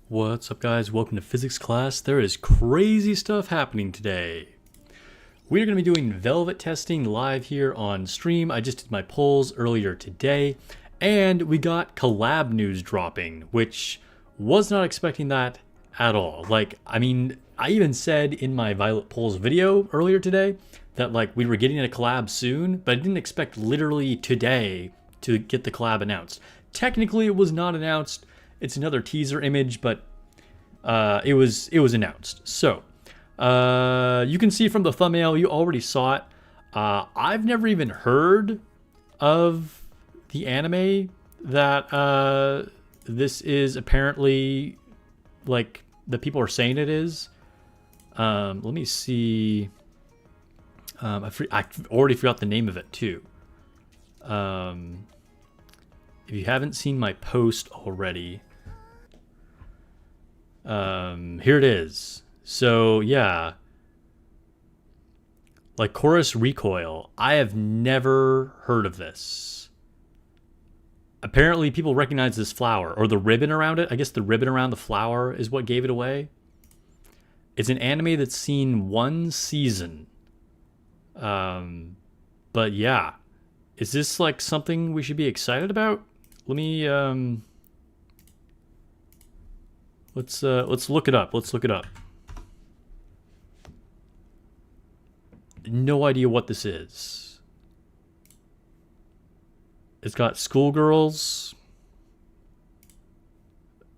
What's up, guys? Welcome to physics class. There is crazy stuff happening today. We're going to be doing velvet testing live here on stream. I just did my polls earlier today, and we got collab news dropping, which was not expecting that at all. I even said in my Violet Polls video earlier today that we were getting a collab soon, but I didn't expect literally today to get the collab announced. Technically, it was not announced. It's another teaser image, but it was announced. So you can see from the thumbnail, you already saw it. I've never even heard of the anime that this is apparently the people are saying it is. Let me see. I already forgot the name of it too. If you haven't seen my post already, here it is. So yeah, Chorus Recoil. I have never heard of this. Apparently people recognize this flower, or the ribbon around it. I guess the ribbon around the flower is what gave it away. It's an anime that's seen one season. But yeah, is this something we should be excited about? Let me let's look it up. Let's look it up. No idea what this is. It's got schoolgirls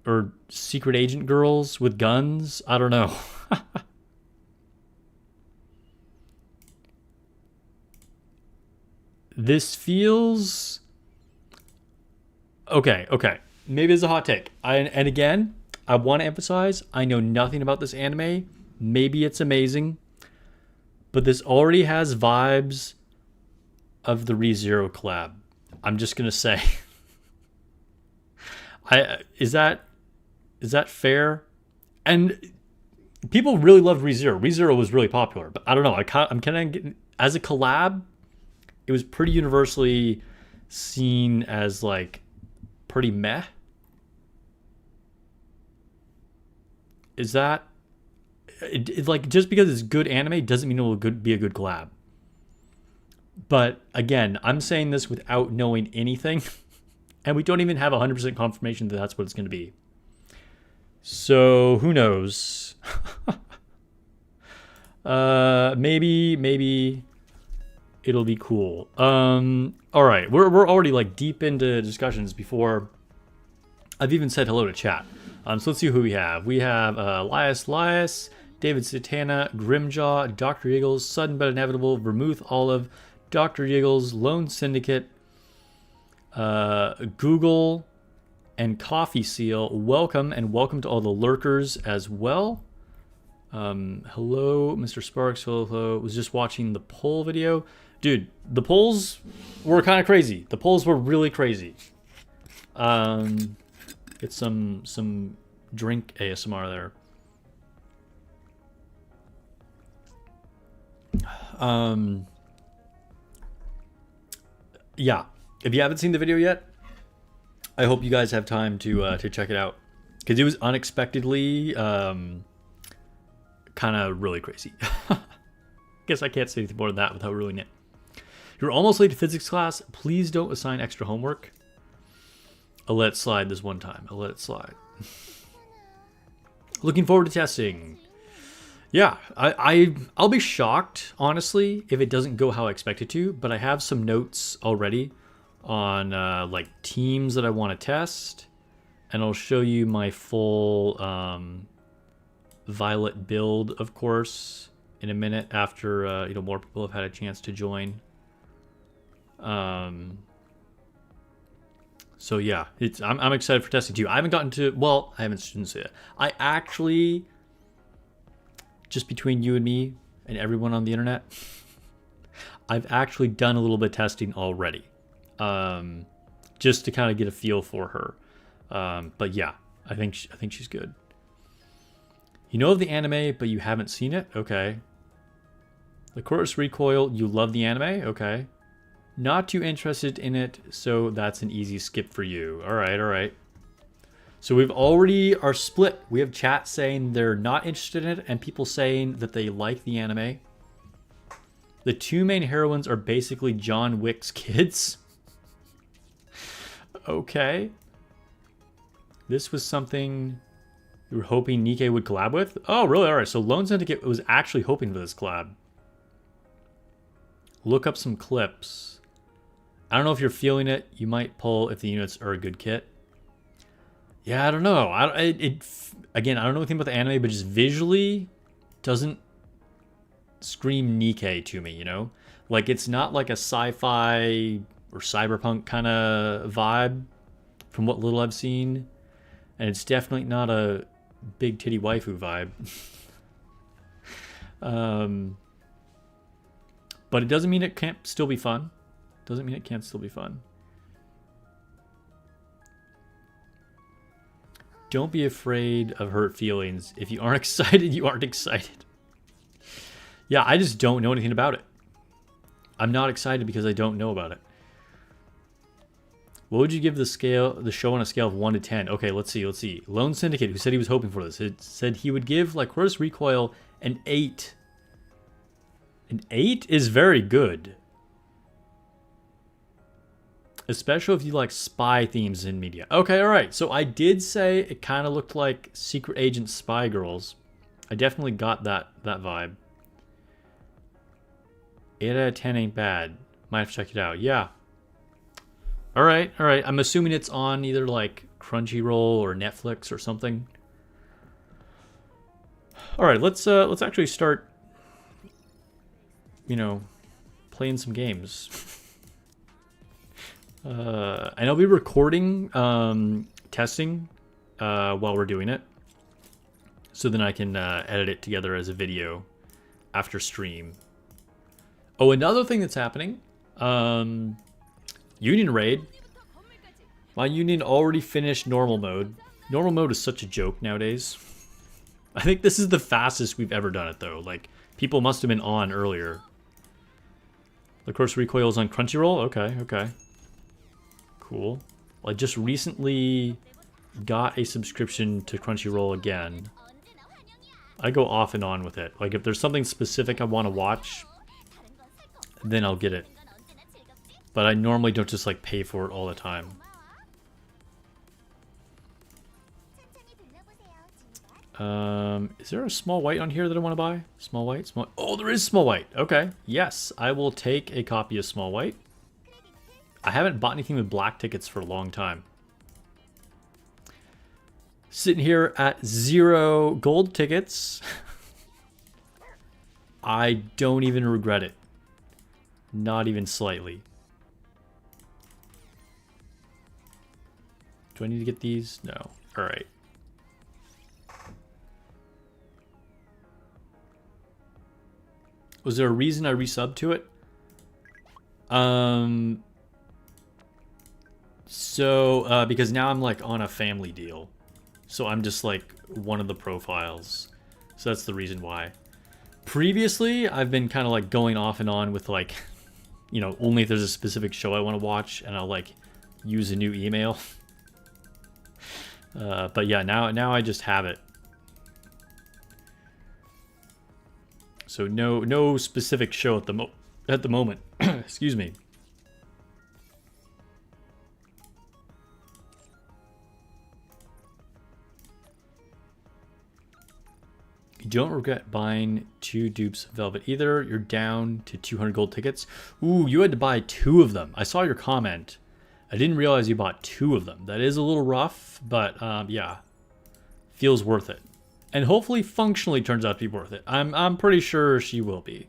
or secret agent girls with guns. I don't know. This feels okay. Maybe it's a hot take. And again, I want to emphasize, I know nothing about this anime. Maybe it's amazing, but this already has vibes of the ReZero collab. I'm just gonna say. Is that fair? And people really loved ReZero. ReZero was really popular, but I don't know. I'm kind of getting, as a collab, it was pretty universally seen as pretty meh. Is that just because it's good anime doesn't mean it will be a good collab. But again, I'm saying this without knowing anything, and we don't even have 100% confirmation that that's what it's going to be. So who knows? Maybe it'll be cool. All right, we're already deep into discussions before I've even said hello to chat. So let's see who we have. We have Lias, David Satana, Grimjaw, Dr. Eagles, Sudden But Inevitable, Vermouth Olive, Dr. Eagles, Lone Syndicate, Google, and Coffee Seal. Welcome, and welcome to all the lurkers as well. Hello, Mr. Sparks. Hello. Was just watching the poll video. Dude, the polls were kind of crazy. The polls were really crazy. Get some drink ASMR there. Yeah. If you haven't seen the video yet, I hope you guys have time to check it out, because it was unexpectedly kind of really crazy. Guess I can't say anything more than that without ruining it. You're almost late to physics class. Please don't assign extra homework. I'll let it slide this one time. I'll let it slide. Looking forward to testing. Yeah, I'll be shocked, honestly, if it doesn't go how I expect it to. But I have some notes already on teams that I want to test, and I'll show you my full Violet build, of course, in a minute after more people have had a chance to join. So yeah, I'm excited for testing too. I haven't gotten to, well, shouldn't say that. I actually, just between you and me and everyone on the internet, I've actually done a little bit of testing already, just to kind of get a feel for her. But yeah, I think she's good. You know of the anime, but you haven't seen it? Okay. The Chorus Recoil, you love the anime? Okay. Not too interested in it, so that's an easy skip for you. All right. So we've already are split. We have chat saying they're not interested in it and people saying that they like the anime. The two main heroines are basically John Wick's kids. Okay. This was something you were hoping Nikke would collab with? Oh, really? All right. So Lone Syndicate was actually hoping for this collab. Look up some clips. I don't know if you're feeling it. You might pull if the units are a good kit. Yeah, I don't know. Again, I don't know anything about the anime, but just visually doesn't scream Nikke to me, you know? Like, it's not like a sci-fi or cyberpunk kind of vibe from what little I've seen. And it's definitely not a big titty waifu vibe. But it doesn't mean it can't still be fun. Doesn't mean it can't still be fun. Don't be afraid of hurt feelings. If you aren't excited, you aren't excited. Yeah, I just don't know anything about it. I'm not excited because I don't know about it. What would you give the show on a scale of 1 to 10? Okay, let's see. Lone Syndicate, who said he was hoping for this, it said he would give Lycoris Recoil an 8. An 8 is very good. Especially if you like spy themes in media. Okay, alright. So I did say it kind of looked like Secret Agent Spy Girls. I definitely got that vibe. 8 out of 10 ain't bad. Might have to check it out. Yeah. Alright. I'm assuming it's on either like Crunchyroll or Netflix or something. Alright, let's actually start, you know, playing some games. And I'll be recording testing while we're doing it, so then I can edit it together as a video after stream. Oh, another thing that's happening, Union Raid. My Union already finished normal mode. Normal mode is such a joke nowadays. I think this is the fastest we've ever done it though. Like, people must have been on earlier. Of course, Recoil is on Crunchyroll. Okay. Cool. Well, I just recently got a subscription to Crunchyroll again. I go off and on with it. Like, if there's something specific I want to watch, then I'll get it. But I normally don't just like pay for it all the time. Is there a small white on here that I want to buy? Small white? Oh, there is small white. Okay. Yes, I will take a copy of small white. I haven't bought anything with black tickets for a long time. Sitting here at 0 gold tickets. I don't even regret it. Not even slightly. Do I need to get these? No. Alright. Was there a reason I resubbed to it? So, because now I'm like on a family deal. So I'm just like one of the profiles. So that's the reason why. Previously, I've been kind of like going off and on with like, you know, only if there's a specific show I want to watch, and I'll like use a new email. But yeah, now I just have it. So no specific show at the moment. Excuse me. You don't regret buying 2 dupes of Velvet either. You're down to 200 gold tickets. Ooh, you had to buy 2 of them. I saw your comment. I didn't realize you bought 2 of them. That is a little rough, but yeah, feels worth it. And hopefully functionally turns out to be worth it. I'm pretty sure she will be.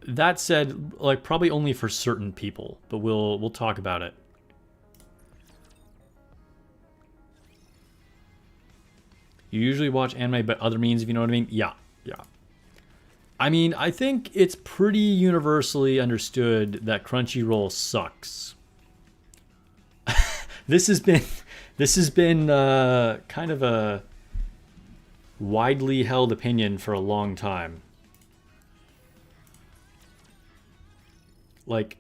That said, like, probably only for certain people, but we'll talk about it. You usually watch anime but other means, if you know what I mean? Yeah. I mean, I think it's pretty universally understood that Crunchyroll sucks. This has been kind of a widely held opinion for a long time. Like,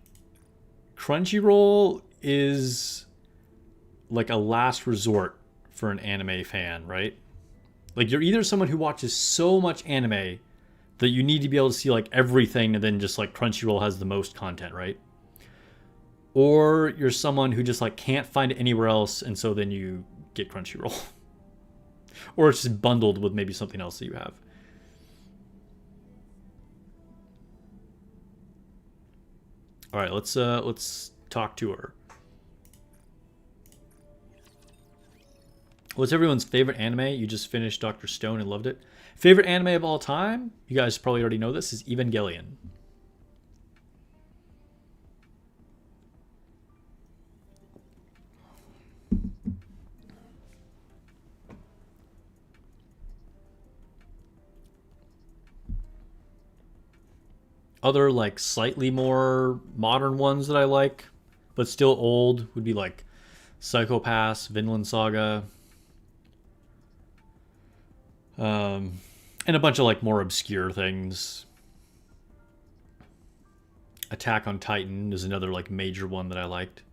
Crunchyroll is like a last resort for an anime fan, right? Like you're either someone who watches so much anime that you need to be able to see like everything, and then just like Crunchyroll has the most content, right? Or you're someone who just like can't find it anywhere else, and so then you get Crunchyroll. Or it's just bundled with maybe something else that you have. All right, let's talk to her. What's everyone's favorite anime? You just finished Dr. Stone and loved it. Favorite anime of all time? You guys probably already know this, is Evangelion. Other like slightly more modern ones that I like, but still old, would be like Psycho Pass, Vinland Saga, and a bunch of like more obscure things. Attack on Titan is another like major one that I liked.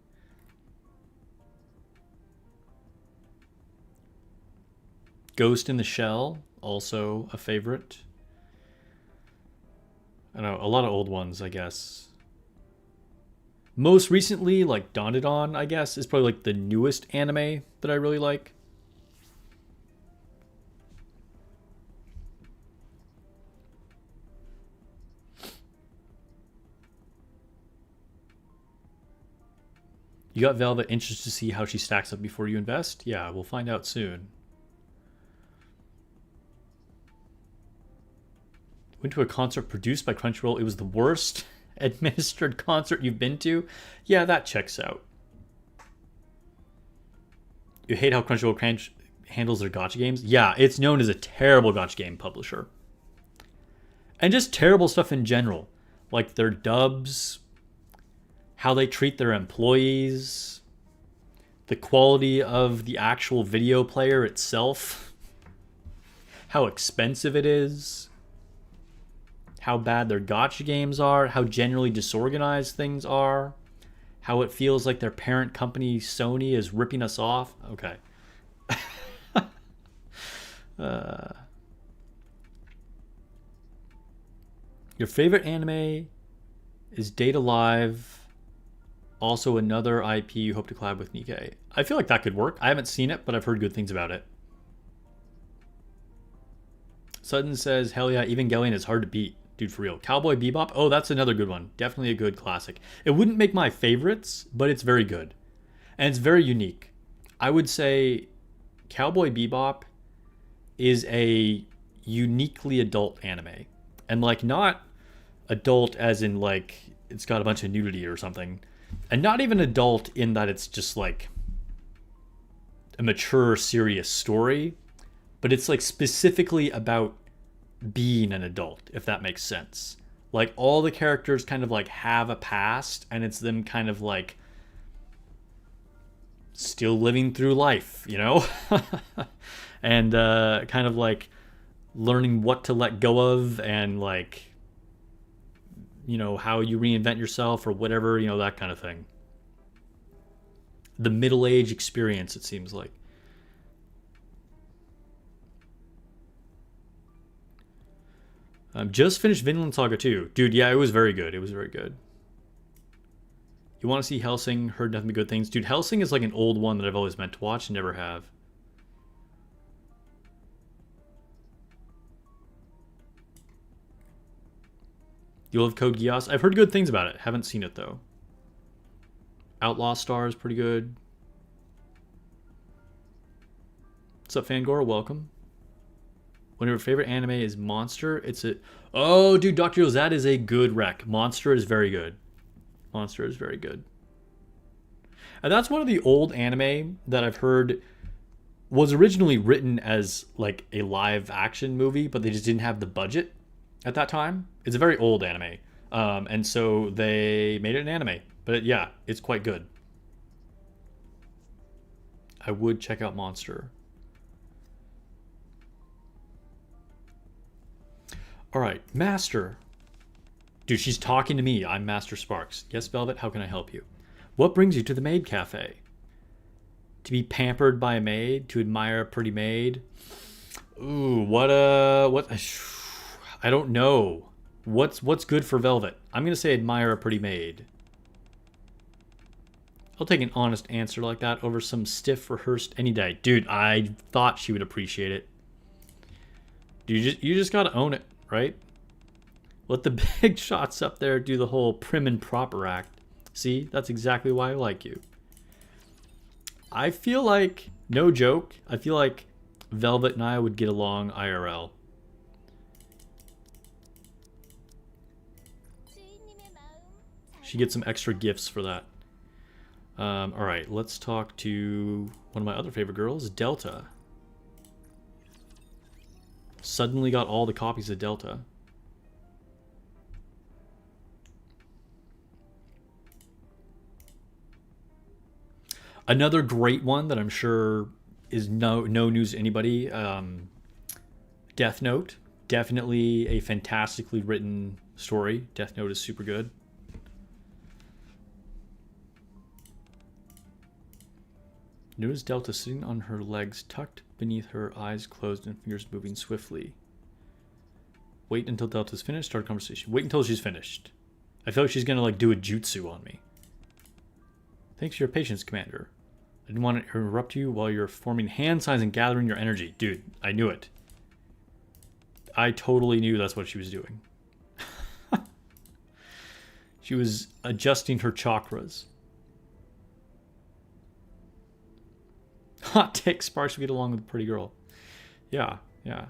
Ghost in the Shell, also a favorite. I don't know, a lot of old ones, I guess. Most recently, like Dandadan, I guess, is probably like the newest anime that I really like. You got Velvet, interested to see how she stacks up before you invest? Yeah, we'll find out soon. Went to a concert produced by Crunchyroll. It was the worst administered concert you've been to? Yeah, that checks out. You hate how Crunchyroll handles their gacha games? Yeah, it's known as a terrible gacha game publisher. And just terrible stuff in general. Like their dubs, how they treat their employees, the quality of the actual video player itself, how expensive it is, how bad their gacha games are, how generally disorganized things are, how it feels like their parent company Sony is ripping us off. Okay. Your favorite anime is Data Live, also another IP you hope to collab with Nikke. I feel like that could work. I haven't seen it, but I've heard good things about it. Sutton says, hell yeah, Evangelion is hard to beat. Dude, for real. Cowboy Bebop? Oh, that's another good one. Definitely a good classic. It wouldn't make my favorites, but it's very good. And it's very unique. I would say Cowboy Bebop is a uniquely adult anime. And like not adult as in like it's got a bunch of nudity or something. And not even adult in that it's just like a mature, serious story. But it's like specifically about being an adult, if that makes sense. Like all the characters kind of like have a past, and it's them kind of like still living through life, you know? And kind of like learning what to let go of, and like, you know, how you reinvent yourself or whatever, you know, that kind of thing. The middle-age experience, it seems like. Just finished Vinland Saga 2. Dude, yeah, it was very good. It was very good. You want to see Hellsing? Heard nothing but good things. Dude, Hellsing is like an old one that I've always meant to watch and never have. You love Code Geass? I've heard good things about it. Haven't seen it, though. Outlaw Star is pretty good. What's up, Fangor? Welcome. One of your favorite anime is Monster. It's a... Oh, dude, Dr. Oz, that is a good rec. Monster is very good. Monster is very good. And that's one of the old anime that I've heard was originally written as like a live action movie, but they just didn't have the budget at that time. It's a very old anime. And so they made it an anime. But yeah, it's quite good. I would check out Monster. All right, Master. Dude, she's talking to me. I'm Master Sparks. Yes, Velvet, how can I help you? What brings you to the Maid Cafe? To be pampered by a maid, to admire a pretty maid. Ooh, what I don't know. What's good for Velvet? I'm gonna say admire a pretty maid. I'll take an honest answer like that over some stiff rehearsed any day. Dude, I thought she would appreciate it. You just gotta own it, right? Let the big shots up there do the whole prim and proper act. See, that's exactly why I like you. I feel like, no joke, I feel like Velvet and I would get along IRL. She gets some extra gifts for that. Alright, let's talk to one of my other favorite girls, Delta. Suddenly got all the copies of Delta. Another great one that I'm sure is no news to anybody. Death Note. Definitely a fantastically written story. Death Note is super good. Notice Delta sitting on her legs, tucked beneath her, eyes closed and fingers moving swiftly. Wait until Delta's finished, start a conversation. Wait until she's finished. I feel like she's gonna like do a jutsu on me. Thanks for your patience, Commander. I didn't want to interrupt you while you're forming hand signs and gathering your energy. Dude, I knew it. I totally knew that's what she was doing. She was adjusting her chakras. Hot take, Sparks would get along with a pretty girl. Yeah, yeah.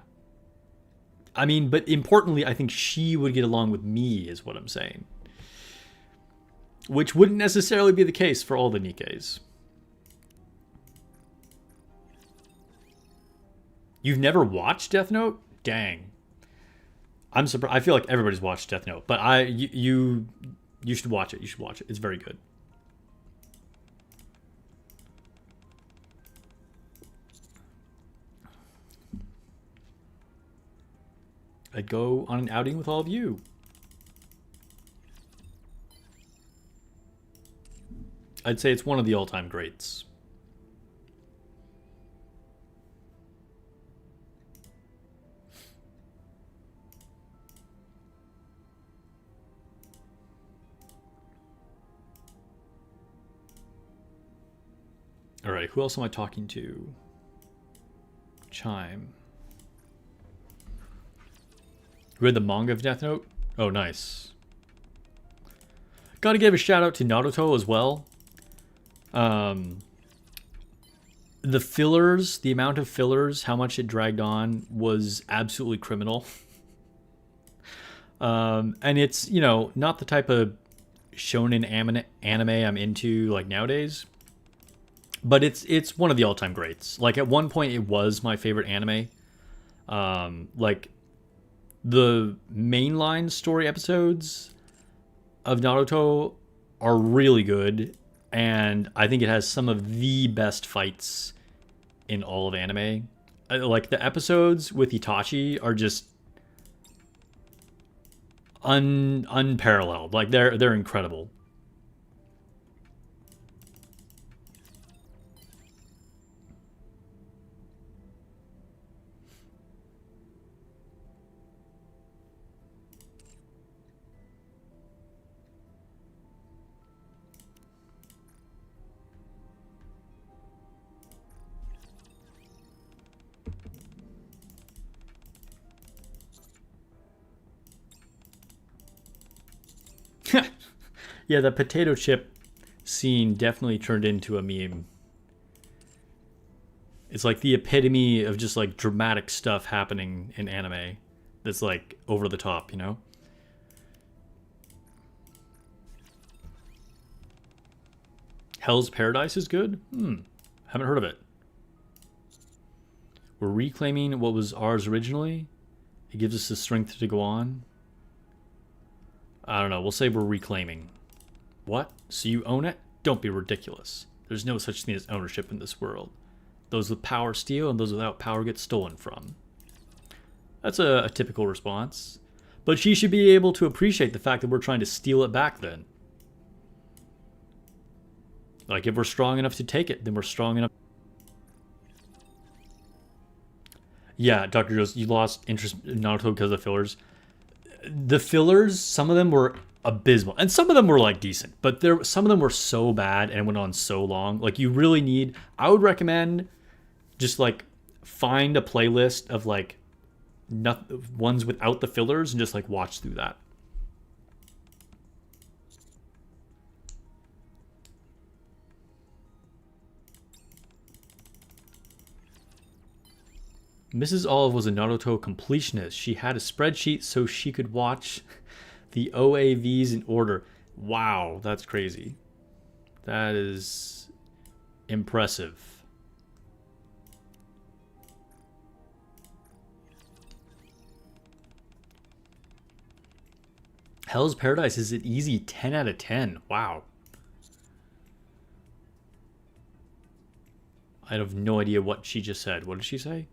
I mean, but importantly, I think she would get along with me, is what I'm saying. Which wouldn't necessarily be the case for all the nikkes. You've never watched Death Note? Dang. I'm surprised. I feel like everybody's watched Death Note, but you should watch it. You should watch it. It's very good. I'd go on an outing with all of you. I'd say it's one of the all-time greats. All right, who else am I talking to? Chime. You read the manga of Death Note? Oh, nice. Gotta give a shout out to Naruto as well. The fillers, the amount of fillers, how much it dragged on was absolutely criminal. And it's, you know, not the type of shonen anime I'm into like nowadays. But it's one of the all-time greats. Like at one point it was my favorite anime. Like the mainline story episodes of Naruto are really good, and I think it has some of the best fights in all of anime. Like the episodes with Itachi are just unparalleled. Like they're incredible. Yeah, the potato chip scene definitely turned into a meme. It's like the epitome of just like dramatic stuff happening in anime that's like over the top, you know? Hell's Paradise is good? Haven't heard of it. We're reclaiming what was ours originally. It gives us the strength to go on. I don't know, we'll say we're reclaiming. What? So you own it? Don't be ridiculous. There's no such thing as ownership in this world. Those with power steal, and those without power get stolen from. That's a typical response. But she should be able to appreciate the fact that we're trying to steal it back then. Like, if we're strong enough to take it, then we're strong enough. Yeah, Dr. Joe's, you lost interest in Naruto because of fillers. The fillers, some of them were abysmal, and some of them were like decent, but some of them were so bad and it went on so long. Like you really need, I would recommend just like find a playlist of like ones without the fillers and just like watch through that. Mrs. Olive was a Naruto completionist. She had a spreadsheet so she could watch the OAVs in order. Wow, that's crazy. That is impressive. Hell's Paradise is an easy 10 out of 10. Wow. I have no idea what she just said. What did she say?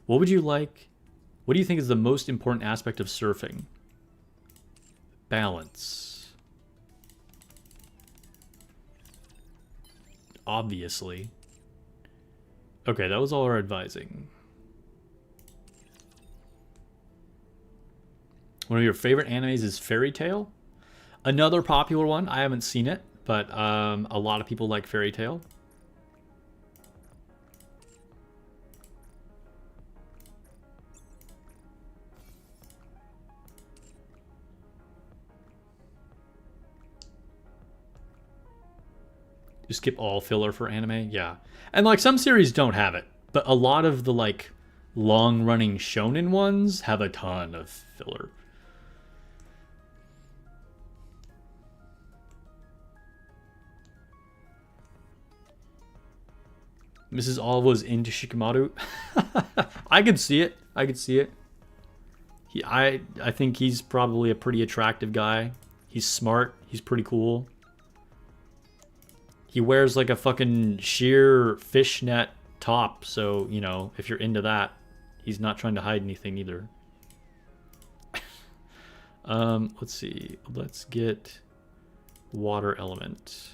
What would you like? What do you think is the most important aspect of surfing? Balance. Obviously. Okay, that was all our advising. One of your favorite animes is Fairy Tail. Another popular one. I haven't seen it, but a lot of people like Fairy Tail. You skip all filler for anime? Yeah. And like some series don't have it, but a lot of the like long-running shonen ones have a ton of filler. Mrs. Olive was into Shikamaru. I could see it. I could see it. I think he's probably a pretty attractive guy. He's smart. He's pretty cool. He wears like a fucking sheer fishnet top, so, you know, if you're into that, he's not trying to hide anything either. Let's see. Let's get water element.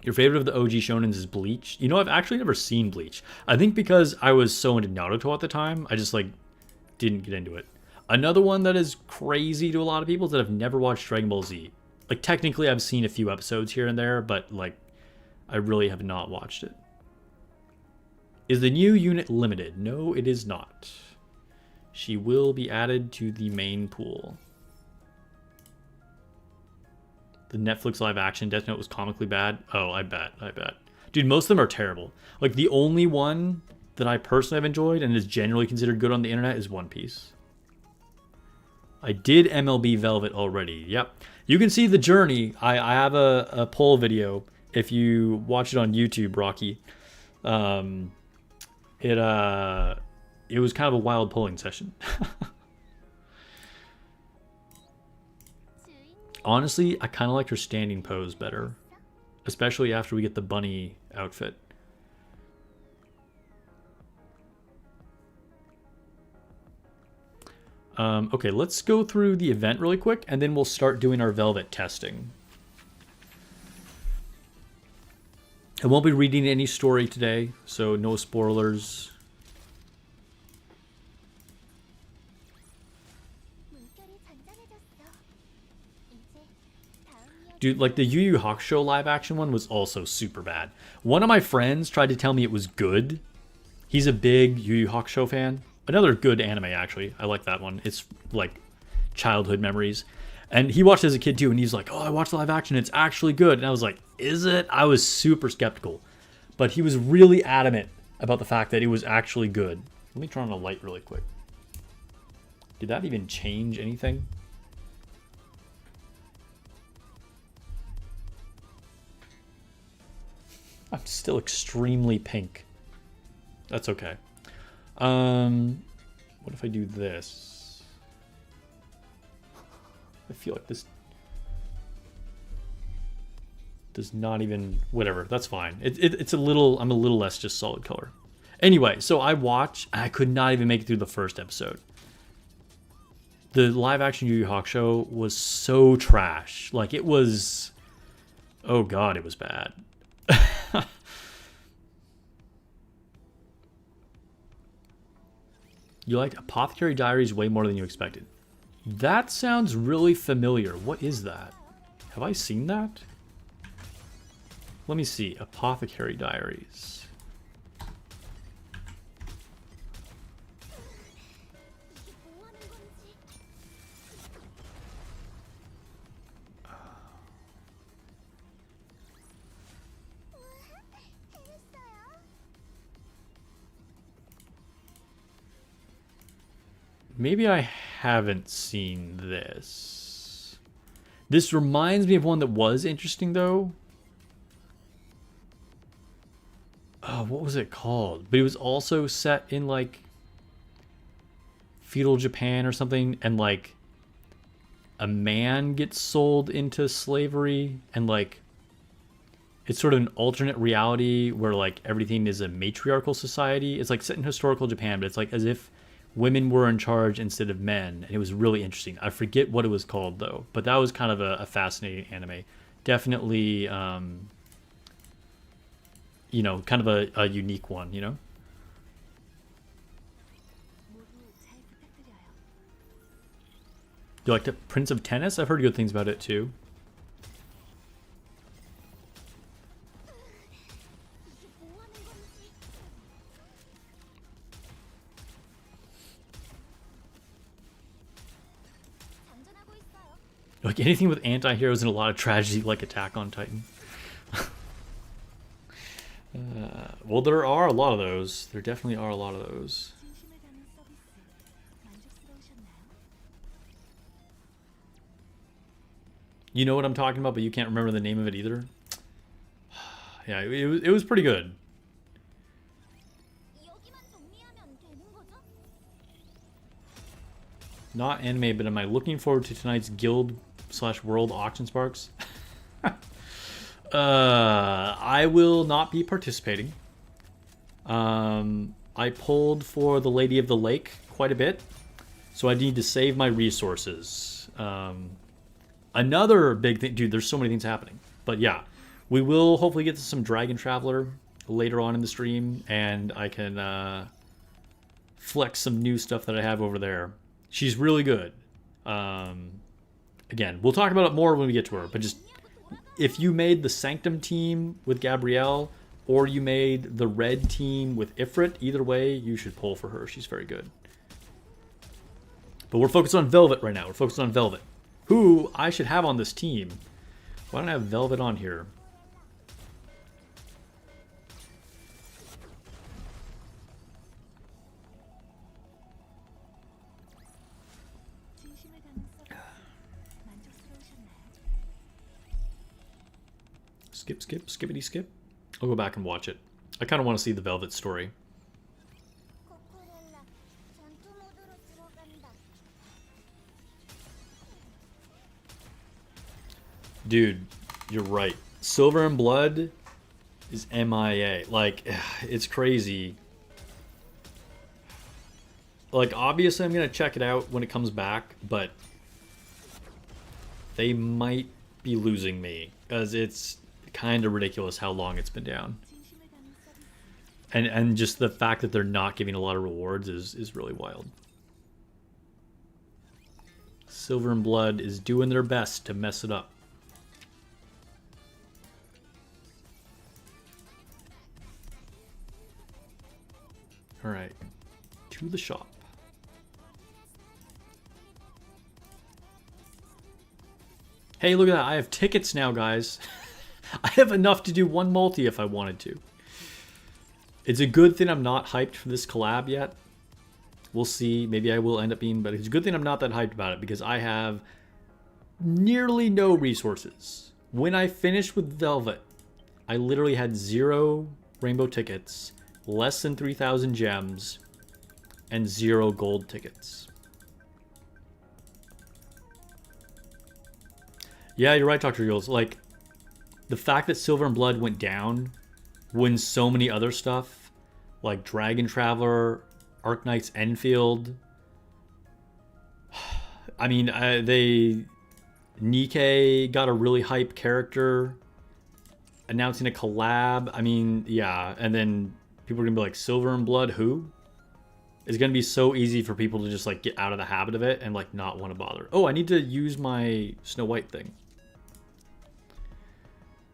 Your favorite of the OG shonens is Bleach? You know, I've actually never seen Bleach. I think because I was so into Naruto at the time, I just like didn't get into it. Another one that is crazy to a lot of people is that I've never watched Dragon Ball Z. Like, technically, I've seen a few episodes here and there, but, like, I really have not watched it. Is the new unit limited? No, it is not. She will be added to the main pool. The Netflix live action Death Note was comically bad. Oh, I bet. Dude, most of them are terrible. Like, the only one that I personally have enjoyed and is generally considered good on the internet is One Piece. I did MLB Velvet already. Yep. You can see the journey. I have a poll video. If you watch it on YouTube, Rocky. It was kind of a wild polling session. Honestly, I kind of like her standing pose better. Especially after we get the bunny outfit. Okay, let's go through the event really quick, and then we'll start doing our Velvet testing. I won't be reading any story today, so no spoilers. Dude, like the Yu Yu Hakusho live action one was also super bad. One of my friends tried to tell me it was good. He's a big Yu Yu Hakusho fan. Another good anime, actually. I like that one. It's like childhood memories. And he watched it as a kid too, and he's like, oh, I watched the live action. It's actually good. And I was like, is it? I was super skeptical. But he was really adamant about the fact that it was actually good. Let me turn on a light really quick. Did that even change anything? I'm still extremely pink. That's okay. What if I do this? I feel like this does not even, whatever, that's fine. It's a little, I'm a little less just solid color. Anyway, so I could not even make it through the first episode. The live action Yu Yu Hakusho was so trash. Like it was, oh God, it was bad. You liked Apothecary Diaries way more than you expected. That sounds really familiar. What is that? Have I seen that? Let me see. Apothecary Diaries. Maybe I haven't seen this. This reminds me of one that was interesting, though. Oh, what was it called? But it was also set in, like, feudal Japan or something, and, like, a man gets sold into slavery, and, like, it's sort of an alternate reality where, like, everything is a matriarchal society. It's, like, set in historical Japan, but it's, like, as if women were in charge instead of men, and it was really interesting. I forget what it was called, though, but that was kind of a fascinating anime. Definitely, you know, kind of a unique one, you know? You like the Prince of Tennis? I've heard good things about it, too. Like anything with anti-heroes and a lot of tragedy, like Attack on Titan. Well, there are a lot of those. There definitely are a lot of those. You know what I'm talking about, but you can't remember the name of it either. Yeah, it was pretty good. Not anime, but am I looking forward to tonight's guild/world auction sparks? I will not be participating. I pulled for the Lady of the Lake quite a bit, so I need to save my resources. Another big thing, dude, there's so many things happening. But yeah, we will hopefully get to some Dragon Traveler later on in the stream, and I can flex some new stuff that I have over there. She's really good. Again, we'll talk about it more when we get to her, but just if you made the Sanctum team with Gabrielle, or you made the red team with Ifrit, either way, you should pull for her. She's very good. But we're focused on Velvet right now. We're focused on Velvet, who I should have on this team. Why don't I have Velvet on here? Skippity skip. I'll go back and watch it. I kind of want to see the Velvet story. Dude, you're right. Silver and Blood is MIA. Like, it's crazy. Like, obviously I'm going to check it out when it comes back, but they might be losing me, because it's kind of ridiculous how long it's been down. And just the fact that they're not giving a lot of rewards is really wild. Silver and Blood is doing their best to mess it up. Alright, to the shop. Hey, look at that. I have tickets now, guys. I have enough to do one multi if I wanted to. It's a good thing I'm not hyped for this collab yet. We'll see. Maybe I will end up being, but it's a good thing I'm not that hyped about it, because I have nearly no resources. When I finished with Velvet, I literally had 0 rainbow tickets, less than 3,000 gems, and 0 gold tickets. Yeah, you're right, Dr. Jules. Like, the fact that Silver and Blood went down when so many other stuff, like Dragon Traveler, Arknight's Enfield, I mean, Nikke got a really hype character, announcing a collab. I mean, yeah, and then people are gonna be like, Silver and Blood, who? is going to be so easy for people to just like get out of the habit of it and like not want to bother. Oh, I need to use my Snow White thing.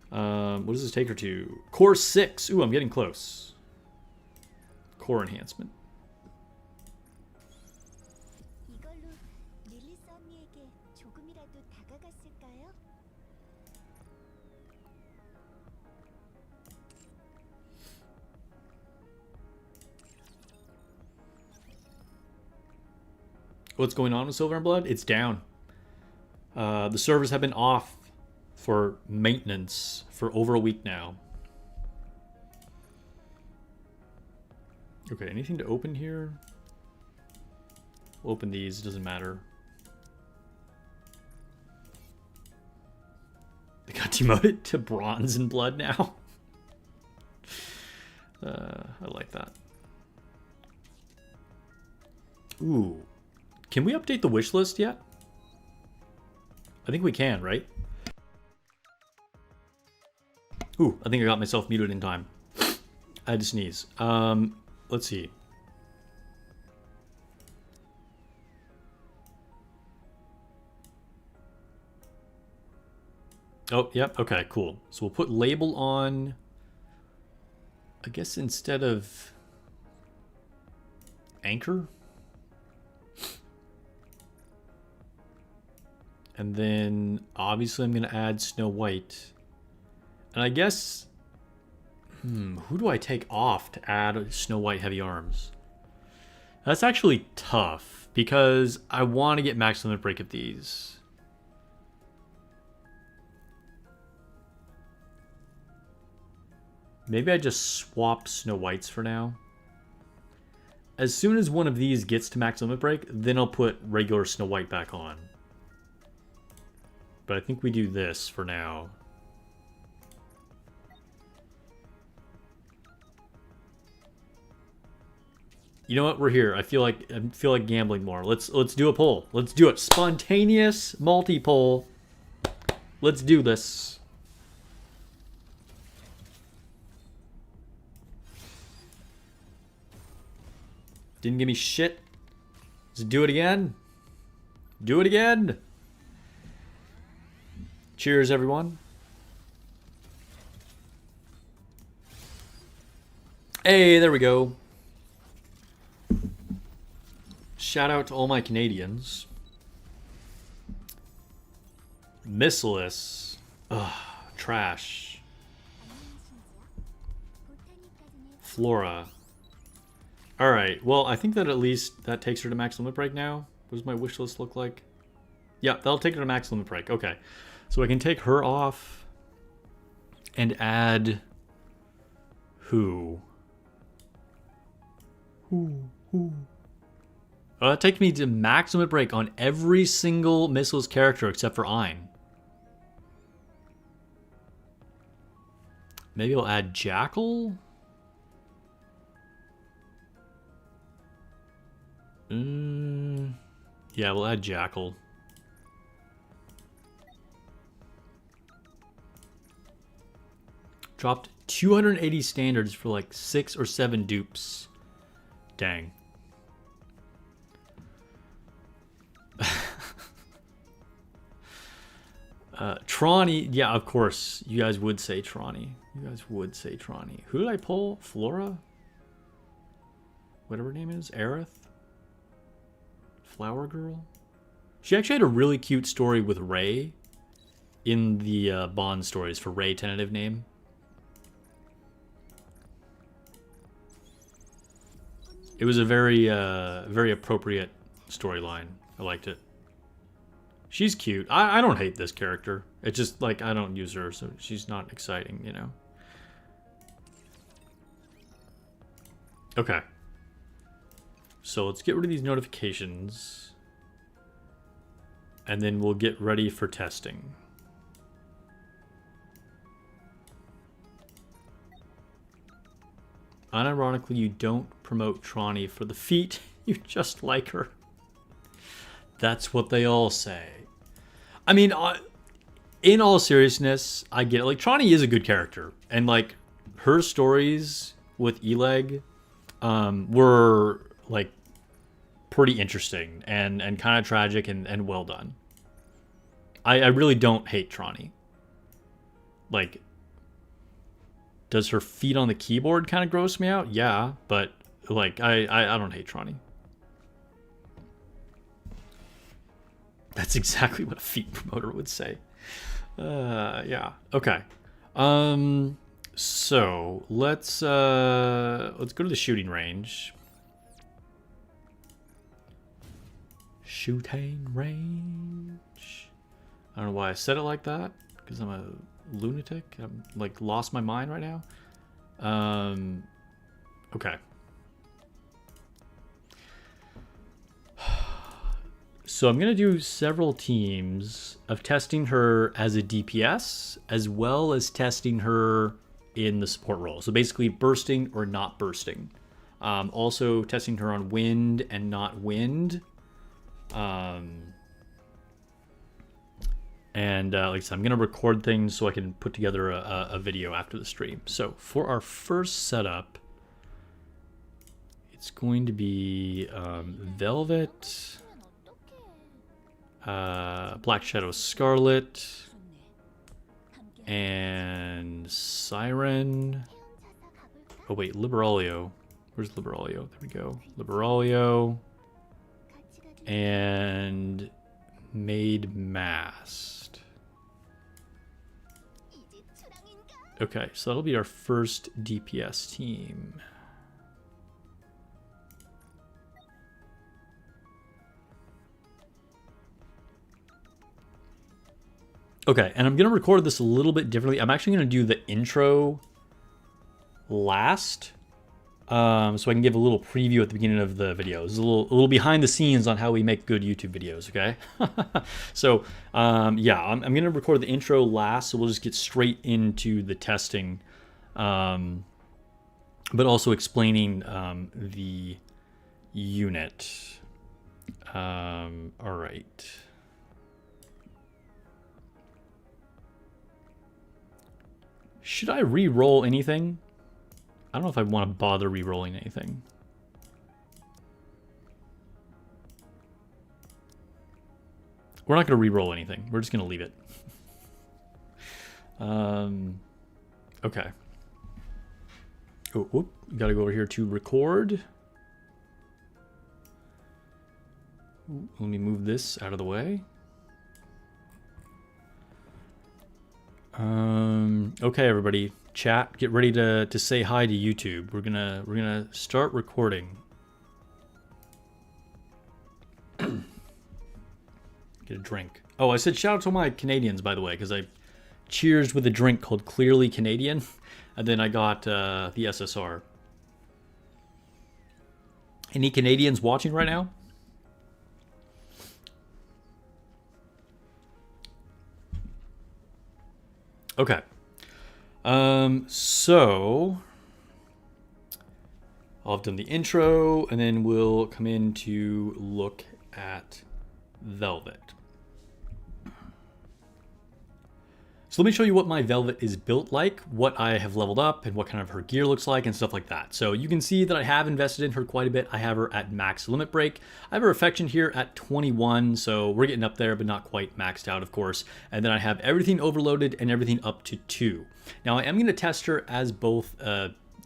What does this take her to? Core 6. Ooh, I'm getting close. Core enhancement. What's going on with Silver and Blood? It's down. The servers have been off for maintenance for over a week now. Okay, anything to open here? We'll open these, doesn't matter. They got demoted to Bronze and Blood now. I like that. Ooh. Can we update the wish list yet? I think we can, right? Ooh, I think I got myself muted in time. I had to sneeze. Let's see. Oh, yep. Okay, cool. So we'll put label on, I guess, instead of anchor. And then obviously I'm going to add Snow White. And I guess, who do I take off to add Snow White heavy arms? That's actually tough because I want to get max limit break of these. Maybe I just swap Snow Whites for now. As soon as one of these gets to max limit break, then I'll put regular Snow White back on. But I think we do this for now. You know what? We're here. I feel like gambling more. Let's do a poll. Let's do it. Spontaneous multi-poll. Let's do this. Didn't give me shit. Let's do it again. Do it again. Cheers, everyone. Hey, there we go. Shout out to all my Canadians. Missless. Ugh, trash. Flora. Alright, well, I think that at least that takes her to max limit break now. What does my wish list look like? Yeah, that'll take her to max limit break. Okay. So I can take her off and add who? That takes me to max limit break on every single Missless character except for Ein. Maybe I'll add Jackal? Yeah, we'll add Jackal. Dropped 280 standards for like 6 or 7 dupes. Dang. Tronny, yeah, of course. You guys would say Tronny. You guys would say Tronny. Who did I pull? Flora? Whatever her name is? Aerith? Flower Girl? She actually had a really cute story with Ray in the Bond stories for Ray, tentative name. It was a very, very appropriate storyline. I liked it. She's cute. I don't hate this character. It's just, like, I don't use her, so she's not exciting, you know? Okay. So let's get rid of these notifications. And then we'll get ready for testing. Unironically, you don't promote Tronny for the feat. You just like her. That's what they all say. I mean, in all seriousness, I get it. Like, Tronny is a good character. And, like, her stories with Eleg were, like, pretty interesting and kind of tragic and well done. I really don't hate Trani. Like, does her feet on the keyboard kind of gross me out? Yeah, but like I don't hate Trani. That's exactly what a feet promoter would say. Yeah. Okay. So let's go to the shooting range. Shooting range. I don't know why I said it like that, because I'm a lunatic. I'm like lost my mind right now. Okay. So I'm gonna do several teams of testing her as a DPS, as well as testing her in the support role. So basically bursting or not bursting. Also testing her on wind and not wind. And like I said, I'm going to record things so I can put together a video after the stream. So for our first setup, it's going to be Velvet, Black Shadow Scarlet, and Siren. Oh wait, Liberalio. Where's Liberalio? There we go. Liberalio. And Maid Mast. Okay, so that'll be our first DPS team. Okay, and I'm going to record this a little bit differently. I'm actually going to do the intro last, so I can give a little preview at the beginning of the video. It's a little behind the scenes on how we make good YouTube videos, okay? So, yeah, I'm going to record the intro last, so we'll just get straight into the testing, but also explaining the unit. All right. Should I re-roll anything? I don't know if I want to bother re-rolling anything. We're not going to re-roll anything. We're just going to leave it. Okay. Oh, whoop. Got to go over here to record. Ooh, let me move this out of the way. Okay, everybody. Chat, get ready to say hi to YouTube. We're gonna start recording. Get a drink. Oh, I said shout out to my Canadians, by the way, because I cheersed with a drink called Clearly Canadian, and then I got the SSR. Any Canadians watching right now? Okay. So I'll have done the intro, and then we'll come in to look at Velvet. So let me show you what my Velvet is built like, what I have leveled up, and what kind of her gear looks like, and stuff like that. So you can see that I have invested in her quite a bit. I have her at max limit break. I have her affection here at 21, so we're getting up there, but not quite maxed out, of course. And then I have everything overloaded and everything up to 2. Now I am going to test her as both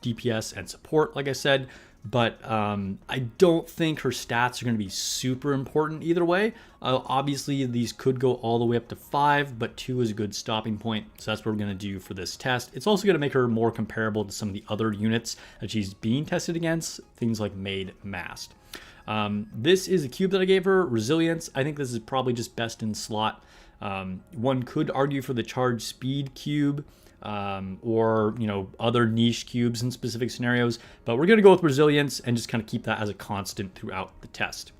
DPS and support, like I said, but I don't think her stats are going to be super important either way. Obviously, these could go all the way up to 5, but 2 is a good stopping point, so that's what we're going to do for this test. It's also going to make her more comparable to some of the other units that she's being tested against, things like Maid Mast. This is a cube that I gave her, Resilience. I think this is probably just best in slot. One could argue for the Charge Speed cube, or, you know, other niche cubes in specific scenarios, but we're going to go with Resilience and just kind of keep that as a constant throughout the test.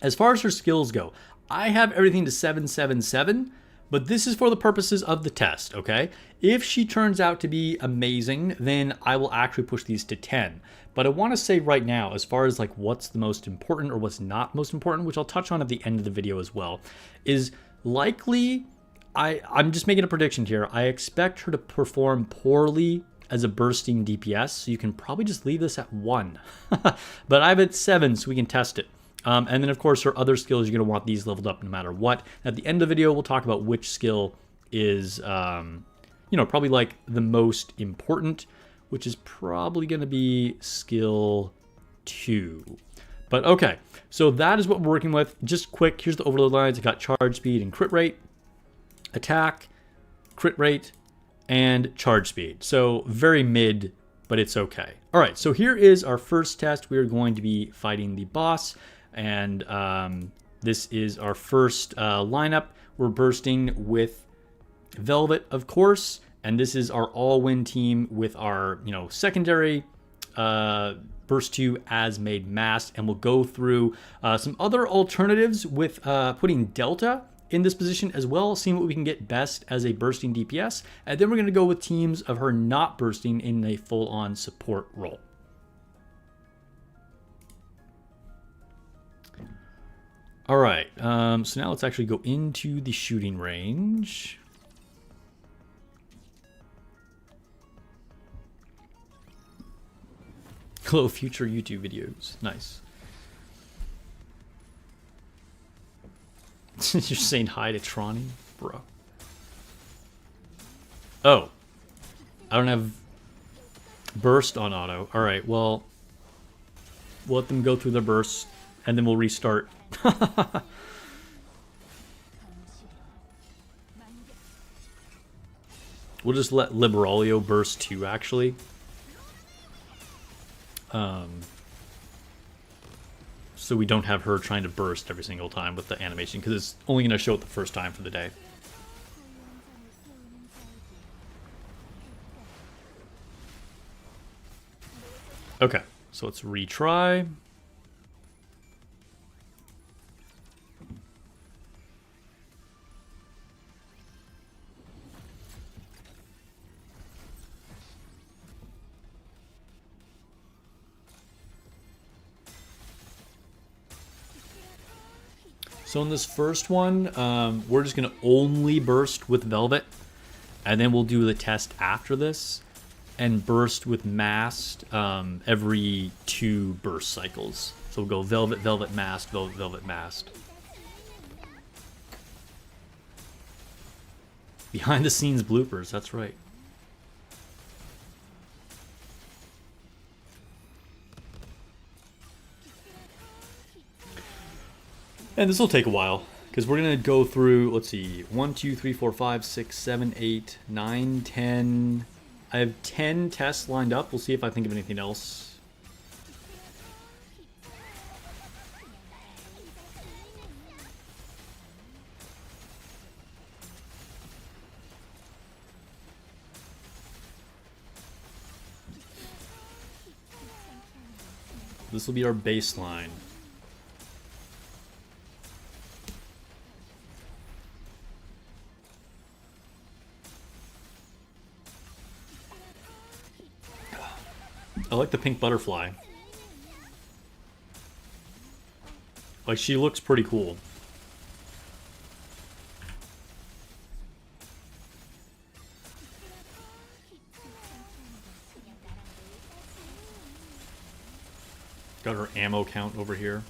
As far as her skills go, I have everything to 777, but this is for the purposes of the test, okay? If she turns out to be amazing, then I will actually push these to 10. But I want to say right now, as far as like what's the most important or what's not most important, which I'll touch on at the end of the video as well, is likely, I'm just making a prediction here. I expect her to perform poorly as a bursting DPS, so you can probably just leave this at 1. But I have it 7, so we can test it. And then, of course, for other skills, you're going to want these leveled up no matter what. At the end of the video, we'll talk about which skill is, probably like the most important, which is probably going to be skill 2. But okay, so that is what we're working with. Just quick, here's the overload lines. I got charge speed and crit rate, attack, crit rate, and charge speed. So very mid, but it's okay. All right, so here is our first test. We are going to be fighting the boss, and this is our first lineup. We're bursting with Velvet, of course, and this is our all-win team with our, secondary burst 2 as made masked, and we'll go through some other alternatives with putting Delta in this position as well, seeing what we can get best as a bursting DPS, and then we're going to go with teams of her not bursting in a full-on support role. All right, so now let's actually go into the shooting range. Hello, future YouTube videos. Nice. You're saying hi to Tronny? Bro. Oh. I don't have burst on auto. Alright, well, we'll let them go through the burst, and then we'll restart. We'll just let Liberalio burst too, actually. So we don't have her trying to burst every single time with the animation, because it's only going to show it the first time for the day. Okay, so let's retry. So in this first one, we're just going to only burst with Velvet, and then we'll do the test after this, and burst with Masked every 2 burst cycles. So we'll go Velvet, Velvet, Masked, Velvet, Velvet, Masked. Behind the scenes bloopers, that's right. And this will take a while, because we're going to go through, let's see, 1, 2, 3, 4, 5, 6, 7, 8, 9, 10. I have 10 tests lined up. We'll see if I think of anything else. This will be our baseline. I like the pink butterfly. Like, she looks pretty cool. Got her ammo count over here.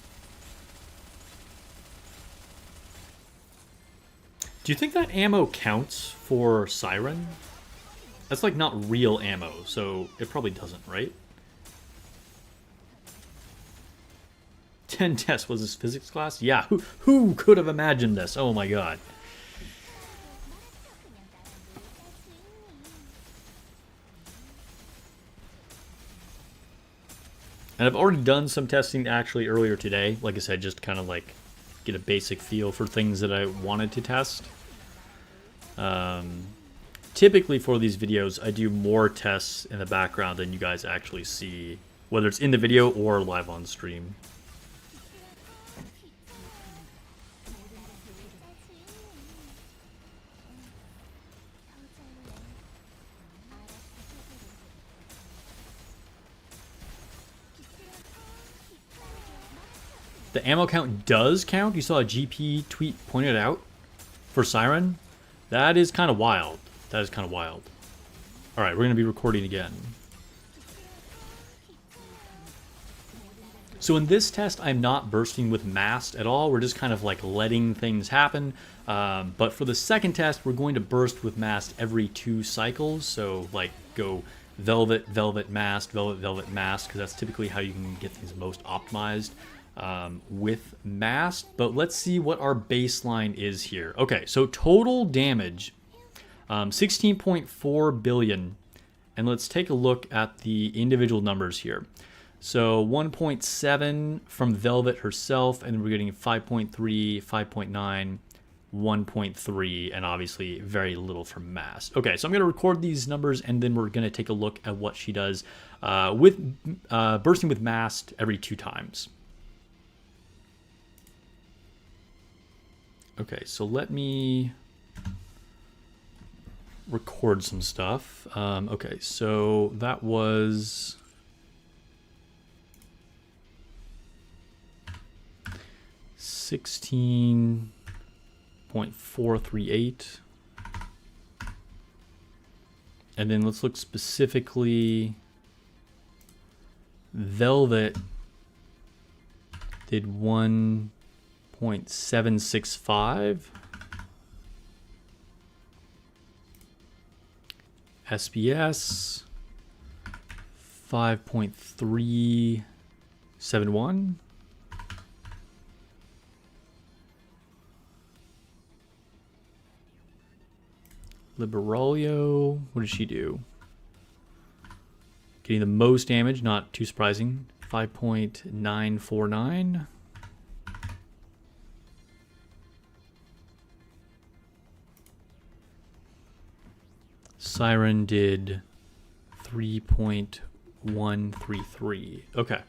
Do you think that ammo counts for Siren? That's like not real ammo, so it probably doesn't, right? 10 tests was his physics class? Yeah, who could have imagined this? Oh my god. And I've already done some testing actually earlier today. Like I said, just kind of like get a basic feel for things that I wanted to test. Typically for these videos, I do more tests in the background than you guys actually see, whether it's in the video or live on stream. The ammo count does count. You saw a GP tweet pointed out for Siren. That is kind of wild. That is kind of wild. All right, we're going to be recording again. So in this test, I'm not bursting with mast at all. We're just kind of like letting things happen. But for the second test, we're going to burst with mast every 2 cycles. So like go velvet, velvet, mast, velvet, velvet, mast, because that's typically how you can get things most optimized with mast. But let's see what our baseline is here. Okay, so total damage, 16.4 billion. And let's take a look at the individual numbers here. So 1.7 from Velvet herself, and we're getting 5.3, 5.9, 1.3, and obviously very little from Mast. Okay, so I'm going to record these numbers, and then we're going to take a look at what she does with bursting with Mast every 2 times. Okay, so let me record some stuff. Okay, so that was 16.438. And then let's look specifically. Velvet did 1.765. SBS 5.371. Liberalio, what did she do? Getting the most damage, not too surprising. 5.949. Siren did 3.133. Okay.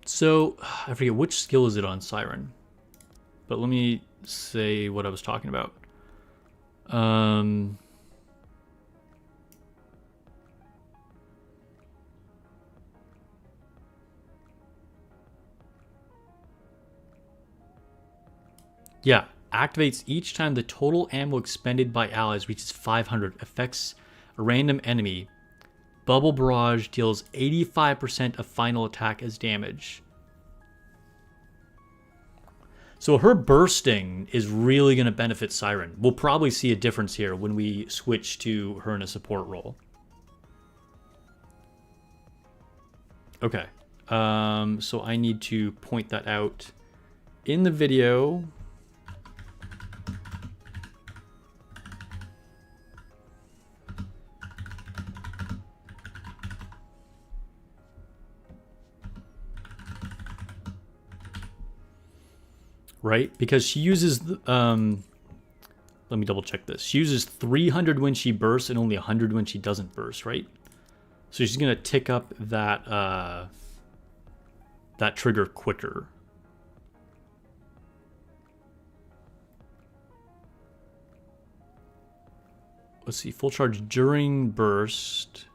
So, I forget which skill is it on Siren, but let me say what I was talking about. Yeah, activates each time the total ammo expended by allies reaches 500, affects a random enemy. Bubble Barrage deals 85% of final attack as damage. So her bursting is really going to benefit Siren. We'll probably see a difference here when we switch to her in a support role. Okay, so I need to point that out in the video. Right? Because she uses, let me double check this. She uses 300 when she bursts and only 100 when she doesn't burst, right? So she's going to tick up that, that trigger quicker. Let's see, full charge during burst.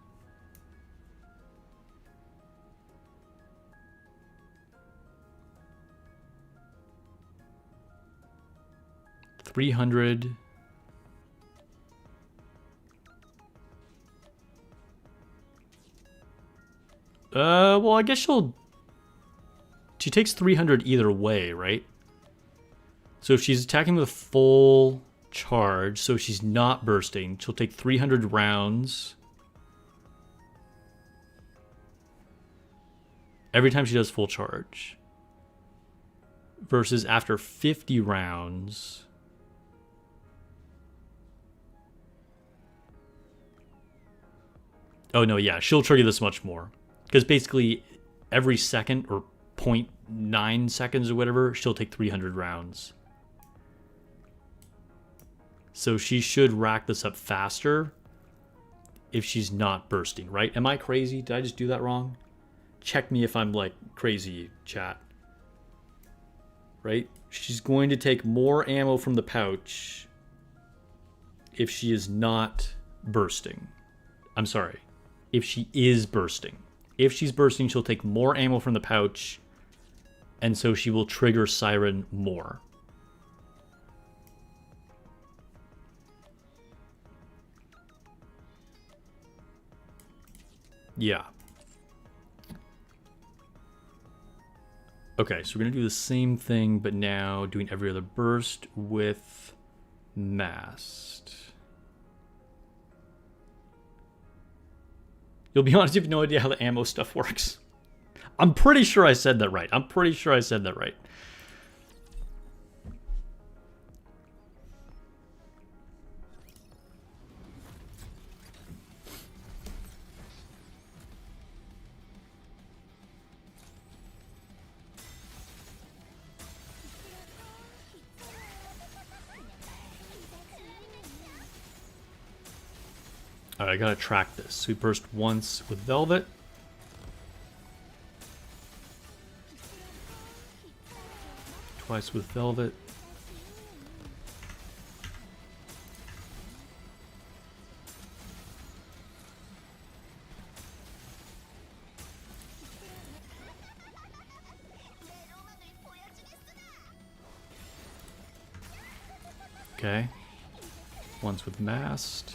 $300. Well, I guess she takes 300 either way, right? So if she's attacking with full charge, so she's not bursting, she'll take 300 rounds every time she does full charge. Versus after 50 rounds, oh no, yeah, she'll trigger this much more. Because basically every second or 0.9 seconds or whatever, she'll take 300 rounds. So she should rack this up faster if she's not bursting, right? Am I crazy? Did I just do that wrong? Check me if I'm like crazy, chat. Right? She's going to take more ammo from the pouch if she is not bursting. I'm sorry. If she is bursting. If she's bursting, she'll take more ammo from the pouch, and so she will trigger Siren more. Yeah. Okay, so we're going to do the same thing, but now doing every other burst with mast. You'll be honest, you have no idea how the ammo stuff works. I'm pretty sure I said that right. I'm pretty sure I said that right. All right, I gotta track this. So we burst once with Velvet. Twice with Velvet. Okay. Once with mast.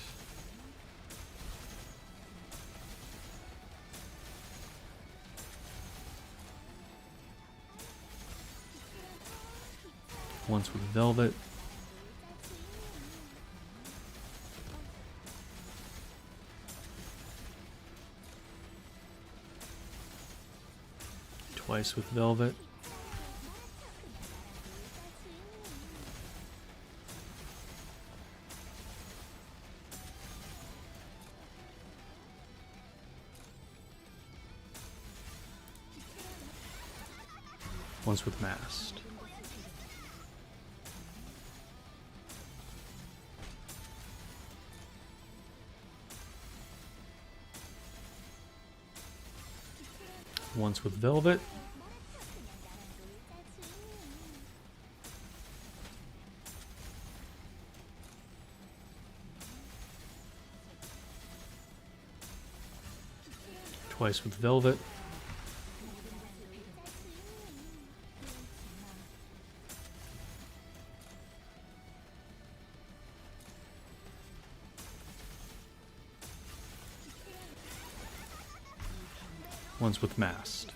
Once with Velvet. Twice with Velvet. Once with mast. Once with Velvet. Twice with Velvet. Once with mast.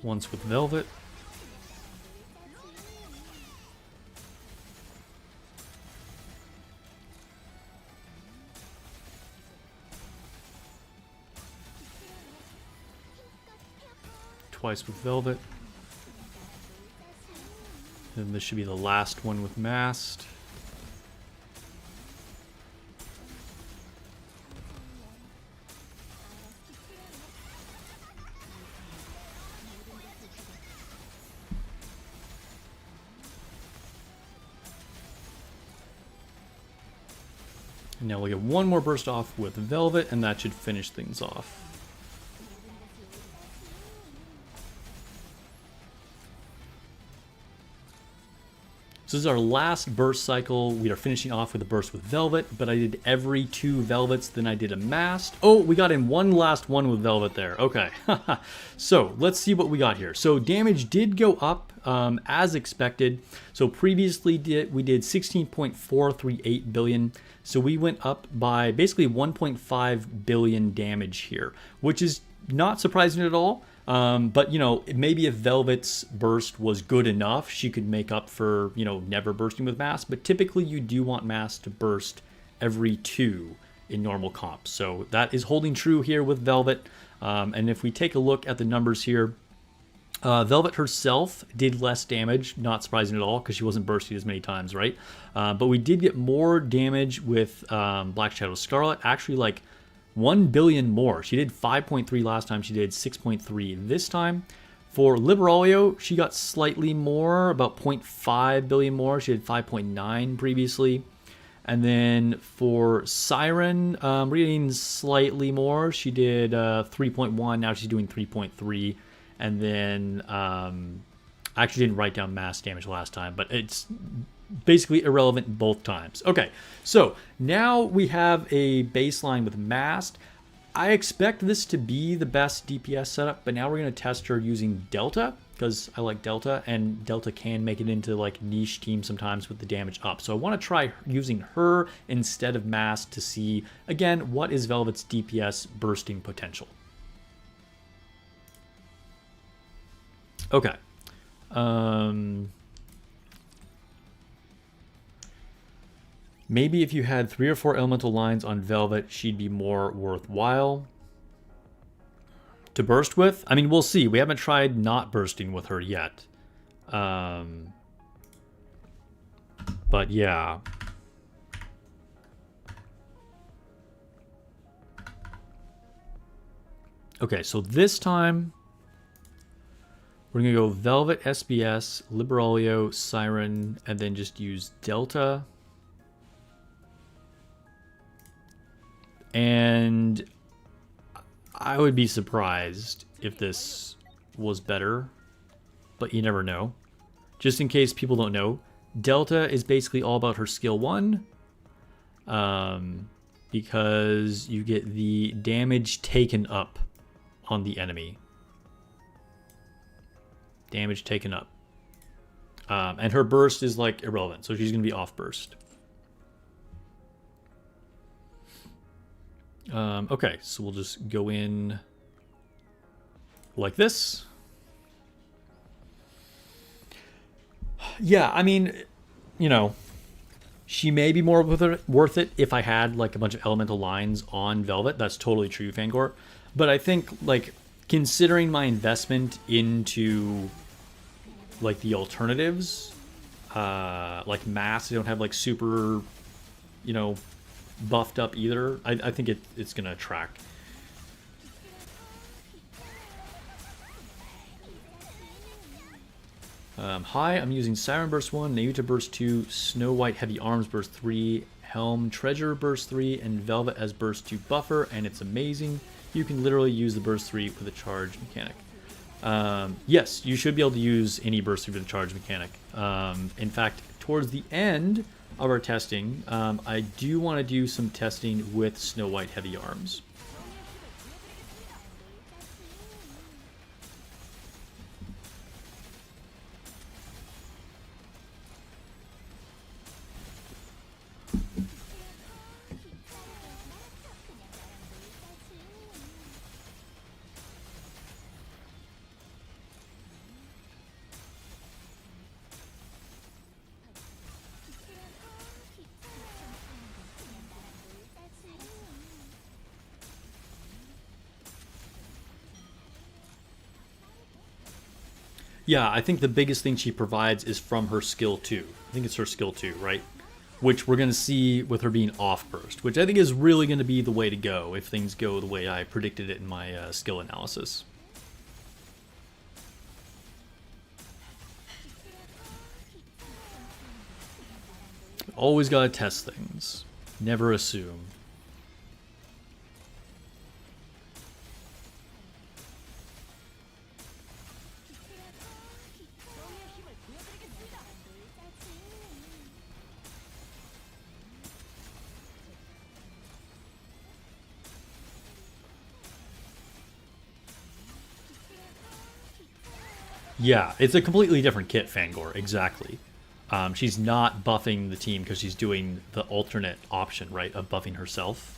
Once with Velvet. Twice with Velvet. And this should be the last one with mast. And now we'll get one more burst off with Velvet, and that should finish things off. So this is our last burst cycle. We are finishing off with a burst with Velvet, but I did every 2 Velvets, then I did a mast. Oh, we got in one last one with Velvet there. Okay. So let's see what we got here. So damage did go up as expected. So previously we did 16.438 billion. So we went up by basically 1.5 billion damage here, which is not surprising at all. But, you know, maybe if Velvet's burst was good enough, she could make up for, you know, never bursting with mast. But typically you do want mast to burst every 2 in normal comps. So that is holding true here with Velvet. And if we take a look at the numbers here, Velvet herself did less damage, not surprising at all, because she wasn't bursting as many times, right? But we did get more damage with Black Shadow Scarlet, actually like 1 billion more. She did 5.3 last time, she did 6.3 this time. For Liberalia, she got slightly more, about 0.5 billion more. She did 5.9 previously. And then for Siren, we're getting slightly more. She did 3.1, now she's doing 3.3. And then I actually didn't write down mass damage last time, but it's basically irrelevant both times. Okay, so now we have a baseline with mast. I expect this to be the best DPS setup, but now we're going to test her using Delta. because I like Delta, and Delta can make it into like niche teams sometimes with the damage up. So I want to try using her instead of Mask to see, again, what is Velvet's DPS bursting potential. Okay. Maybe if you had 3 or 4 elemental lines on Velvet, she'd be more worthwhile to burst with. I mean, we'll see. We haven't tried not bursting with her yet. But yeah. Okay, so this time we're going to go Velvet, SBS, Liberalio, Siren, and then just use Delta. And I would be surprised if this was better, but you never know. Just in case people don't know, Delta is basically all about her skill 1, because you get the damage taken up on the enemy. Damage taken up. And her burst is like irrelevant, so she's going to be off burst. Okay, so we'll just go in like this. Yeah, I mean, you know, she may be more worth it if I had like a bunch of elemental lines on Velvet. That's totally true, Fangor. But I think, like, considering my investment into like the alternatives, like Mass, I don't have like super, you know, buffed up either. I think it's gonna attract. Hi, I'm using Siren Burst 1, Nayuta Burst 2, Snow White Heavy Arms Burst 3, Helm Treasure Burst 3, and Velvet as Burst 2 buffer, and it's amazing. You can literally use the Burst 3 with a charge mechanic. Yes, you should be able to use any Burst 3 with a charge mechanic. In fact, towards the end of our testing, I do want to do some testing with Snow White Heavy Arms. Yeah, I think the biggest thing she provides is from her skill 2. I think it's her skill 2, right? Which we're going to see with her being off burst, which I think is really going to be the way to go if things go the way I predicted it in my skill analysis. Always got to test things. Never assume. Yeah, it's a completely different kit, Fangor, exactly. She's not buffing the team because she's doing the alternate option, right, of buffing herself.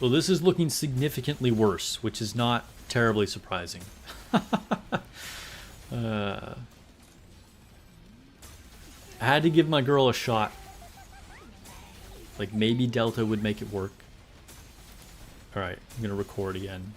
Well, this is looking significantly worse, which is not terribly surprising. I had to give my girl a shot. Like, maybe Delta would make it work. Alright, I'm going to record again.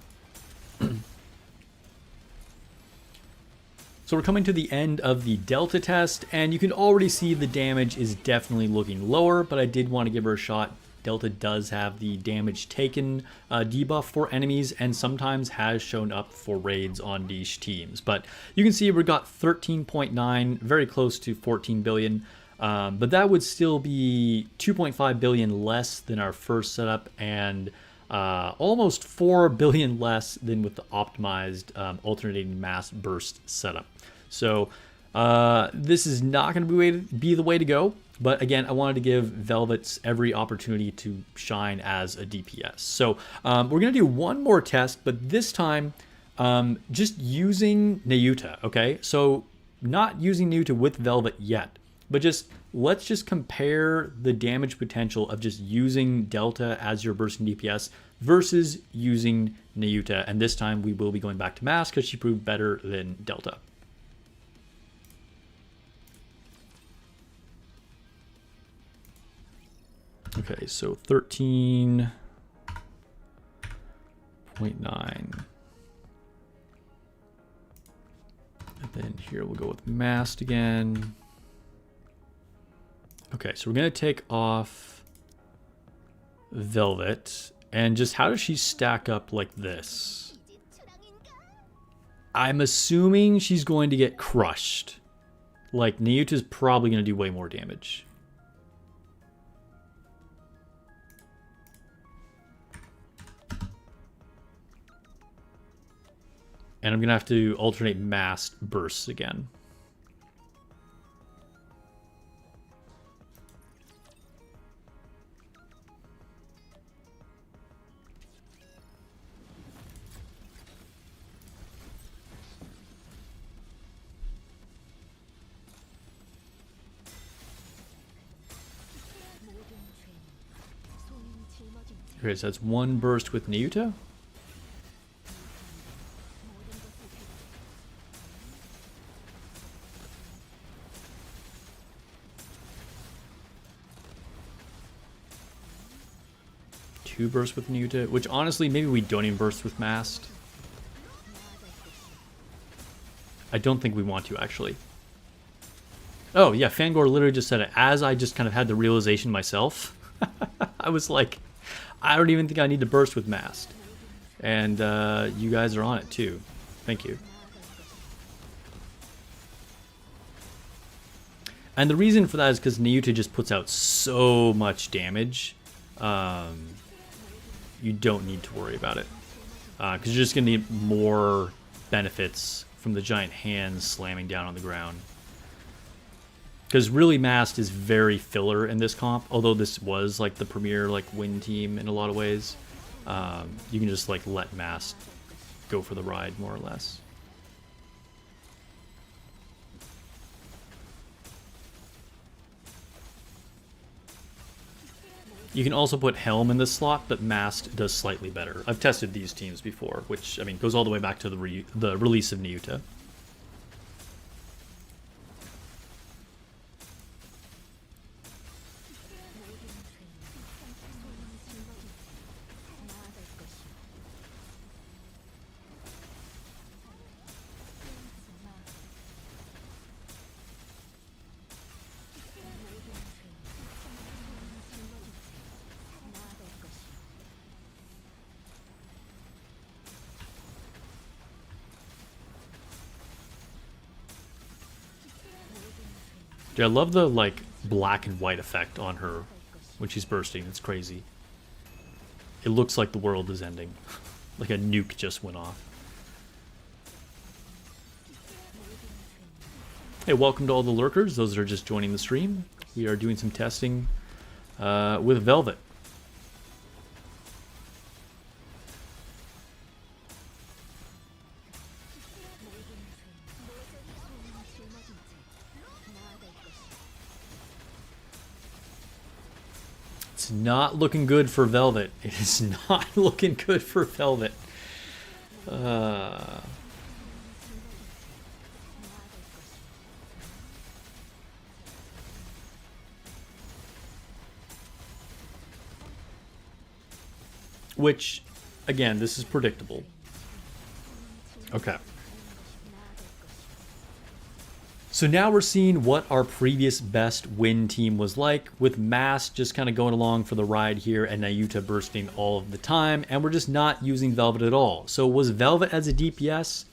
So we're coming to the end of the Delta test, and you can already see the damage is definitely looking lower, but I did want to give her a shot. Delta does have the damage taken debuff for enemies and sometimes has shown up for raids on niche teams. But you can see we got 13.9, very close to 14 billion. But that would still be 2.5 billion less than our first setup and almost 4 billion less than with the optimized alternating mass burst setup. So this is not going to be the way to go. But again, I wanted to give Velvets every opportunity to shine as a DPS. So we're going to do one more test, but this time just using nikke, okay? So not using nikke with Velvet yet, but let's just compare the damage potential of just using Delta as your bursting DPS versus using nikke. And this time we will be going back to Mass because she proved better than Delta. Okay, so 13.9. And then here we'll go with Mast again. Okay, so we're going to take off Velvet. And just how does she stack up like this? I'm assuming she's going to get crushed. Like, nikke is probably going to do way more damage. And I'm going to have to alternate massed bursts again. Okay, so that's one burst with nikke. Two bursts with nikke, which honestly, maybe we don't even burst with Mast. I don't think we want to, actually. Oh, yeah, Fangor literally just said it as I just kind of had the realization myself. I was like, I don't even think I need to burst with Mast. And you guys are on it, too. Thank you. And the reason for that is because nikke just puts out so much damage. You don't need to worry about it. Because you're just going to need more benefits from the giant hands slamming down on the ground. Because really Mast is very filler in this comp, although this was like the premier like win team in a lot of ways. You can just like let Mast go for the ride more or less. You can also put Helm in this slot, but Mast does slightly better. I've tested these teams before, which, I mean, goes all the way back to the release of nikke. Dude, I love the like black and white effect on her when she's bursting. It's crazy. It looks like the world is ending. Like a nuke just went off. Hey, welcome to all the lurkers, those that are just joining the stream. We are doing some testing with Velvet. It's not looking good for Velvet. It is not looking good for Velvet. Which, again, this is predictable. Okay. So now we're seeing what our previous best win team was like, with Mast just kind of going along for the ride here and nikke bursting all of the time, and we're just not using Velvet at all. So was Velvet as a DPS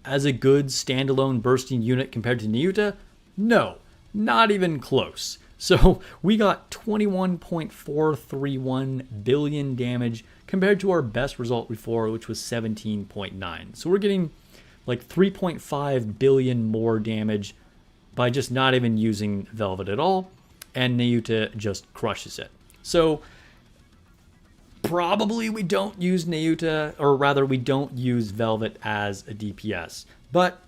as a good standalone bursting unit compared to nikke? No, not even close. So we got 21.431 billion damage compared to our best result before, which was 17.9. So we're getting like 3.5 billion more damage by just not even using Velvet at all, and Nayuta just crushes it. So probably we don't use Nayuta, or rather we don't use Velvet as a DPS, but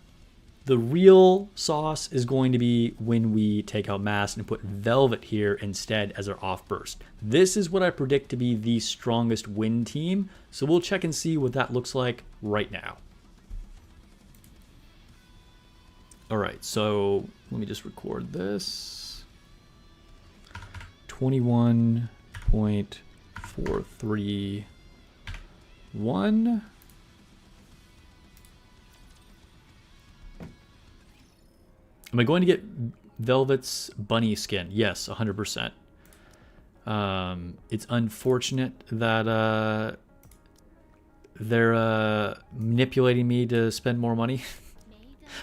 the real sauce is going to be when we take out Mass and put Velvet here instead as our off burst. This is what I predict to be the strongest win team, so we'll check and see what that looks like right now. All right, so let me just record this. 21.431. Am I going to get Velvet's bunny skin? Yes, 100%. It's unfortunate that they're manipulating me to spend more money.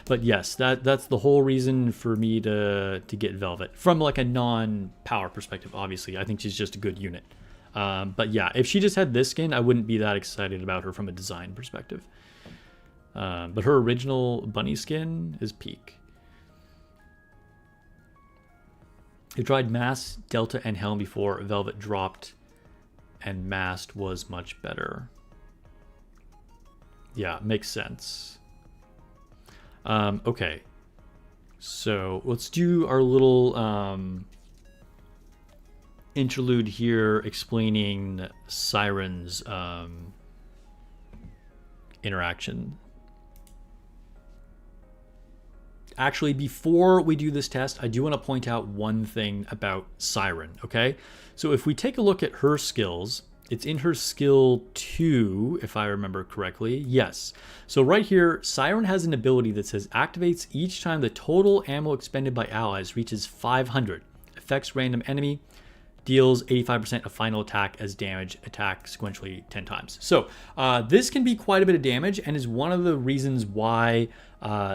But yes, that's the whole reason for me to get Velvet. From like a non-power perspective, obviously. I think she's just a good unit. But yeah, if she just had this skin, I wouldn't be that excited about her from a design perspective. But her original bunny skin is peak. I tried Mass, Delta, and Helm before. Velvet dropped and Masked was much better. Yeah, makes sense. Okay. So let's do our little interlude here explaining Siren's interaction. Actually, before we do this test, I do want to point out one thing about Siren, okay? So if we take a look at her skills, it's in her skill 2, if I remember correctly. Yes. So right here, Siren has an ability that says activates each time the total ammo expended by allies reaches 500. Affects random enemy. Deals 85% of final attack as damage, attack sequentially 10 times. So this can be quite a bit of damage and is one of the reasons why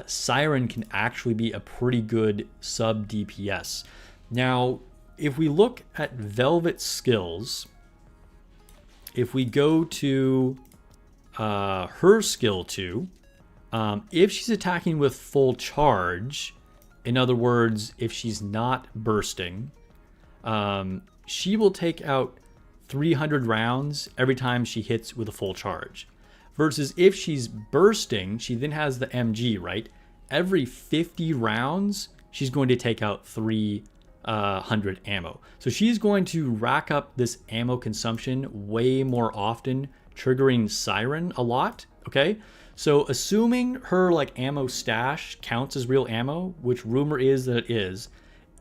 Siren can actually be a pretty good sub DPS. Now, if we look at Velvet's skills, if we go to her skill 2, if she's attacking with full charge, in other words, if she's not bursting, she will take out 300 rounds every time she hits with a full charge. Versus if she's bursting, she then has the MG, right? Every 50 rounds, she's going to take out 300 ammo. So she's going to rack up this ammo consumption way more often, triggering Siren a lot, okay? So assuming her like ammo stash counts as real ammo, which rumor is that it is,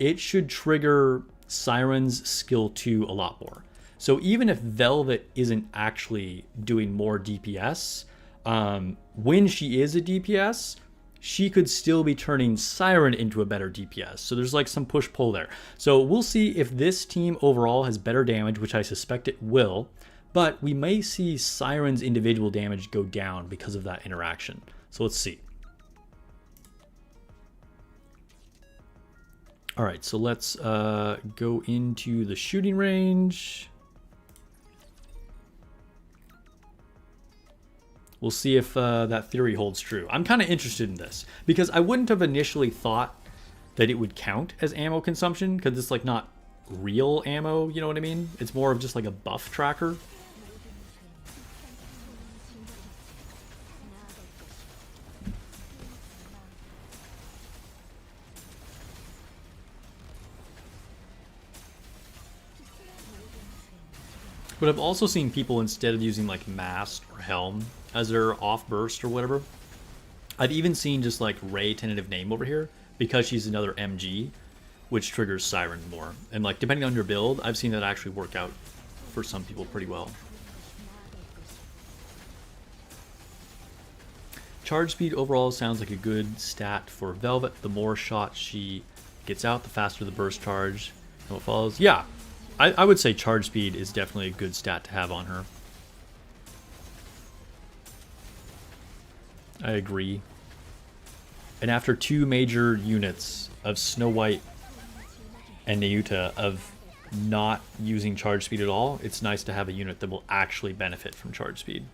it should trigger Siren's skill 2 a lot more. So even if Velvet isn't actually doing more DPS, when she is a DPS, she could still be turning Siren into a better DPS. So there's like some push-pull there. So we'll see if this team overall has better damage, which I suspect it will, but we may see Siren's individual damage go down because of that interaction. So let's see. All right, so let's go into the shooting range. We'll see if that theory holds true. I'm kind of interested in this because I wouldn't have initially thought that it would count as ammo consumption because it's like not real ammo, you know what I mean? It's more of just like a buff tracker. But I've also seen people, instead of using like Mask or Helm as their off burst or whatever, I've even seen just like Ray tentative name over here because she's another MG, which triggers Siren more. And like depending on your build, I've seen that actually work out for some people pretty well. Charge speed overall sounds like a good stat for Velvet. The more shots she gets out, the faster the burst charge. And what follows? Yeah. I would say charge speed is definitely a good stat to have on her. I agree. And after 2 major units of Snow White and Nayuta of not using charge speed at all, it's nice to have a unit that will actually benefit from charge speed.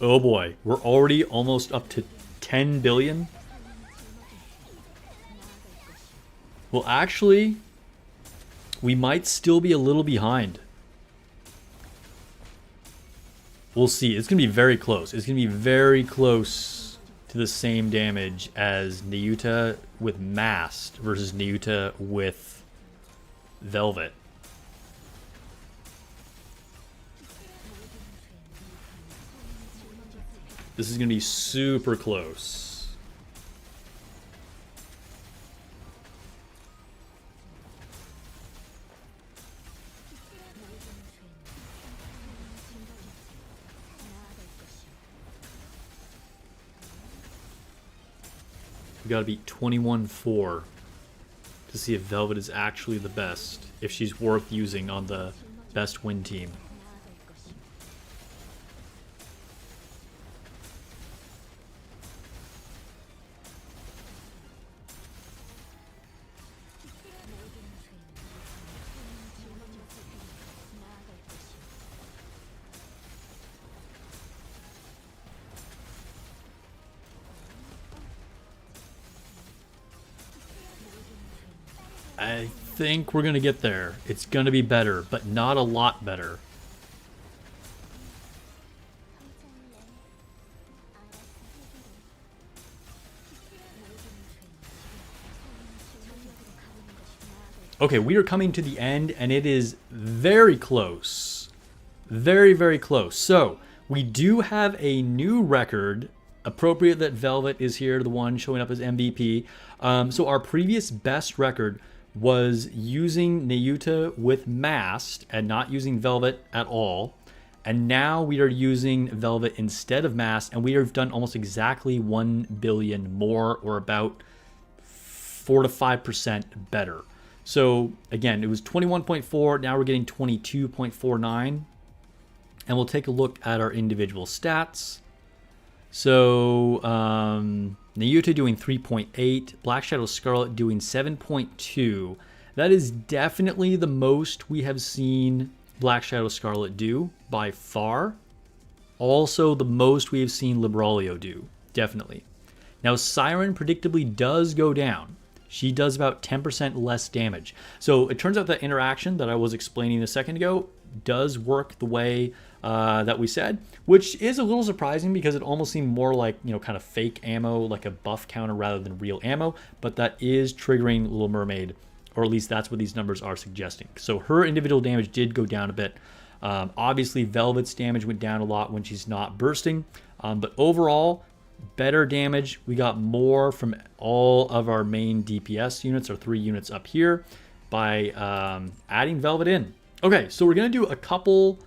Oh boy, we're already almost up to 10 billion. Well, actually, we might still be a little behind. We'll see. It's going to be very close. It's going to be very close to the same damage as Nikke with Mast versus Nikke with Velvet. This is going to be super close. We got to beat 21-4 to see if Velvet is actually the best, if she's worth using on the best win team. I think we're going to get there. It's going to be better, but not a lot better. Okay, we are coming to the end, and it is very close. Very, very close. So, we do have a new record. Appropriate that Velvet is here, the one showing up as MVP. So our previous best record was using Nikke with Mast and not using Velvet at all. And now we are using Velvet instead of Mast, and we have done almost exactly 1 billion more, or about 4 to 5% better. So again, it was 21.4, now we're getting 22.49. And we'll take a look at our individual stats. So Nikke doing 3.8, Black Shadow Scarlet doing 7.2. That is definitely the most we have seen Black Shadow Scarlet do by far. Also the most we have seen Libralio do, definitely. Now Siren predictably does go down. She does about 10% less damage. So it turns out that interaction that I was explaining a second ago does work the way that we said, which is a little surprising because it almost seemed more like, you know, kind of fake ammo, like a buff counter rather than real ammo, but that is triggering Little Mermaid, or at least that's what these numbers are suggesting. So her individual damage did go down a bit. Obviously Velvet's damage went down a lot when she's not bursting, but overall better damage. We got more from all of our main DPS units, our 3 units up here, by adding Velvet in. Okay, so we're going to do a couple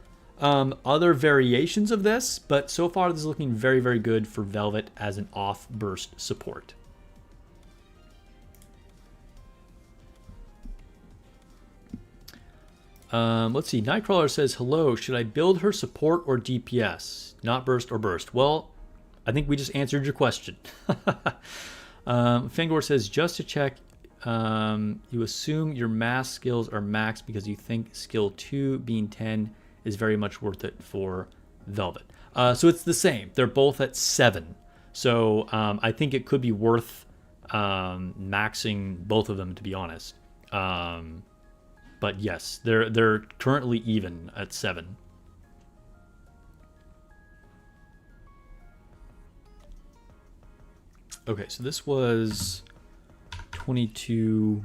other variations of this, but so far this is looking very, very good for Velvet as an off-burst support. Let's see, Nightcrawler says, hello, should I build her support or DPS? Not burst or burst? Well, I think we just answered your question. Fangor says, just to check, you assume your mass skills are max because you think skill 2 being 10 is very much worth it for Velvet. So it's the same. They're both at 7. So I think it could be worth maxing both of them, to be honest. But yes, they're currently even at 7. Okay, so this was 22.5.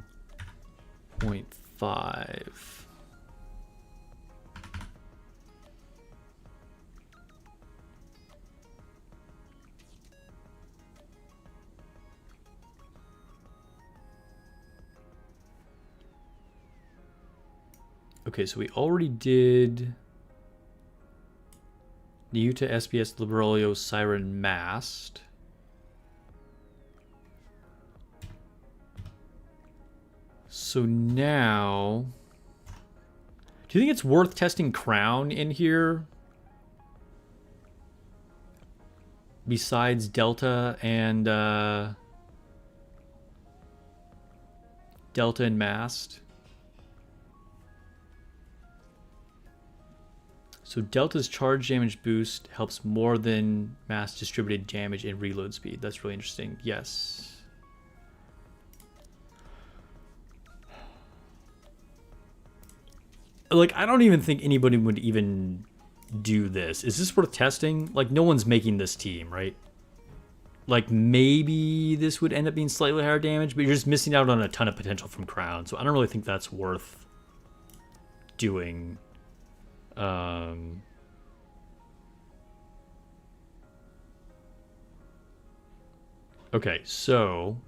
Okay, so we already did Nikke, SPS, Libralio, Siren, Mast. So now Do you think it's worth testing Crown in here? Besides Delta and Mast. So Delta's charge damage boost helps more than Mast distributed damage and reload speed. That's really interesting. Yes. Like, I don't even think anybody would even do this. Is this worth testing? Like, no one's making this team, right? Like, maybe this would end up being slightly higher damage, but you're just missing out on a ton of potential from Crown. So I don't really think that's worth doing. Okay, so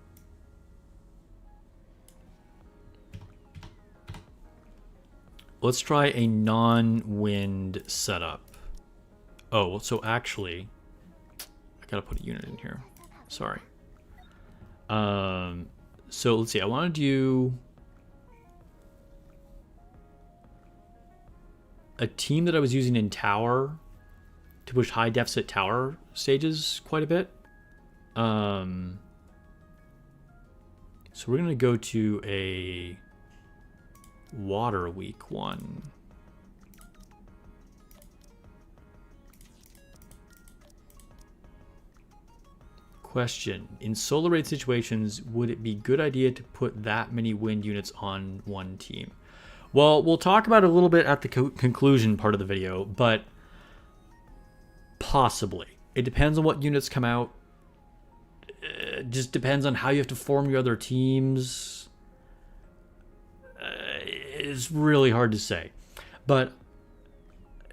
let's try a non-wind setup. Oh, so actually, I gotta put a unit in here. Sorry. So let's see. I want to do a team that I was using in tower to push high deficit tower stages quite a bit. So we're gonna go to a water weak one. Question: in solar raid situations, would it be a good idea to put that many wind units on one team? Well, we'll talk about it a little bit at the conclusion part of the video, but possibly. It depends on what units come out. It just depends on how you have to form your other teams. It's really hard to say. But,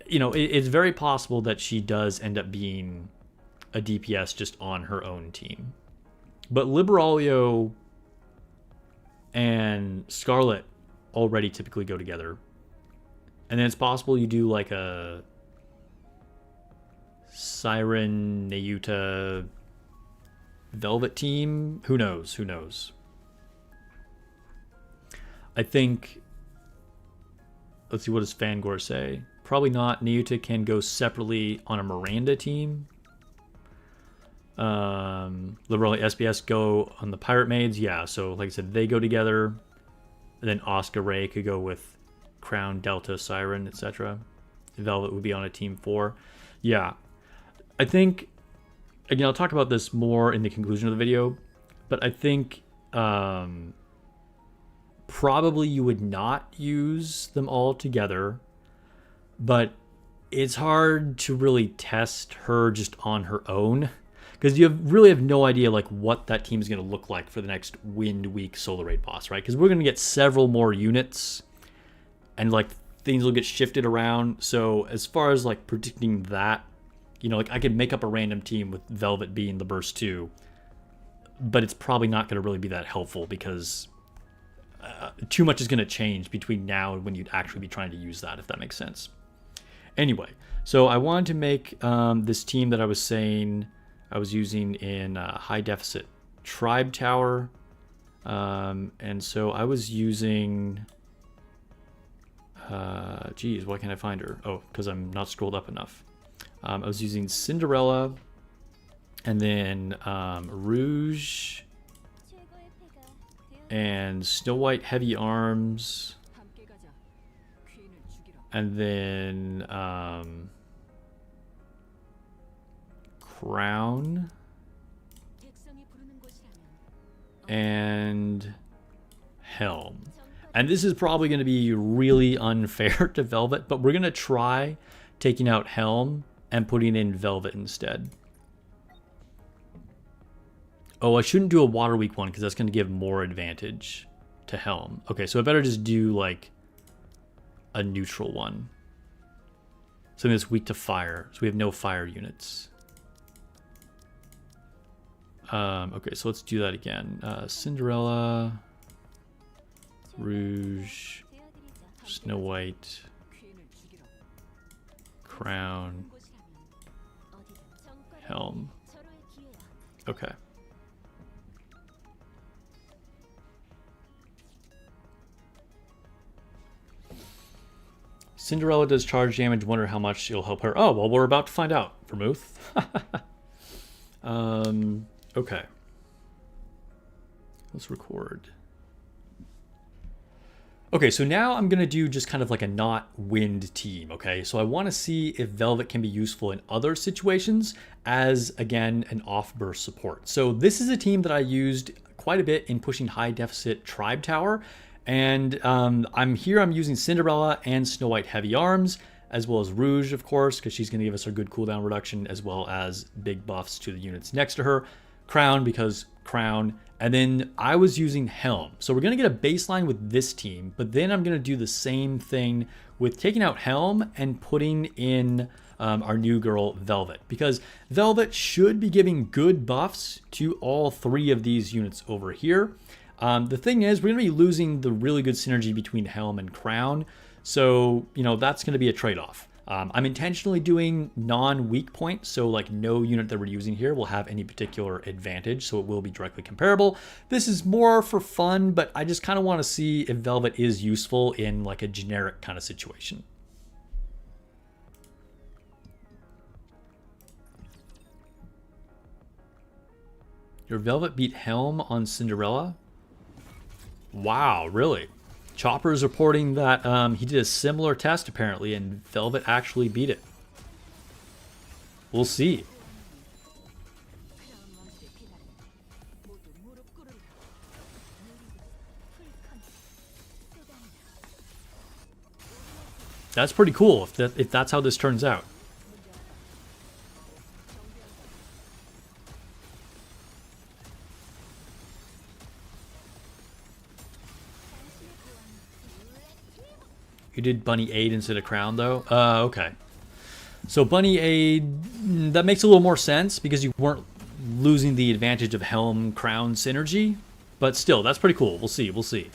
you know, it's very possible that she does end up being a DPS just on her own team. But Liberaglio and Scarlet already typically go together. And then it's possible you do like a Siren, Nayuta, Velvet team. Who knows? Who knows? I think... Let's see, what does Fangor say? Probably not. Nayuta can go separately on a Miranda team. Liberally SBS go on the Pirate Maids. Yeah, so like I said, they go together. And then Oscar Ray could go with Crown, Delta, Siren, etc. Velvet would be on a team 4. Yeah. I think, again, I'll talk about this more in the conclusion of the video, but I think probably you would not use them all together, but it's hard to really test her just on her own, because you really have no idea like what that team is going to look like for the next Wind Week Solar Raid boss, right? Because we're going to get several more units, and like things will get shifted around. So as far as like predicting that, you know, like I could make up a random team with Velvet being the burst 2, but it's probably not going to really be that helpful because too much is going to change between now and when you'd actually be trying to use that, if that makes sense. Anyway, so I wanted to make this team that I was saying I was using in high deficit Tribe Tower. And so I was using... geez, why can't I find her? Oh, because I'm not scrolled up enough. I was using Cinderella, and then Rouge, and Snow White Heavy Arms, and then Crown, and Helm. And this is probably going to be really unfair to Velvet, but we're going to try taking out Helm and putting in Velvet instead. Oh, I shouldn't do a Water Weak one because that's going to give more advantage to Helm. Okay, so I better just do like a neutral one. Something that's weak to fire. So we have no fire units. Okay, so let's do that again. Cinderella, Rouge, Snow White, Crown, Helm. Okay. Cinderella does charge damage. Wonder how much it'll help her. Oh, well, we're about to find out, Vermouth. Okay. Let's record. Okay, so now I'm going to do just kind of like a not wind team, okay? So I want to see if Velvet can be useful in other situations as, again, an off-burst support. So this is a team that I used quite a bit in pushing high deficit Tribe Tower. And I'm using Cinderella and Snow White Heavy Arms, as well as Rouge, of course, because she's going to give us a good cooldown reduction, as well as big buffs to the units next to her. Crown, because Crown. And then I was using Helm. So we're going to get a baseline with this team, but then I'm going to do the same thing with taking out Helm and putting in our new girl, Velvet. Because Velvet should be giving good buffs to all three of these units over here. The thing is, we're going to be losing the really good synergy between Helm and Crown. So, you know, that's going to be a trade-off. I'm intentionally doing non-weak point, so like no unit that we're using here will have any particular advantage, so it will be directly comparable. This is more for fun, but I just kind of want to see if Velvet is useful in like a generic kind of situation. Your Velvet beat Helm on Cinderella? Wow, really? Chopper is reporting that he did a similar test apparently, and Velvet actually beat it. We'll see. That's pretty cool if that's how this turns out. You did Bunny Aid instead of Crown, though? Okay. So Bunny Aid, that makes a little more sense because you weren't losing the advantage of Helm Crown synergy. But still, that's pretty cool. We'll see. We'll see.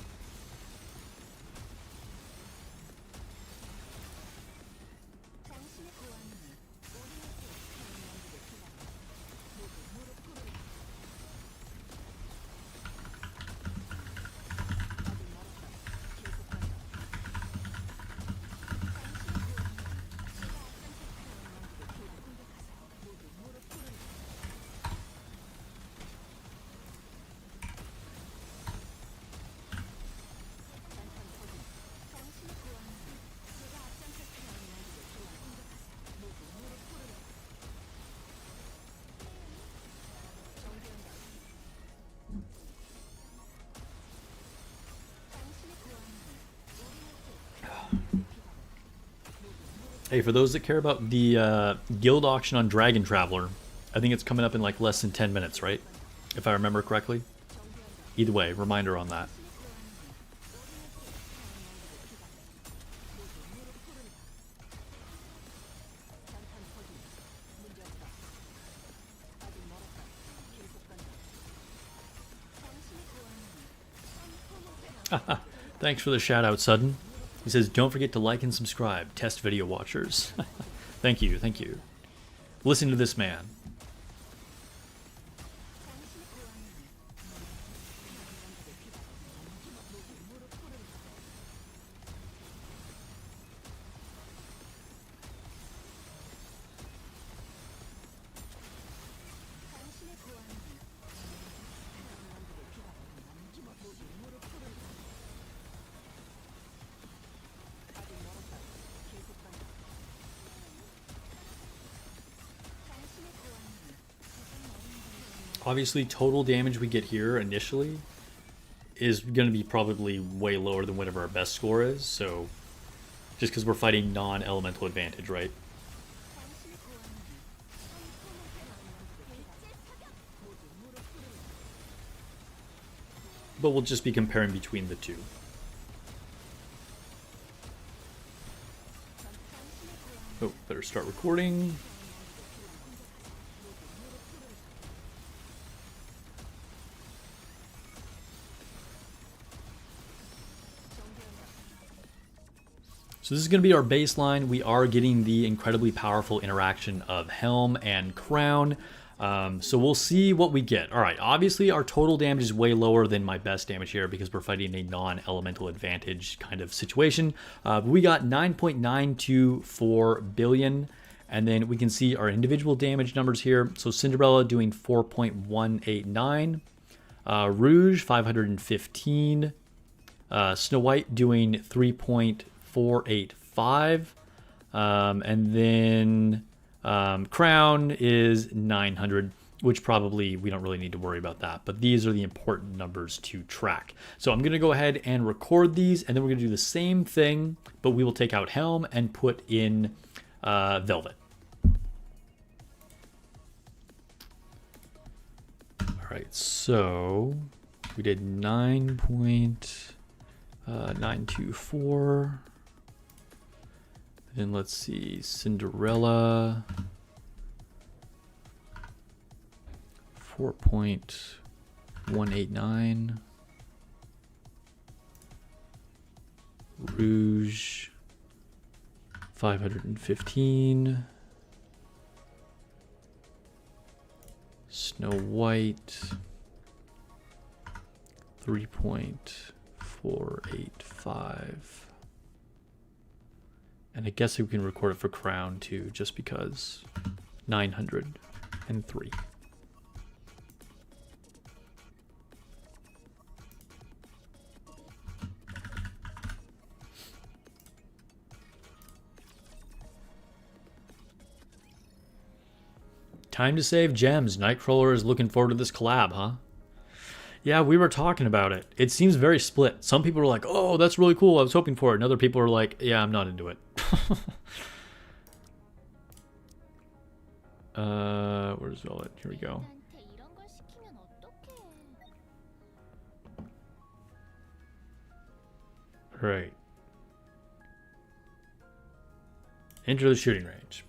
Hey, for those that care about the guild auction on Dragon Traveler, I think it's coming up in like less than 10 minutes, right? If I remember correctly. Either way, reminder on that. Thanks for the shout out, Sudden. He says, don't forget to like and subscribe, test video watchers. Thank you, thank you. Listen to this man. Obviously, total damage we get here initially is going to be probably way lower than whatever our best score is, so just because we're fighting non-elemental advantage, right? But we'll just be comparing between the two. Oh, better start recording. So this is going to be our baseline. We are getting the incredibly powerful interaction of Helm and Crown. So we'll see what we get. All right, obviously our total damage is way lower than my best damage here because we're fighting a non-elemental advantage kind of situation. We got 9.924 billion, and then we can see our individual damage numbers here. So Cinderella doing 4.189, Rouge 515, Snow White doing 3.485, and then Crown is 900, which probably we don't really need to worry about that, but these are the important numbers to track. So I'm going to go ahead and record these, and then we're going to do the same thing, but we will take out Helm and put in Velvet. All right, so we did 9.924. Then let's see, Cinderella, 4.189, Rouge, 515, Snow White, 3.485. And I guess we can record it for Crown too, just because. 903. Time to save gems. Nightcrawler is looking forward to this collab, huh? Yeah, we were talking about it. It seems very split. Some people are like, oh, that's really cool, I was hoping for it. And other people are like, yeah, I'm not into it. Where's Velvet? Here we go. Right. Enter the shooting range.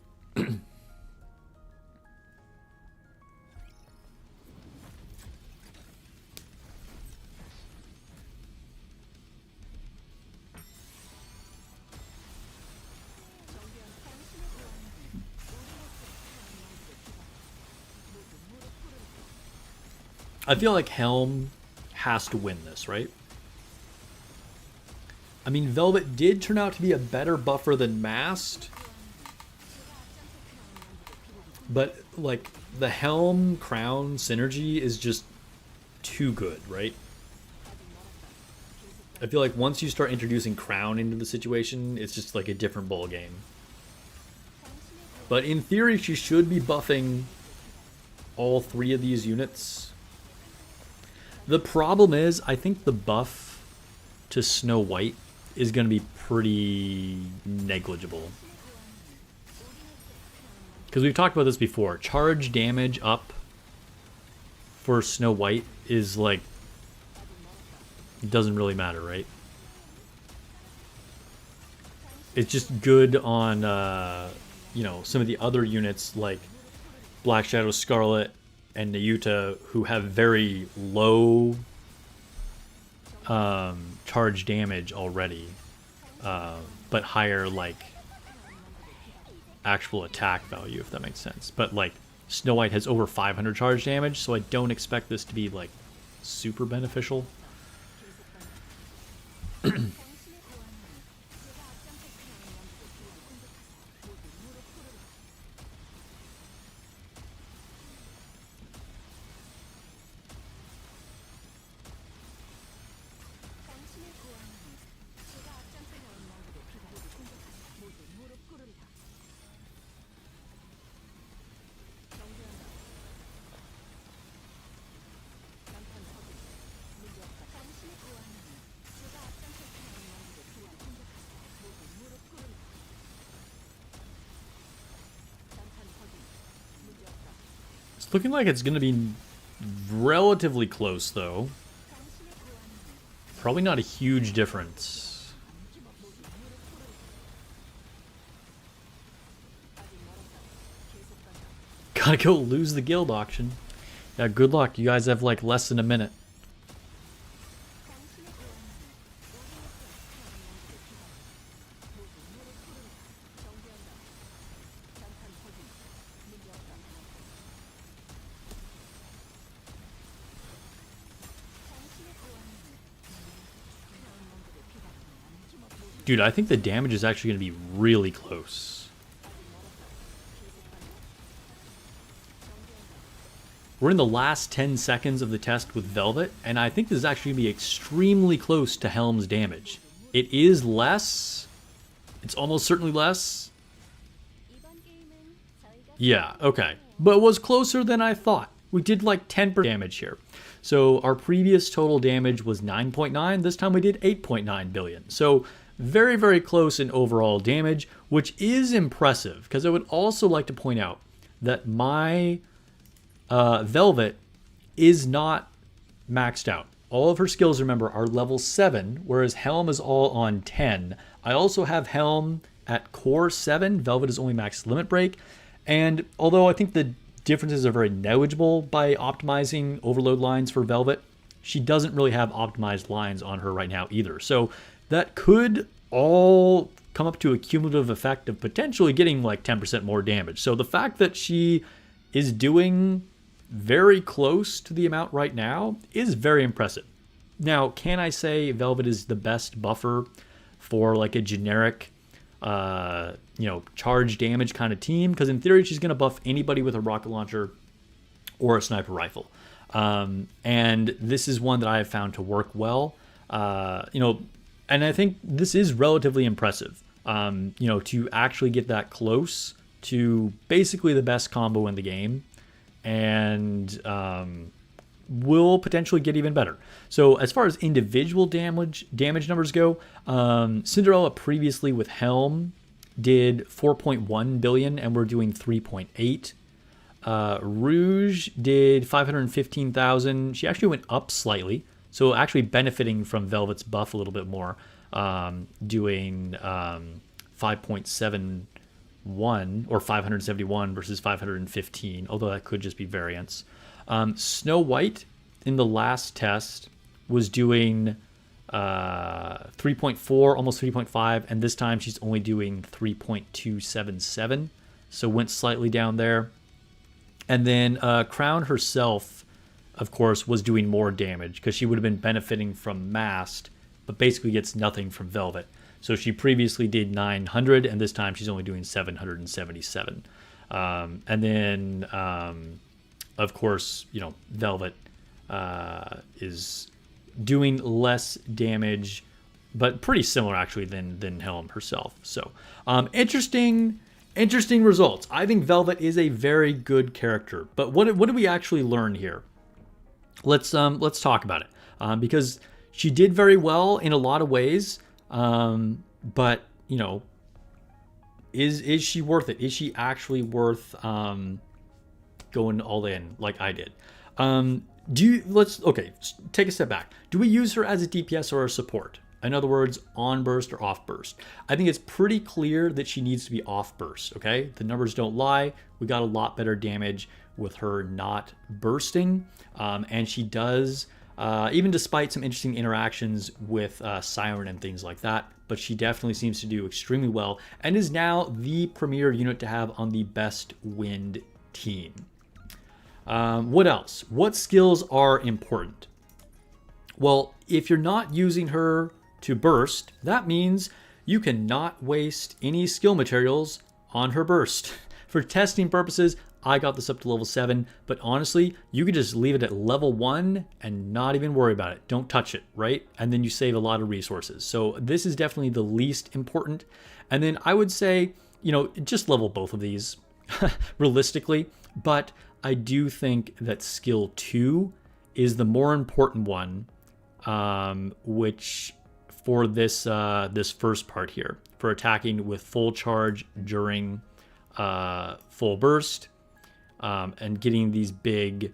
I feel like Helm has to win this, right? I mean, Velvet did turn out to be a better buffer than Mast. But, like, the Helm Crown synergy is just too good, right? I feel like once you start introducing Crown into the situation, it's just like a different ball game. But in theory, she should be buffing all three of these units. The problem is, I think the buff to Snow White is going to be pretty negligible. Because we've talked about this before. Charge damage up for Snow White is like, it doesn't really matter, right? It's just good on, you know, some of the other units like Black Shadow, Scarlet, and Nayuta, who have very low charge damage already, but higher like actual attack value, if that makes sense. But like Snow White has over 500 charge damage, so I don't expect this to be like super beneficial. It's looking like it's going to be relatively close, though. Probably not a huge difference. Gotta go lose the guild auction. Yeah, good luck. You guys have like less than a minute. Dude, I think the damage is actually going to be really close. We're in the last 10 seconds of the test with Velvet, and I think this is actually going to be extremely close to Helm's damage. It is less. It's almost certainly less. Yeah, okay. But it was closer than I thought. We did like 10% damage here. So our previous total damage was 9.9. This time we did 8.9 billion. So very, very close in overall damage, which is impressive, because I would also like to point out that my Velvet is not maxed out. All of her skills, remember, are level 7, whereas Helm is all on 10. I also have Helm at core 7. Velvet is only max limit break. And although I think the differences are very negligible by optimizing overload lines for Velvet, she doesn't really have optimized lines on her right now either. So that could all come up to a cumulative effect of potentially getting like 10% more damage. So the fact that she is doing very close to the amount right now is very impressive. Now, can I say Velvet is the best buffer for like a generic, charge damage kind of team? Because in theory, she's going to buff anybody with a rocket launcher or a sniper rifle. And this is one that I have found to work well. And I think this is relatively impressive, to actually get that close to basically the best combo in the game, and will potentially get even better. So as far as individual damage numbers go, Cinderella previously with Helm did 4.1 billion, and we're doing 3.8. Rouge did 515,000. She actually went up slightly, so actually benefiting from Velvet's buff a little bit more, doing 5.71 or 571 versus 515, although that could just be variance. Snow White in the last test was doing 3.4, almost 3.5, and this time she's only doing 3.277, so went slightly down there. And then Crown herself, of course, was doing more damage because she would have been benefiting from Mast, but basically gets nothing from Velvet. So she previously did 900, and this time she's only doing 777. And then, of course, Velvet is doing less damage, but pretty similar actually than Helm herself. So interesting results. I think Velvet is a very good character. But what did we actually learn here? Let's talk about it, because she did very well in a lot of ways. But is she worth it? Is she actually worth going all in like I did? Take a step back. Do we use her as a DPS or a support? In other words, on burst or off burst? I think it's pretty clear that she needs to be off burst, okay? The numbers don't lie. We got a lot better damage with her not bursting. And she does, even despite some interesting interactions with Siren and things like that, but she definitely seems to do extremely well and is now the premier unit to have on the best wind team. What else? What skills are important? Well, if you're not using her to burst, that means you cannot waste any skill materials on her burst. For testing purposes, I got this up to level 7, but honestly, you could just leave it at level 1 and not even worry about it. Don't touch it, right? And then you save a lot of resources. So this is definitely the least important. And then I would say, just level both of these realistically, but I do think that skill 2 is the more important one, which for this first part here, for attacking with full charge during full burst, and getting these big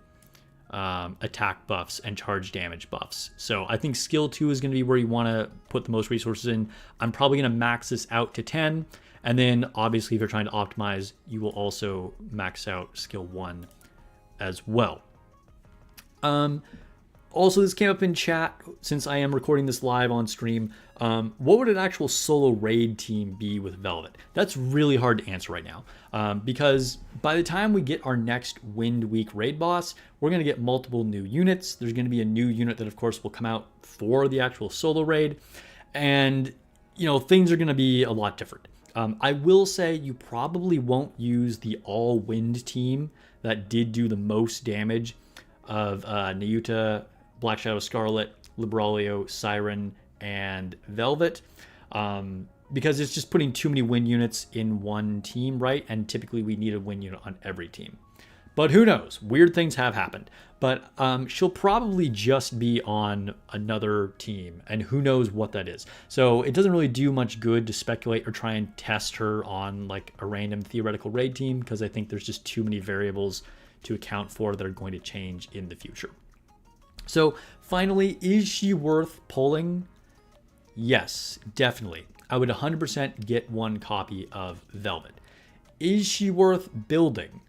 attack buffs and charge damage buffs. So I think skill 2 is going to be where you want to put the most resources in. I'm probably going to max this out to 10. And then obviously if you're trying to optimize, you will also max out skill 1 as well. Also, this came up in chat since I am recording this live on stream. What would an actual solo raid team be with Velvet? That's really hard to answer right now, because by the time we get our next Wind Week raid boss, we're going to get multiple new units. There's going to be a new unit that, of course, will come out for the actual solo raid. And you know, things are going to be a lot different. I will say you probably won't use the all wind team that did do the most damage of Nayuta, Black Shadow Scarlet, Libralio, Siren, and Velvet. Because it's just putting too many wind units in one team, right? And typically we need a wind unit on every team. But who knows? Weird things have happened. But she'll probably just be on another team, and who knows what that is. So it doesn't really do much good to speculate or try and test her on like a random theoretical raid team, because I think there's just too many variables to account for that are going to change in the future. So finally, is she worth pulling? Yes, definitely. I would 100% get one copy of Velvet. Is she worth building?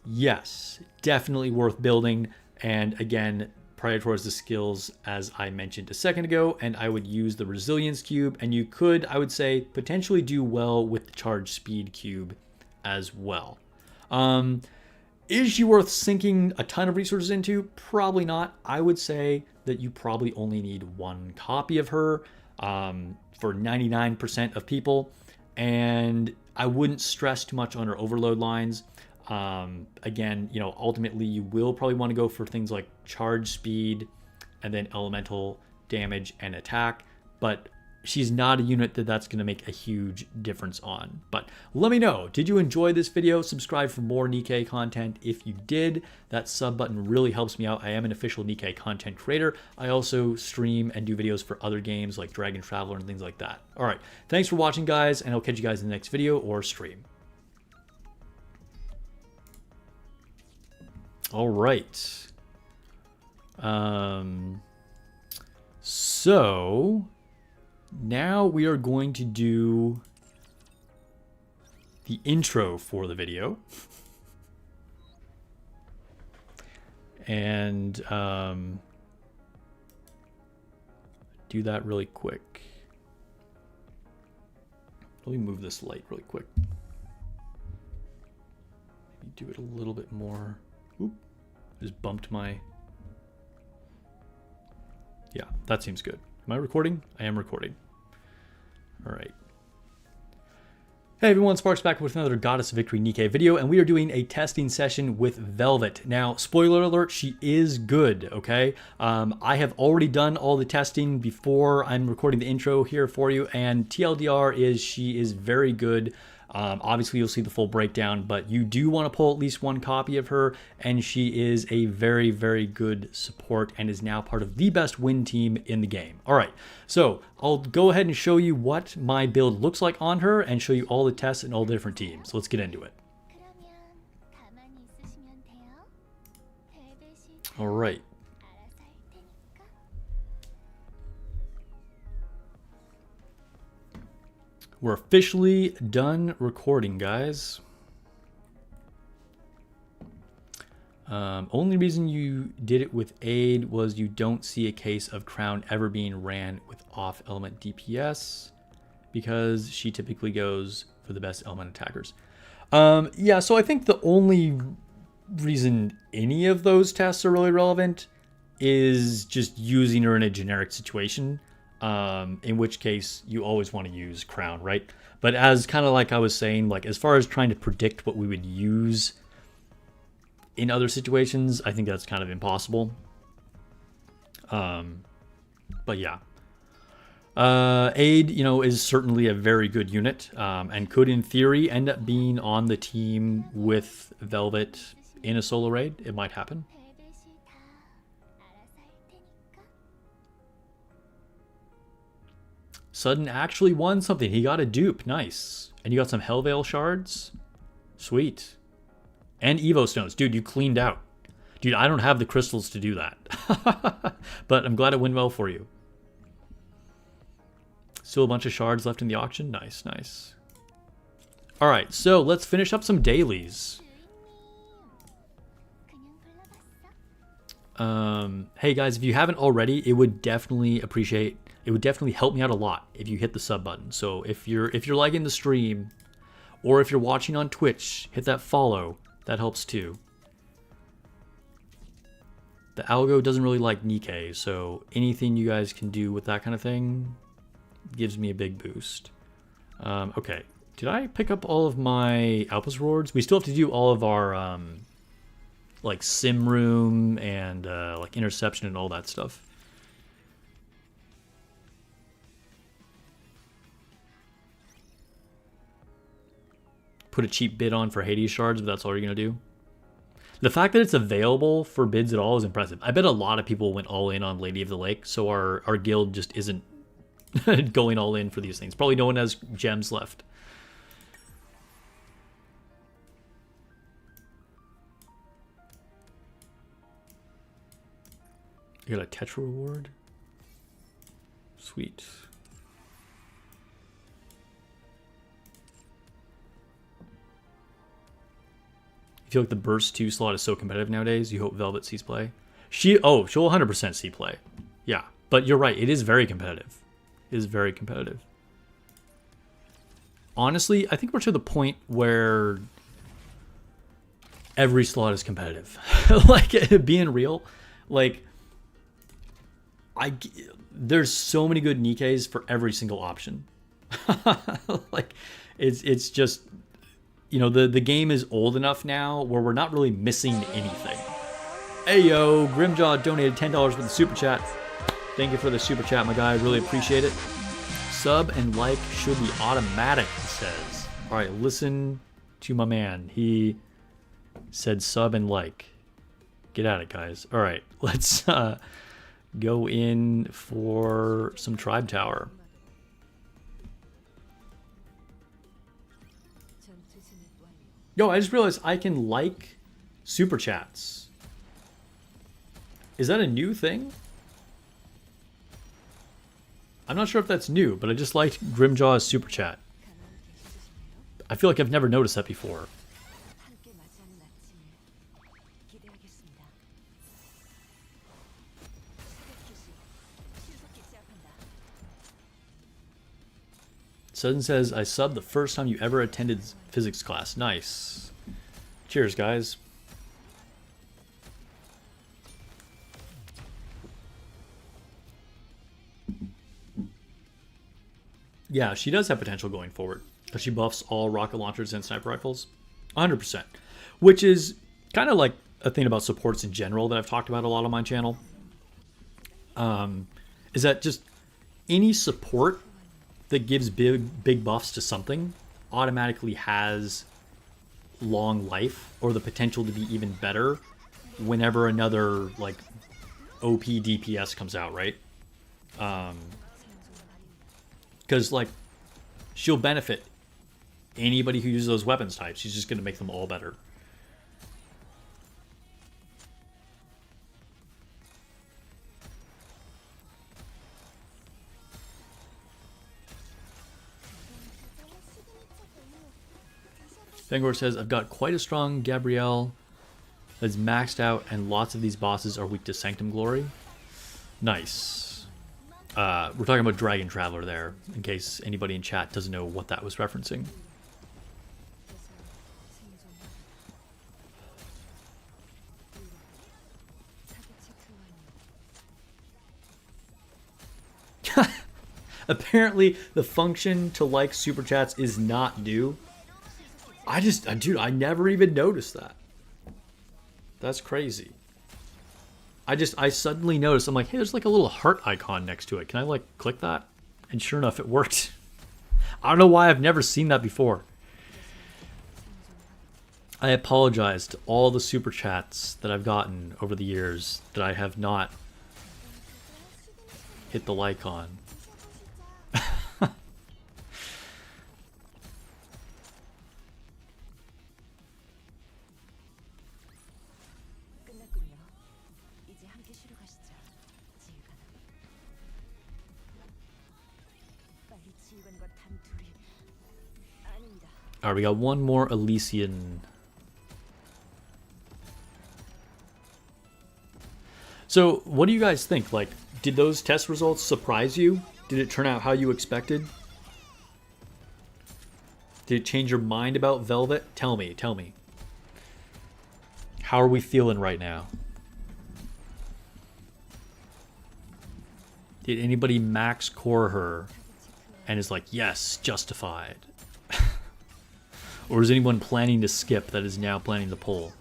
Yes, definitely worth building. And again, prioritize the skills as I mentioned a second ago, and I would use the resilience cube, and you could, I would say, potentially do well with the charge speed cube as well. Is she worth sinking a ton of resources into? Probably not. I would say that you probably only need one copy of her for 99% of people, and I wouldn't stress too much on her overload lines. Again, you know, ultimately you will probably want to go for things like charge speed and then elemental damage and attack, but she's not a unit that's going to make a huge difference on. But let me know, did you enjoy this video? Subscribe for more Nikke content if you did. That sub button really helps me out. I am an official Nikke content creator. I also stream and do videos for other games like Dragon Traveler and things like that. All right, thanks for watching, guys, and I'll catch you guys in the next video or stream. All right. So now we are going to do the intro for the video. And do that really quick. Let me move this light really quick. Maybe do it a little bit more. Oop, just bumped my... Yeah, that seems good. Am I recording? I am recording. All right. Hey everyone, Sparks back with another Goddess of Victory Nikke video, and we are doing a testing session with Velvet. Now, spoiler alert, she is good, okay? I have already done all the testing before I'm recording the intro here for you, and TLDR is she is very good. Obviously, you'll see the full breakdown, but you do want to pull at least one copy of her, and she is a very, very good support and is now part of the best win team in the game. All right, so I'll go ahead and show you what my build looks like on her and show you all the tests and all the different teams. Let's get into it. All right. We're officially done recording, guys. Only reason you did it with aid was you don't see a case of Crown ever being ran with off element DPS because she typically goes for the best element attackers. Yeah, so I think the only reason any of those tests are really relevant is just using her in a generic situation. In which case you always want to use Crown, right? But as kind of like I was saying, like as far as trying to predict what we would use in other situations, I think that's kind of impossible. But yeah. Aid, you know, is certainly a very good unit, and could in theory end up being on the team with Velvet in a solo raid. It might happen. Sudden actually won something. He got a dupe. Nice. And you got some Hellveil shards. Sweet. And Evo stones. Dude, you cleaned out. Dude, I don't have the crystals to do that. But I'm glad it went well for you. Still a bunch of shards left in the auction. Nice, nice. All right, so let's finish up some dailies. Hey guys, if you haven't already, it would definitely help me out a lot if you hit the sub button. So if you're liking the stream, or if you're watching on Twitch, hit that follow. That helps too. The algo doesn't really like Nikke, so anything you guys can do with that kind of thing gives me a big boost. Okay, did I pick up all of my Outpost rewards? We still have to do all of our like sim room and like interception and all that stuff. Put a cheap bid on for Hades shards, but that's all you're gonna do. The fact that it's available for bids at all is impressive. I bet a lot of people went all in on Lady of the Lake, so our guild just isn't going all in for these things. Probably no one has gems left. You got a Tetra reward? Sweet. I feel like the Burst 2 slot is so competitive nowadays. You hope Velvet sees play. She'll 100% see play. Yeah, but you're right. It is very competitive. It is very competitive. Honestly, I think we're to the point where every slot is competitive. Like, being real, like, there's so many good nikkes for every single option. Like, it's just, you know, the game is old enough now where we're not really missing anything. Hey yo, Grimjaw donated $10 for the super chat. Thank you for the super chat, my guy. I really appreciate it. Sub and like should be automatic, he says. All right, listen to my man. He said sub and like. Get at it, guys. All right, let's go in for some Tribe Tower. Yo, I just realized I can like super chats. Is that a new thing? I'm not sure if that's new, but I just liked Grimjaw's super chat. I feel like I've never noticed that before. Sudden says, I subbed the first time you ever attended physics class. Nice. Cheers, guys. Yeah, she does have potential going forward, because she buffs all rocket launchers and sniper rifles. 100%. Which is kind of like a thing about supports in general that I've talked about a lot on my channel. Is that just any support that gives big buffs to something automatically has long life or the potential to be even better whenever another like OP DPS comes out, right? Because like she'll benefit anybody who uses those weapons types. She's just going to make them all better. Fengor says, I've got quite a strong Gabrielle that's maxed out, and lots of these bosses are weak to Sanctum Glory. Nice. We're talking about Dragon Traveler there, in case anybody in chat doesn't know what that was referencing. Apparently, the function to like super chats is not new. Dude, I never even noticed that. That's crazy. I suddenly noticed, I'm like, hey, there's like a little heart icon next to it. Can I like click that? And sure enough, it worked. I don't know why I've never seen that before. I apologize to all the super chats that I've gotten over the years that I have not hit the like on. Alright, we got one more Elysian. So, what do you guys think? Like, did those test results surprise you? Did it turn out how you expected? Did it change your mind about Velvet? Tell me, tell me. How are we feeling right now? Did anybody max core her and is like, yes, justified. Or is anyone planning to skip that is now planning to pull?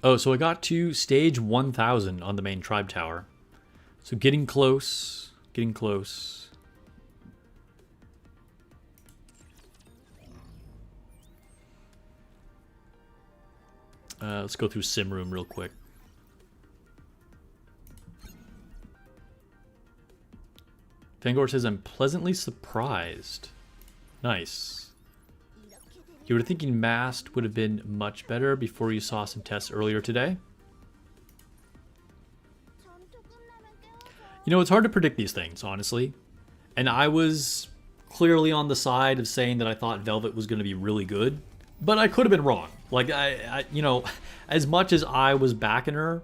Oh, so I got to stage 1000 on the main tribe tower. So getting close, getting close. Let's go through sim room real quick. Fangor says, I'm pleasantly surprised. Nice. You were thinking Mast would have been much better before you saw some tests earlier today? You know, it's hard to predict these things, honestly. And I was clearly on the side of saying that I thought Velvet was going to be really good. But I could have been wrong. Like, I you know, as much as I was backing her,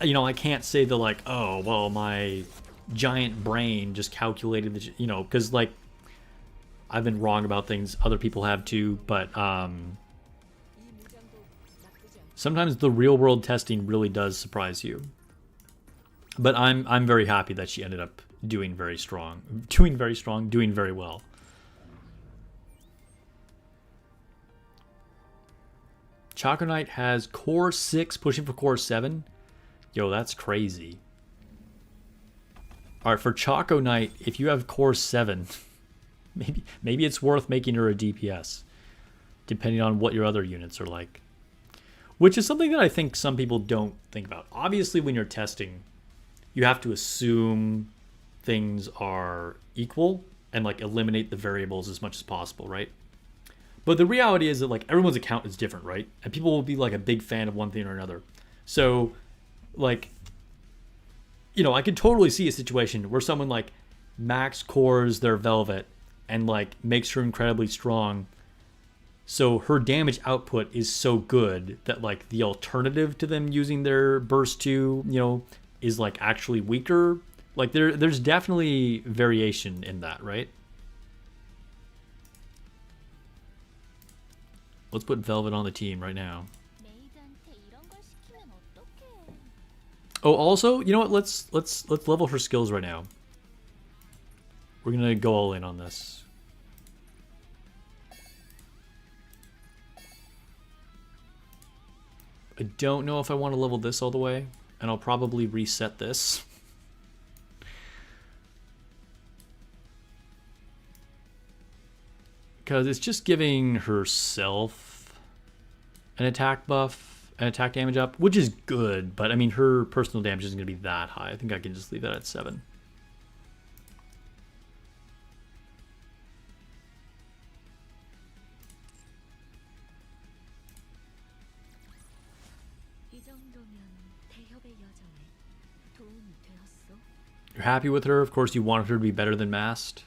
you know, I can't say that, like, oh, well, my giant brain just calculated the, you know, because, like, I've been wrong about things, other people have too, but sometimes the real world testing really does surprise you. But I'm very happy that she ended up doing very strong, doing very well. Choco Knight has core 6 pushing for core 7. Yo, that's crazy. Alright, for Choco Knight, if you have core 7, maybe it's worth making her a DPS, depending on what your other units are like. Which is something that I think some people don't think about. Obviously, when you're testing, you have to assume things are equal and like eliminate the variables as much as possible, right? But the reality is that like everyone's account is different, right? And people will be like a big fan of one thing or another. So, like, you know, I could totally see a situation where someone like max cores their Velvet and like makes her incredibly strong, so her damage output is so good that like the alternative to them using their burst 2, you know, is like actually weaker. Like there's definitely variation in that, right? Let's put Velvet on the team right now. Oh, also, you know what? Let's level her skills right now. We're gonna go all in on this. I don't know if I want to level this all the way, and I'll probably reset this. Because it's just giving herself an attack buff, an attack damage up, which is good, but I mean, her personal damage isn't going to be that high. I think I can just leave that at 7. You're happy with her? Of course you wanted her to be better than Mast.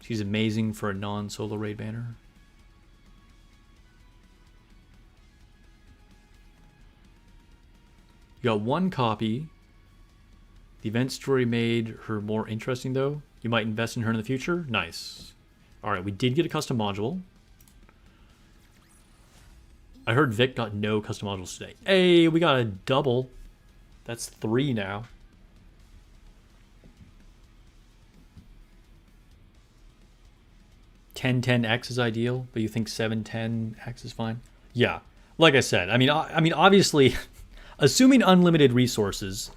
She's amazing for a non-solo raid banner. You got 1 copy. The event story made her more interesting though. You might invest in her in the future. Nice. Alright, we did get a custom module. I heard Vic got no custom modules today. Hey, we got a double. That's 3 now. 1010X is ideal, but you think 710X is fine? Yeah, like I said, I mean, obviously, assuming unlimited resources,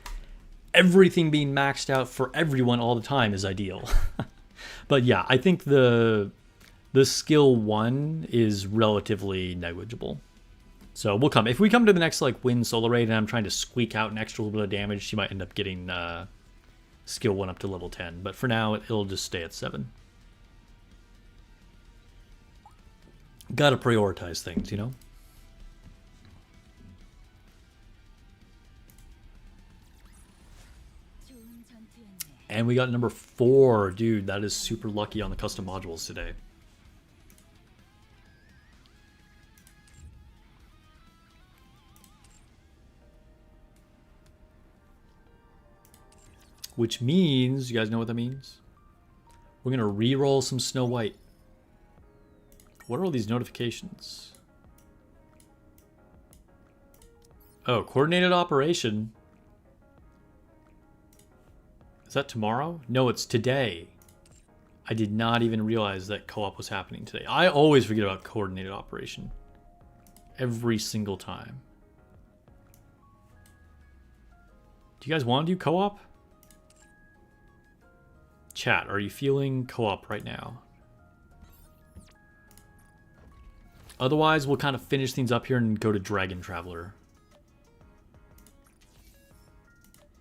everything being maxed out for everyone all the time is ideal. But yeah, I think the skill 1 is relatively negligible. So we'll come. If we come to the next like win solo raid and I'm trying to squeak out an extra little bit of damage, she might end up getting skill 1 up to level 10. But for now, it'll just stay at 7. Gotta prioritize things, you know? And we got number 4. Dude, that is super lucky on the custom modules today. Which means, you guys know what that means? We're going to re-roll some Snow White. What are all these notifications? Oh, coordinated operation. Is that tomorrow? No, it's today. I did not even realize that co-op was happening today. I always forget about coordinated operation. Every single time. Do you guys want to do co-op? Chat, are you feeling co-op right now? Otherwise, we'll kind of finish things up here and go to Dragon Traveler.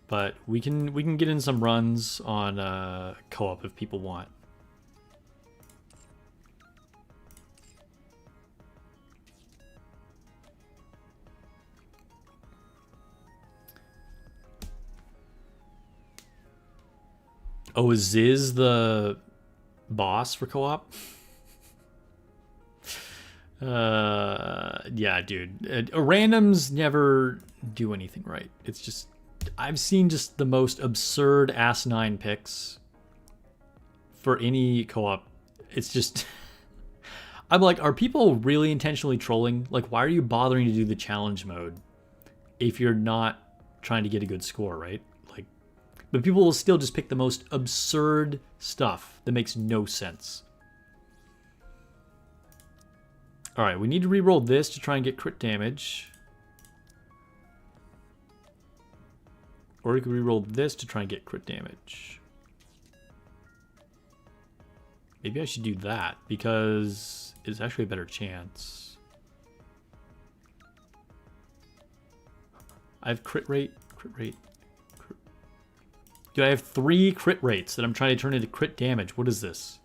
But we can get in some runs on co-op if people want. Oh, is Ziz the boss for co-op? Yeah, dude. Randoms never do anything right. It's just, I've seen just the most absurd asinine picks for any co-op. It's just, I'm like, are people really intentionally trolling? Like, why are you bothering to do the challenge mode if you're not trying to get a good score, right? Like, but people will still just pick the most absurd stuff that makes no sense. All right, we need to re-roll this to try and get crit damage. Or we could re-roll this to try and get crit damage. Maybe I should do that because it's actually a better chance. I have crit rate. Dude, I have 3 crit rates that I'm trying to turn into crit damage. What is this?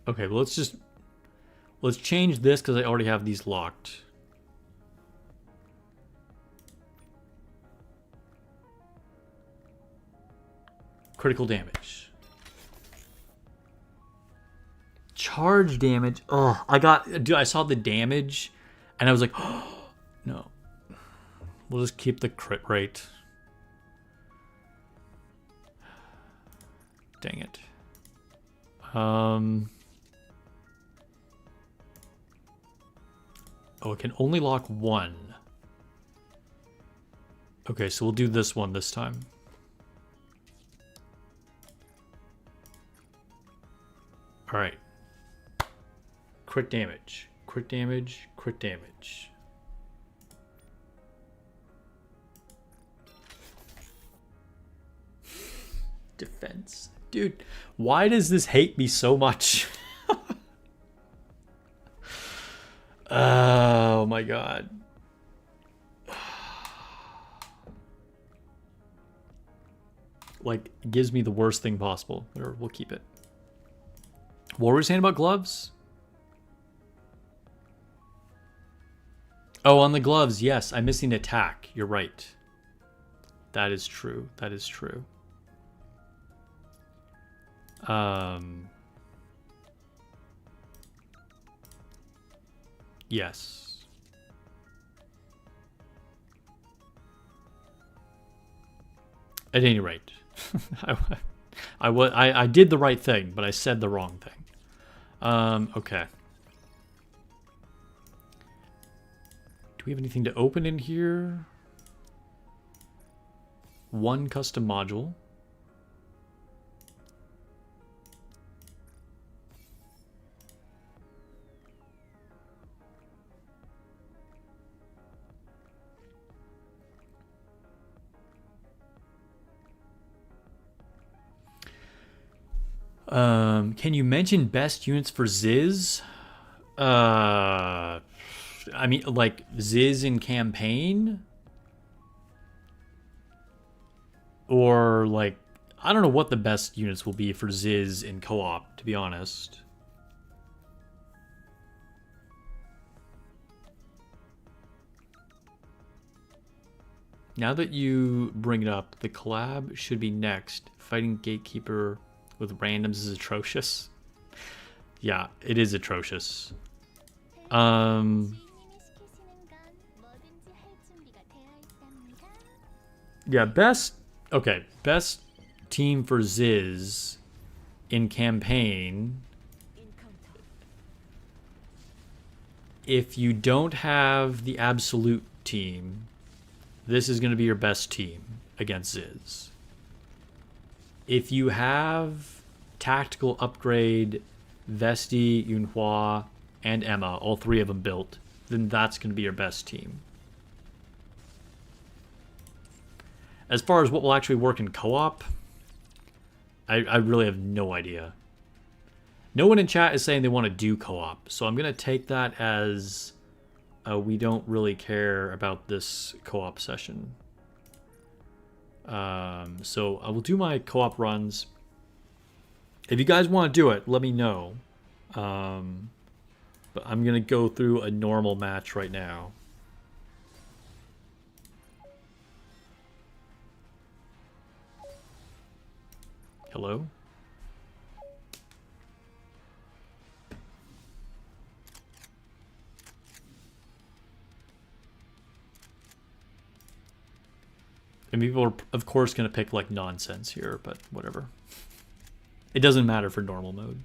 Okay, well, let's change this because I already have these locked. Critical damage. Charge damage. Oh, dude, I saw the damage and I was like, oh, no. We'll just keep the crit rate. Dang it. Oh, it can only lock 1. Okay, so we'll do this one this time. All right. Crit damage. Crit damage. Crit damage. Defense. Dude, why does this hate me so much? Oh my god. Like, gives me the worst thing possible. Or we'll keep it. What were we saying about gloves? Oh, on the gloves, yes. I'm missing attack. You're right. That is true. That is true. Yes. At any rate, I did the right thing, but I said the wrong thing. Okay. Do we have anything to open in here? 1 custom module. Can you mention best units for Ziz? I mean, like, Ziz in campaign? Or, like, I don't know what the best units will be for Ziz in co-op, to be honest. Now that you bring it up, the collab should be next. Fighting Gatekeeper with randoms is atrocious. Yeah, it is atrocious. Yeah, best team for Ziz in campaign. If you don't have the absolute team, this is going to be your best team against Ziz. If you have tactical upgrade, Vesti, Yunhua, and Emma, all three of them built, then that's going to be your best team. As far as what will actually work in co-op, I really have no idea. No one in chat is saying they want to do co-op, so I'm going to take that as we don't really care about this co-op session. So I will do my co-op runs. If you guys want to do it, let me know. But I'm going to go through a normal match right now. Hello? And people are, of course, going to pick, like, nonsense here, but whatever. It doesn't matter for normal mode.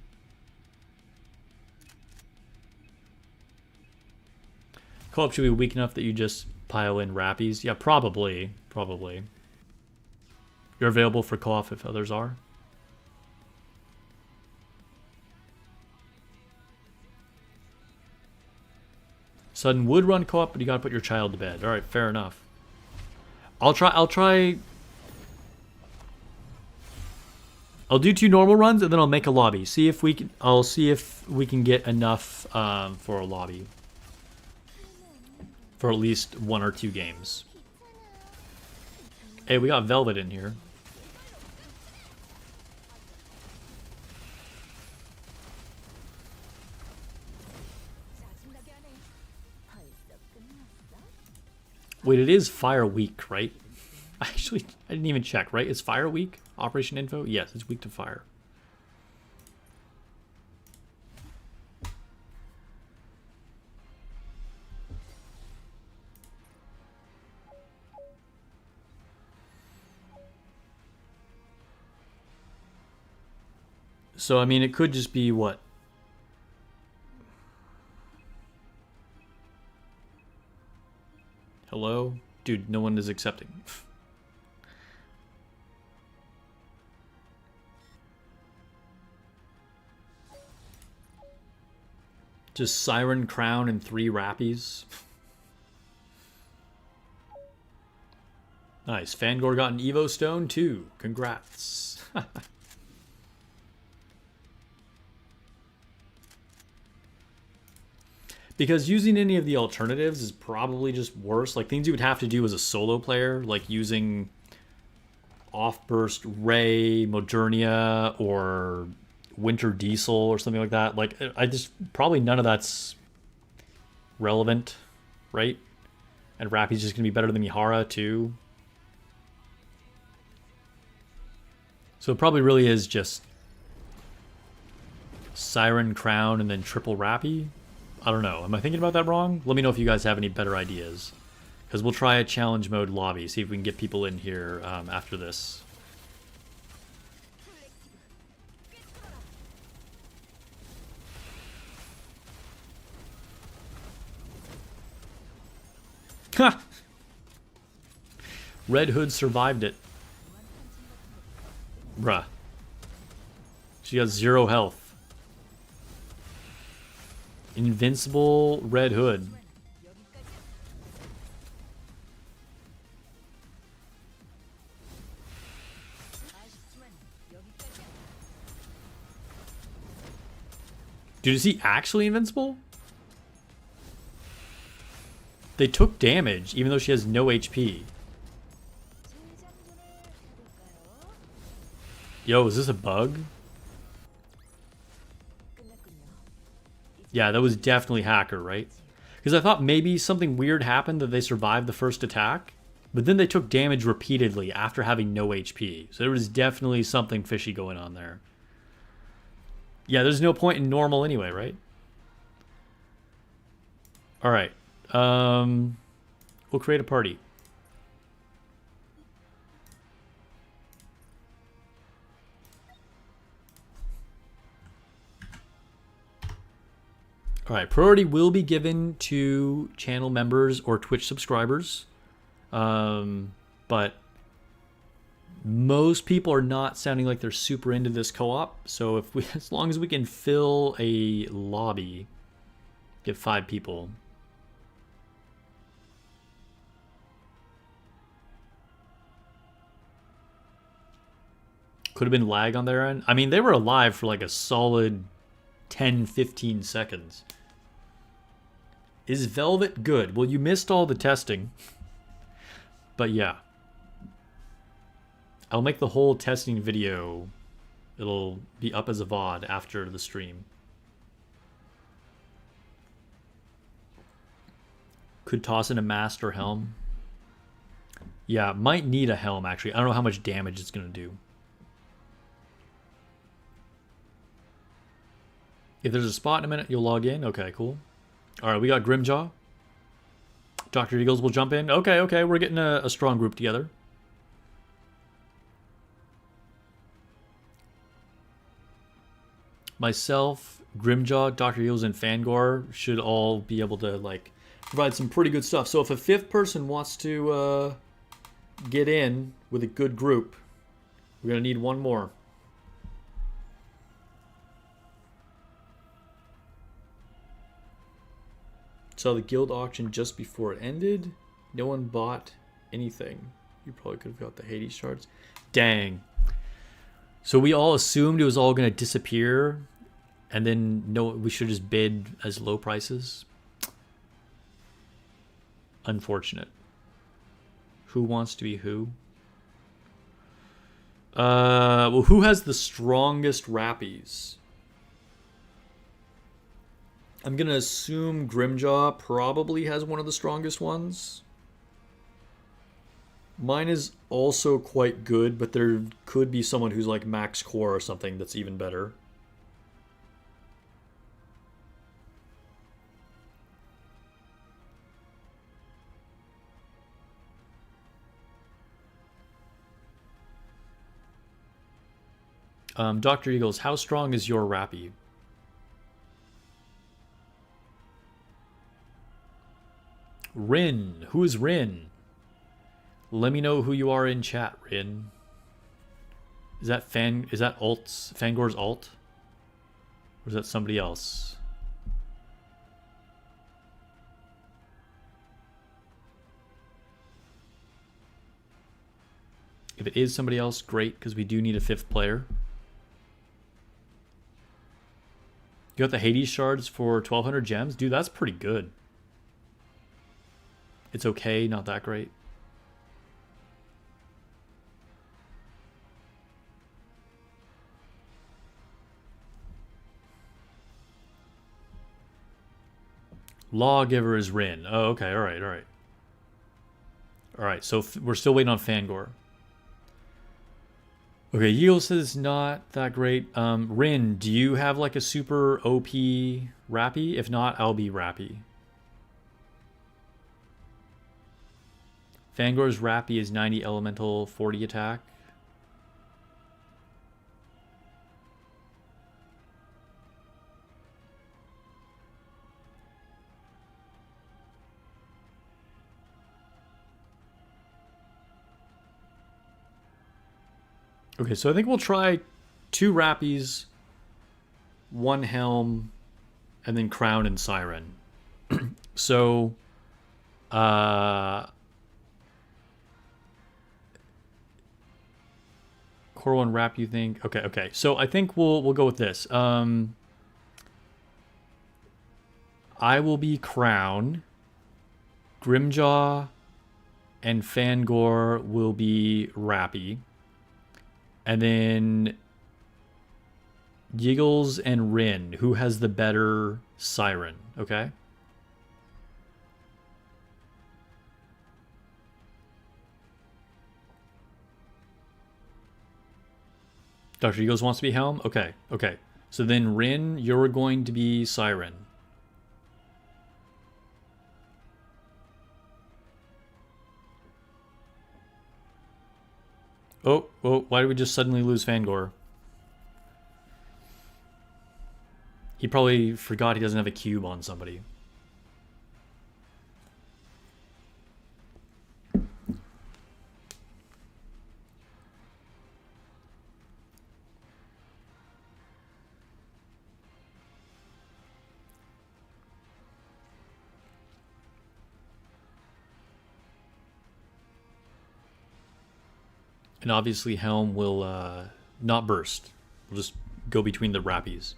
Co-op should be weak enough that you just pile in rappies. Yeah, probably. Probably. You're available for co-op if others are. Sudden would run co-op, but you gotta put your child to bed. Alright, fair enough. I'll do 2 normal runs and then I'll make a lobby. I'll see if we can get enough for a lobby. For at least 1 or 2 games. Hey, we got Velvet in here. Wait, it is Fire Week, right? Actually, I didn't even check, right? It's Fire Week? Operation Info? Yes, it's weak to fire. So, I mean, it could just be what? Hello? Dude, no one is accepting. Just Siren Crown and 3 Rappies. Nice. Fangor got an Evo Stone too. Congrats. Because using any of the alternatives is probably just worse. Like, things you would have to do as a solo player, like using Off-Burst Ray, Modernia, or Winter Diesel, or something like that. Like, probably none of that's relevant, right? And Rappy's just going to be better than Mihara, too. So it probably really is just Siren Crown and then triple Rappy. I don't know. Am I thinking about that wrong? Let me know if you guys have any better ideas. Because we'll try a challenge mode lobby, see if we can get people in here after this. Ha! Red Hood survived it. Bruh. She has 0 health. Invincible Red Hood. Dude, is he actually invincible? They took damage, even though she has no HP. Yo, is this a bug? Yeah, that was definitely hacker, right? Because I thought maybe something weird happened that they survived the first attack, but then they took damage repeatedly after having no HP. So there was definitely something fishy going on there. Yeah, there's no point in normal anyway, right? All right. We'll create a party. All right, priority will be given to channel members or Twitch subscribers, but most people are not sounding like they're super into this co-op. So if we, as long as we can fill a lobby, get 5 people. Could have been lag on their end. I mean, they were alive for like a solid 10-15 seconds. Is Velvet good? Well, you missed all the testing. But yeah. I'll make the whole testing video. It'll be up as a VOD after the stream. Could toss in a mast or helm. Yeah, might need a helm actually. I don't know how much damage it's going to do. If there's a spot in a minute, you'll log in. Okay, cool. All right, we got Grimjaw. Dr. Eagles will jump in. Okay, we're getting a strong group together. Myself, Grimjaw, Dr. Eagles, and Fangor should all be able to like provide some pretty good stuff. So if a 5th person wants to get in with a good group, we're gonna need 1 more. Saw the guild auction just before it ended. No one bought anything. You probably could have got the Hades shards. Dang. So we all assumed it was all going to disappear, and then no, we should just bid as low prices. Unfortunate. Who wants to be who? Well, who has the strongest rappies? I'm going to assume Grimjaw probably has one of the strongest ones. Mine is also quite good, but there could be someone who's like max core or something that's even better. Dr. Eagles, how strong is your rappy? Rin. Who is Rin? Let me know who you are in chat, Rin. Is that Alt's Fangor's alt? Or is that somebody else? If it is somebody else, great, because we do need a 5th player. You got the Hades shards for 1,200 gems? Dude, that's pretty good. It's okay, not that great. Lawgiver is Rin. Oh, okay, alright. Alright, so we're still waiting on Fangor. Okay, Yield says it's not that great. Rin, do you have like a super OP rappy? If not, I'll be rappy. Fangor's rappy is 90 elemental, 40 attack. Okay, so I think we'll try 2 rappies, 1 helm, and then crown and siren. So, core 1 wrap, you think? Okay. So I think we'll go with this. I will be crown. Grimjaw and Fangor will be rappy. And then Yiggles and Rin. Who has the better siren? Okay. Dr. Yiggles wants to be Helm? Okay, okay. So then Rin, you're going to be Siren. Oh, why did we just suddenly lose Fangor? He probably forgot he doesn't have a cube on somebody. And obviously Helm will not burst. We'll just go between the rappies.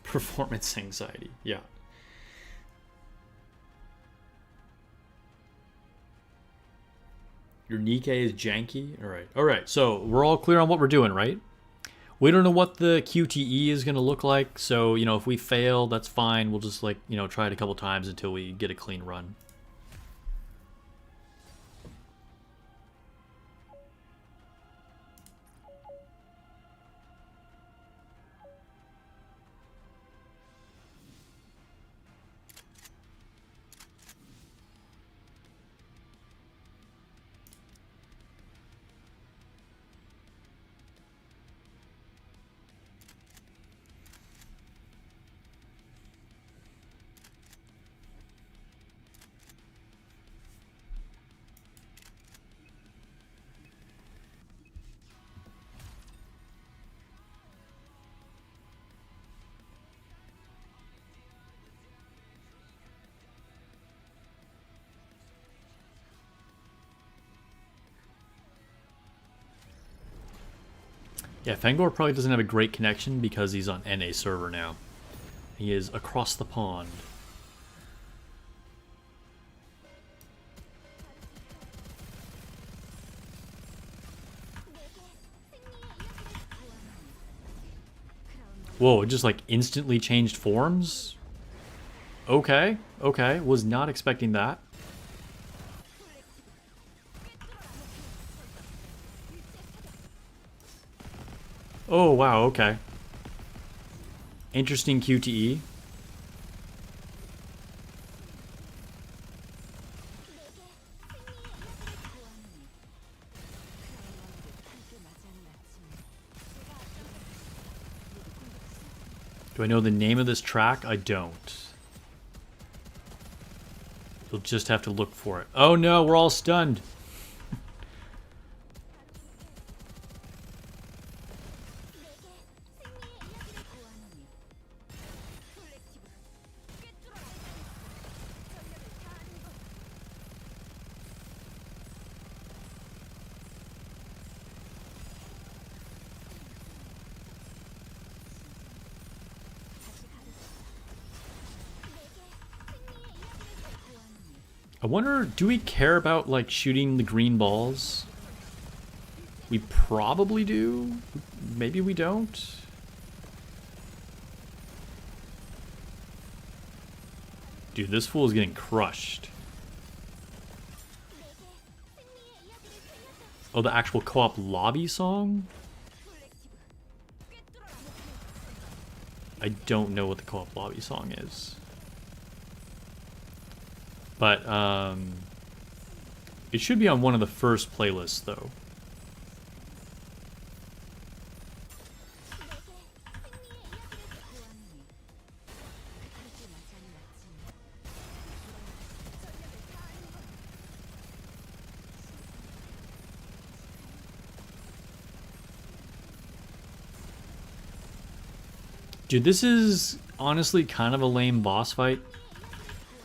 Performance anxiety, yeah. Your nikke is janky? Alright, so we're all clear on what we're doing, right? We don't know what the QTE is going to look like, so, you know, if we fail, that's fine. We'll just, like, you know, try it a couple times until we get a clean run. Yeah, Fangor probably doesn't have a great connection because he's on NA server now. He is across the pond. Whoa, it just like instantly changed forms? Okay, okay, was not expecting that. Oh, wow, okay. Interesting QTE. Do I know the name of this track? I don't. You'll just have to look for it. Oh no, we're all stunned. I wonder, do we care about, like, shooting the green balls? We probably do. Maybe we don't. Dude, this fool is getting crushed. Oh, the actual co-op lobby song? I don't know what the co-op lobby song is. But, it should be on one of the first playlists, though. Dude, this is honestly kind of a lame boss fight.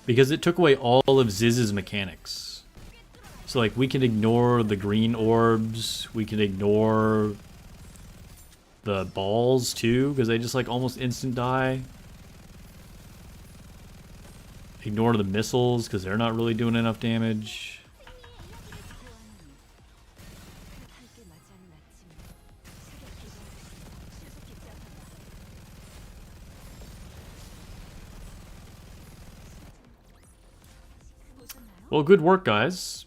Because it took away all of Ziz's mechanics. So, like, we can ignore the green orbs. We can ignore the balls, too. Because they just, like, almost instant die. Ignore the missiles because they're not really doing enough damage. Well, good work, guys.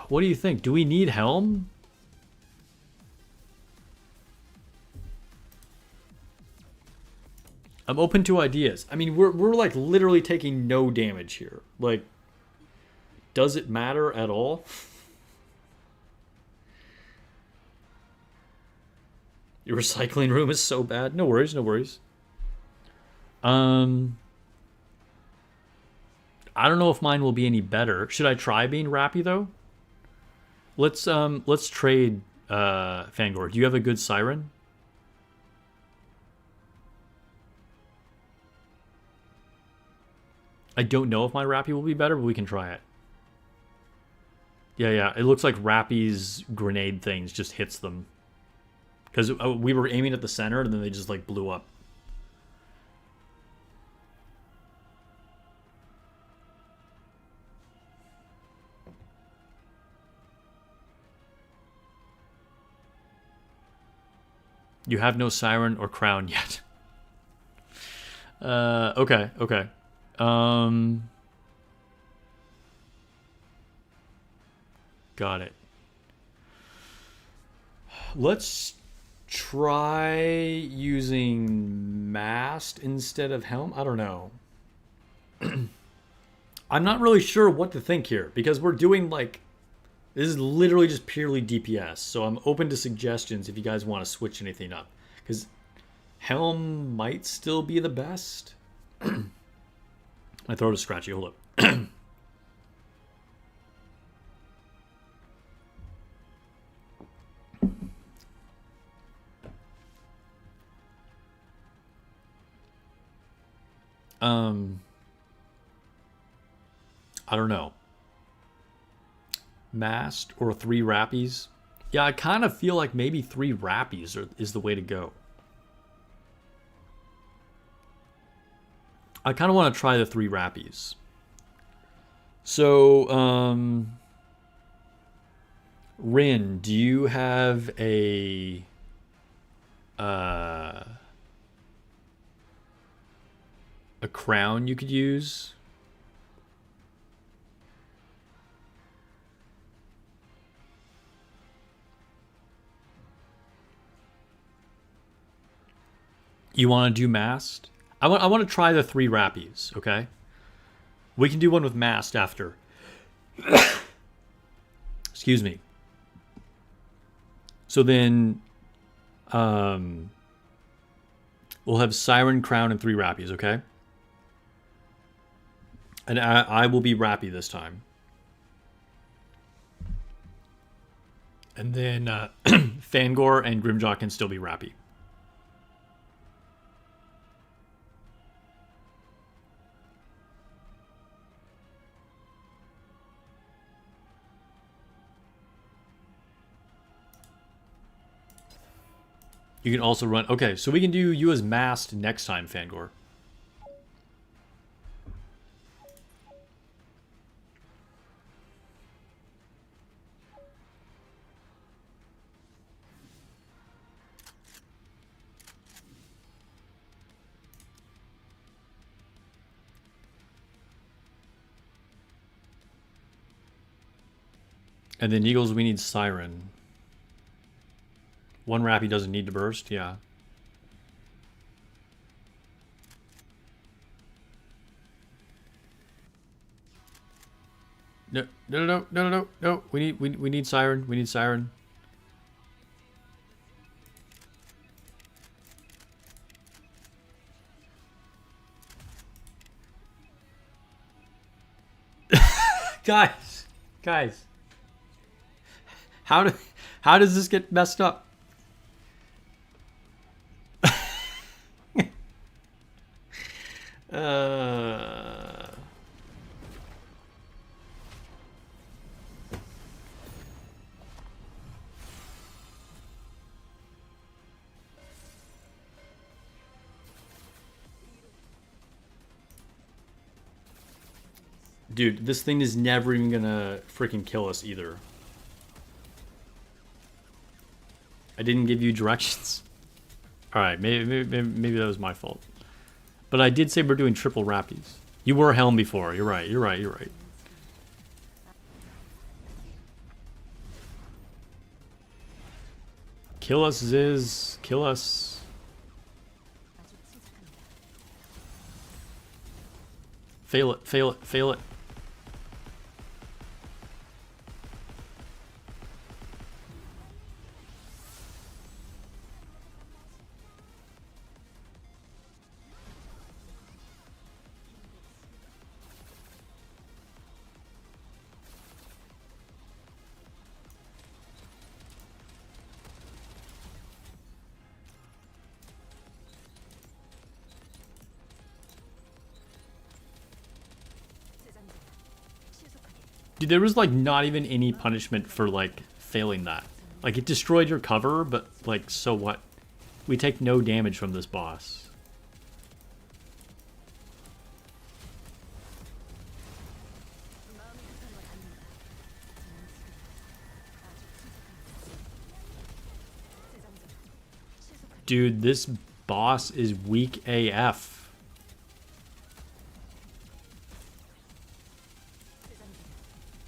What do you think? Do we need Helm? I'm open to ideas. I mean, we're like literally taking no damage here. Like, does it matter at all? Your recycling room is so bad. No worries, no worries. I don't know if mine will be any better. Should I try being Rappy though? Let's trade Fangor. Do you have a good siren? I don't know if my Rappy will be better, but we can try it. Yeah, it looks like Rappy's grenade things just hits them. Because we were aiming at the center, and then they just, like, blew up. You have no siren or crown yet. Okay. Got it. Let's try using mast instead of helm. I don't know. I'm not really sure what to think here because we're doing like, this is literally just purely DPS. So I'm open to suggestions if you guys want to switch anything up because helm might still be the best. My throat is scratchy. Hold up. I don't know. Mast or 3 Rappies? Yeah, I kind of feel like maybe 3 Rappies is the way to go. I kind of want to try the 3 Rappies. So, Rin, do you have a crown you could use? You want to do mast? I want to try the 3 Rappies, okay? We can do one with mast after. Excuse me. So then we'll have Siren, Crown, and 3 Rappies, okay? And I will be Rappy this time. And then Fangor and Grimjaw can still be Rappy. You can also run... Okay, so we can do you as mast next time, Fangor. And then Eagles, we need Siren. 1 Rappy doesn't need to burst, yeah. No. We need Siren. We need Siren. Guys. How does this get messed up? Dude, this thing is never even gonna freaking kill us either. I didn't give you directions. Alright, maybe that was my fault. But I did say we're doing triple rappies. You were Helm before. You're right, you're right, you're right. Kill us, Ziz. Kill us. Fail it, fail it, fail it. Dude, there was like not even any punishment for like failing that. Like it destroyed your cover, but like so what? We take no damage from this boss. Dude, this boss is weak AF.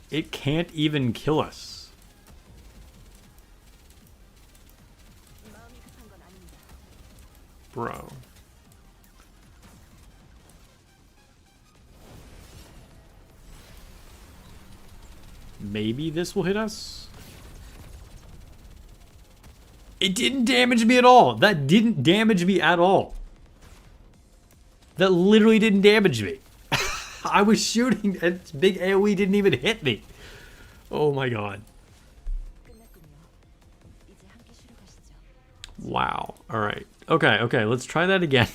It can't even kill us. Bro. Maybe this will hit us? It didn't damage me at all. That didn't damage me at all. That literally didn't damage me. I was shooting and big AoE didn't even hit me. Oh my god. Wow. Alright. Okay, let's try that again.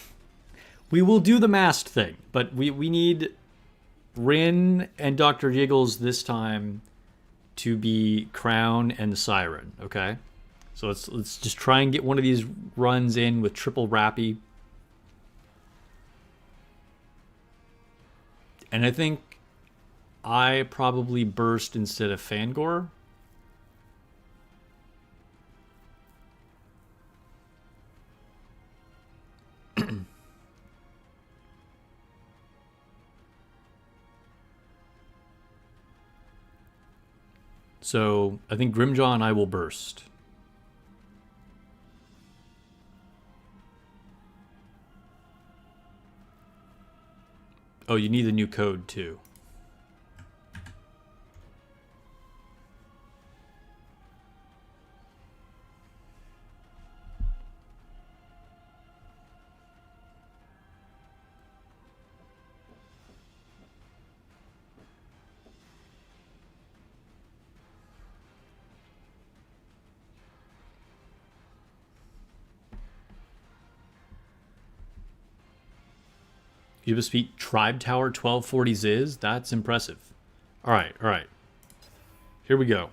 We will do the masked thing, but we need Rin and Dr. Giggles this time to be Crown and Siren, okay? So let's just try and get one of these runs in with triple Rappy. And I think I probably burst instead of Fangor. So I think Grimjaw and I will burst. Oh, you need the new code too. You just beat Tribe Tower 1240 Ziz? That's impressive. Alright. Here we go.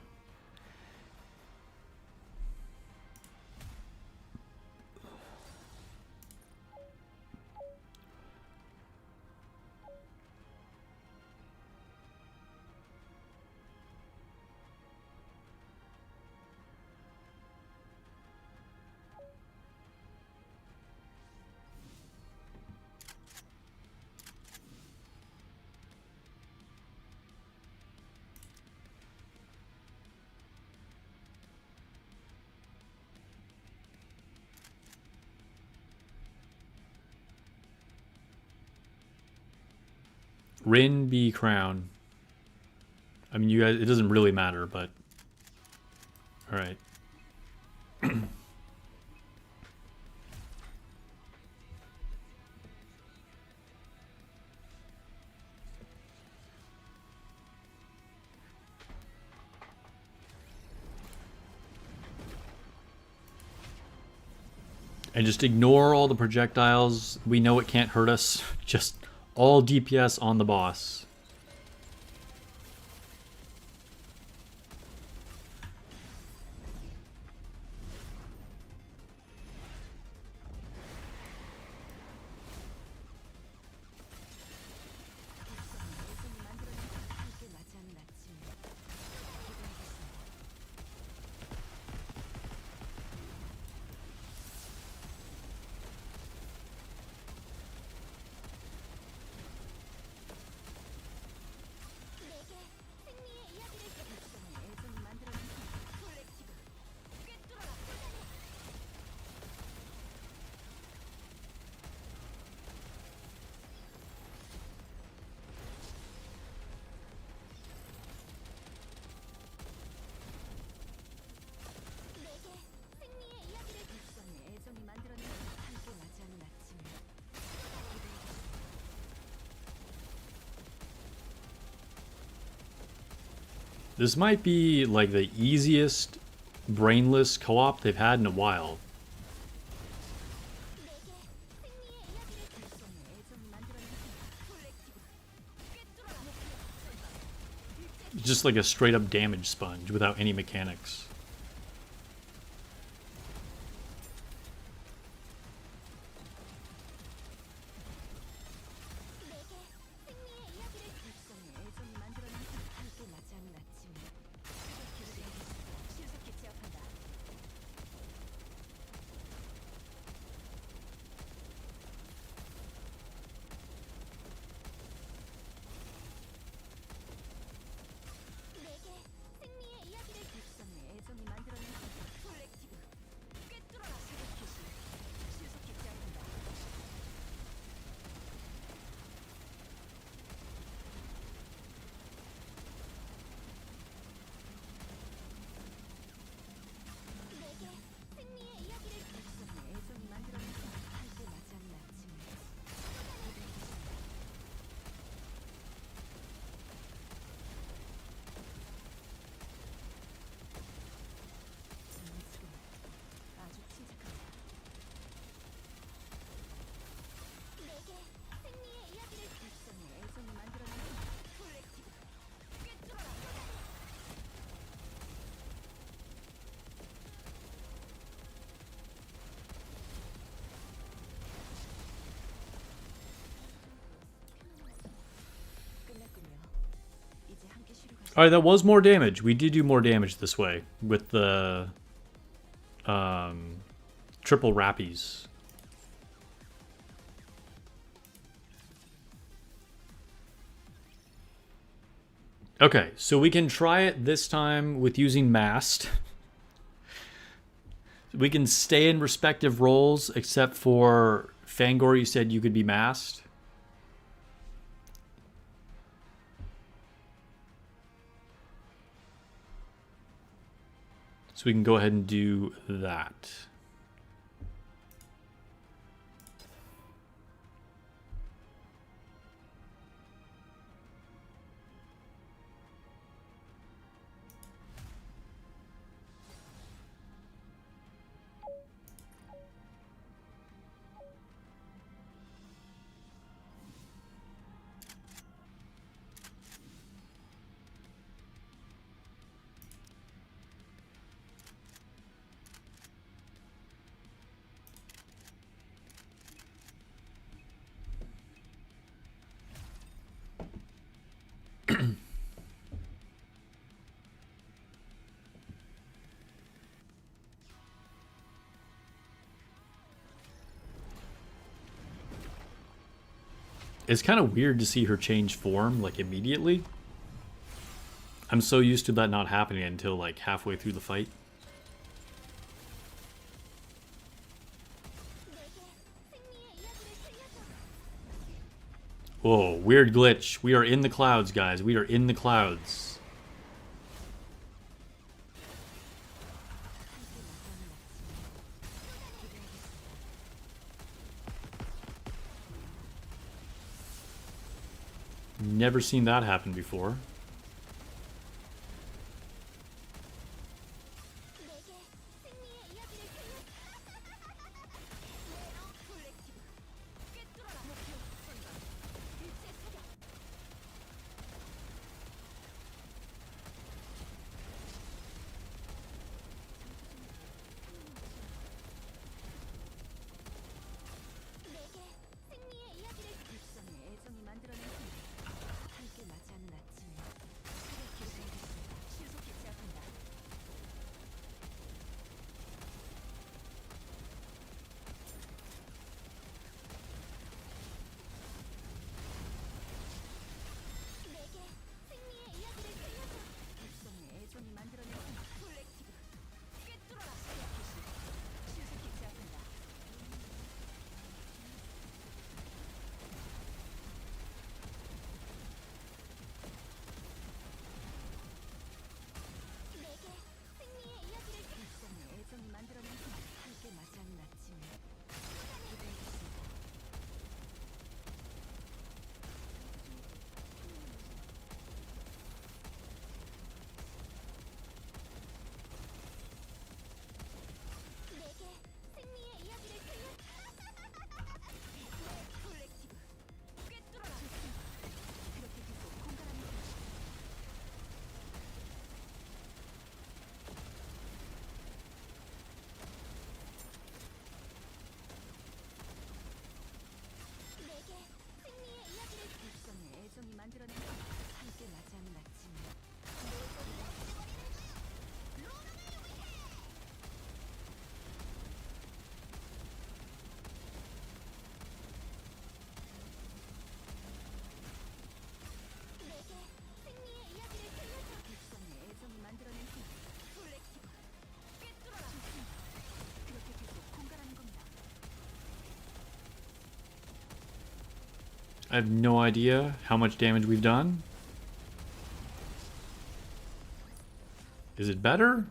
Rin be Crown. I mean, you guys, it doesn't really matter, but... Alright. And just ignore all the projectiles. We know it can't hurt us. Just all DPS on the boss. This might be like the easiest brainless co-op they've had in a while. Just like a straight up damage sponge without any mechanics. Alright, that was more damage. We did do more damage this way with the triple rappies. Okay, so we can try it this time with using Mast. We can stay in respective roles, except for Fangor, you said you could be Mast. So we can go ahead and do that. It's kind of weird to see her change form, like, immediately. I'm so used to that not happening until, like, halfway through the fight. Whoa, weird glitch. We are in the clouds, guys. We are in the clouds. Never seen that happen before. I have no idea how much damage we've done. Is it better?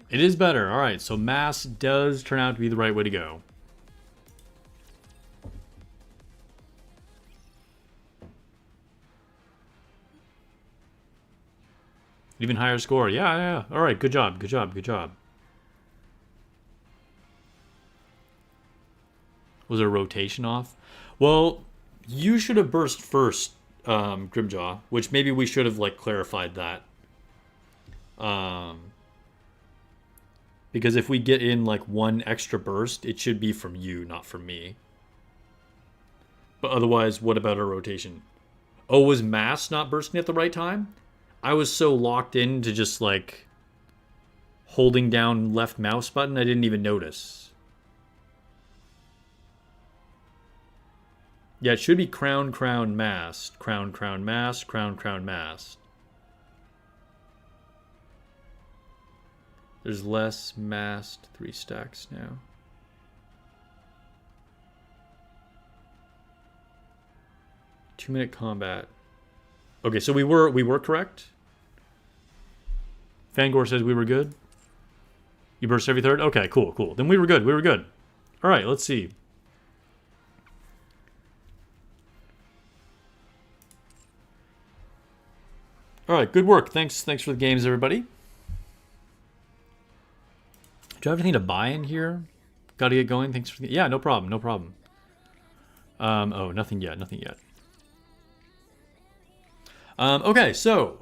It is better. All right, so mass does turn out to be the right way to go. Even higher score. Yeah, yeah. All right, good job, good job, good job. Was there a rotation off? Well, you should have burst first, Grimjaw, which maybe we should have like clarified that. Because if we get in like one extra burst, it should be from you, not from me. But otherwise, what about our rotation? Oh, was mass not bursting at the right time? I was so locked into just like holding down left mouse button, I didn't even notice. Yeah, it should be crown, crown, mast. Crown, crown, mast. Crown, crown, mast. There's less mast. 3 stacks now. Two-minute combat. Okay, so we were correct. Fangor says we were good. You burst every third? Okay, cool, cool. Then we were good. We were good. All right, let's see. All right, good work. Thanks for the games, everybody. Do I have anything to buy in here? Got to get going. Thanks for the... Yeah, no problem. No problem. Oh, nothing yet. Nothing yet. Okay, so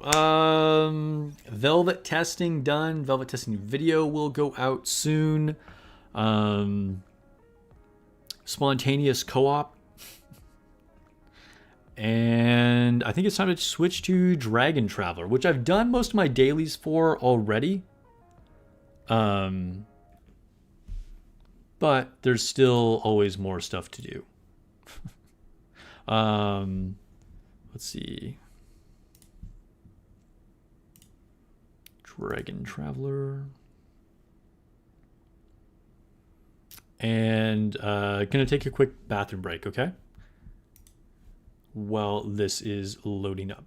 Velvet testing done. Velvet testing video will go out soon. Spontaneous co-op. And I think it's time to switch to Dragon Traveler, which I've done most of my dailies for already. But there's still always more stuff to do. Let's see. Dragon Traveler. And gonna take a quick bathroom break, okay? While this is loading up.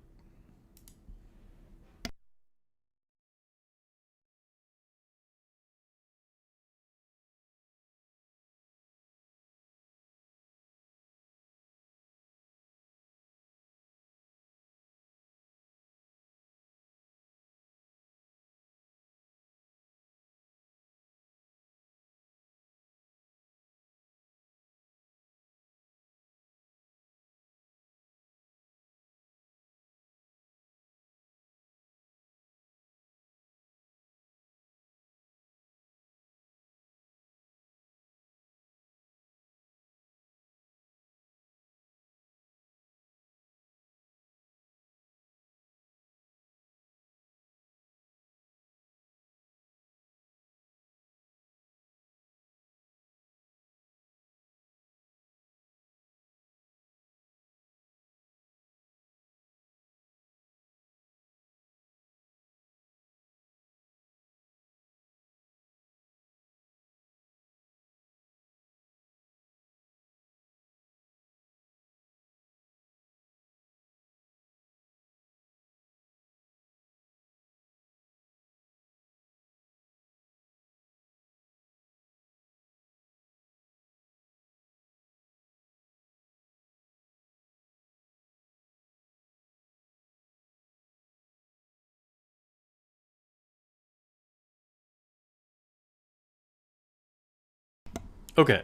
Okay.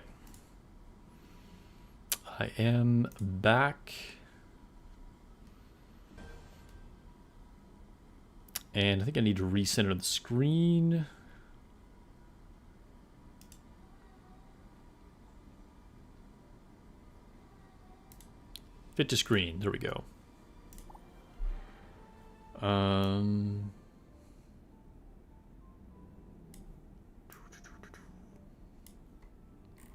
I am back. And I think I need to recenter the screen. Fit to screen. There we go.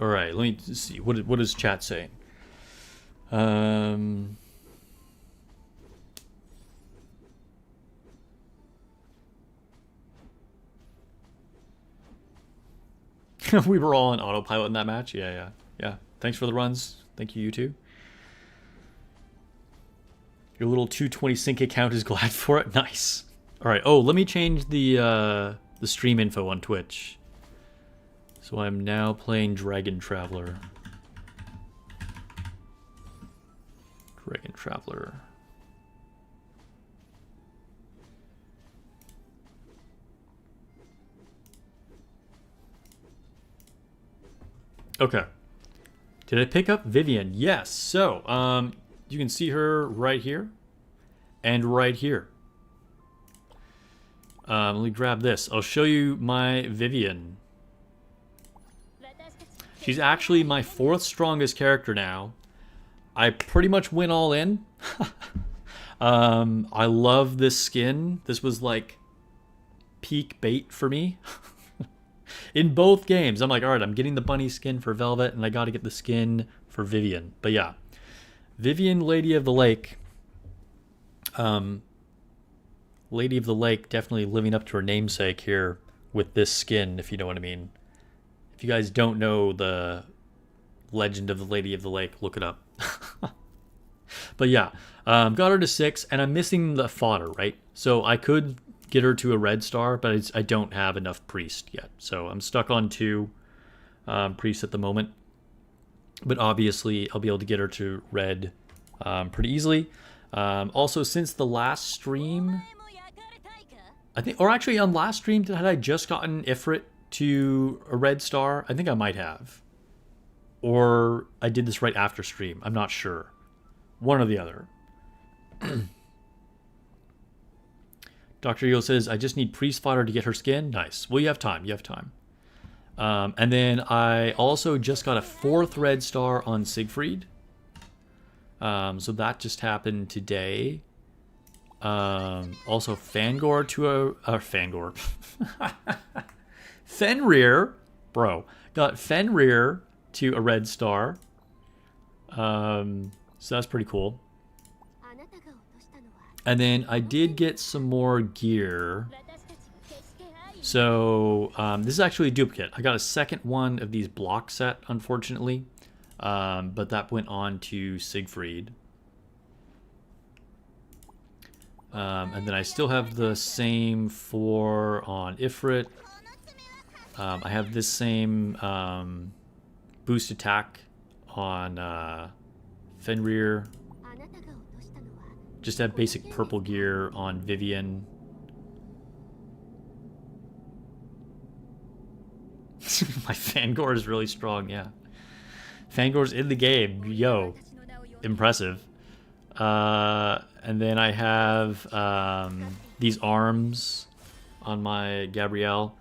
All right, let me see. What is chat saying? We were all on autopilot in that match. Yeah. Thanks for the runs. Thank you, you too. Your little 220 sync account is glad for it. Nice. All right. Oh, let me change the stream info on Twitch. So I'm now playing Dragon Traveler. Dragon Traveler. Okay. Did I pick up Vivian? Yes. So, you can see her right here and right here. Let me grab this. I'll show you my Vivian. She's actually my 4th strongest character now. I pretty much went all in. I love this skin. This was like peak bait for me. In both games, I'm like, all right, I'm getting the bunny skin for Velvet, and I got to get the skin for Vivian. But yeah, Vivian, Lady of the Lake. Lady of the Lake definitely living up to her namesake here with this skin, if you know what I mean. If you guys don't know the legend of the Lady of the Lake, look it up. But yeah, got her to 6, and I'm missing the fodder, right? So I could get her to a red star, but I don't have enough priest yet. So I'm stuck on 2 priests at the moment. But obviously, I'll be able to get her to red pretty easily. Also, since the last stream, I think, or actually on last stream, had I just gotten Ifrit to a red star? I think I might have. Or I did this right after stream. I'm not sure. One or the other. Dr. Eagle says, I just need priest fodder to get her skin. Nice. Well, you have time. You have time. And then I also just got a 4th red star on Siegfried. So that just happened today. Also Fangor to a Fangor. Fenrir. Bro. Got Fenrir to a red star. So that's pretty cool. And then I did get some more gear. So this is actually a duplicate. I got a second one of these block set, unfortunately. But that went on to Siegfried. And then I still have the same 4 on Ifrit. I have this same boost attack on Fenrir. Just have basic purple gear on Vivian. My Fangor is really strong, yeah. Fangor's in the game. Yo. Impressive. And then I have these arms on my Gabrielle.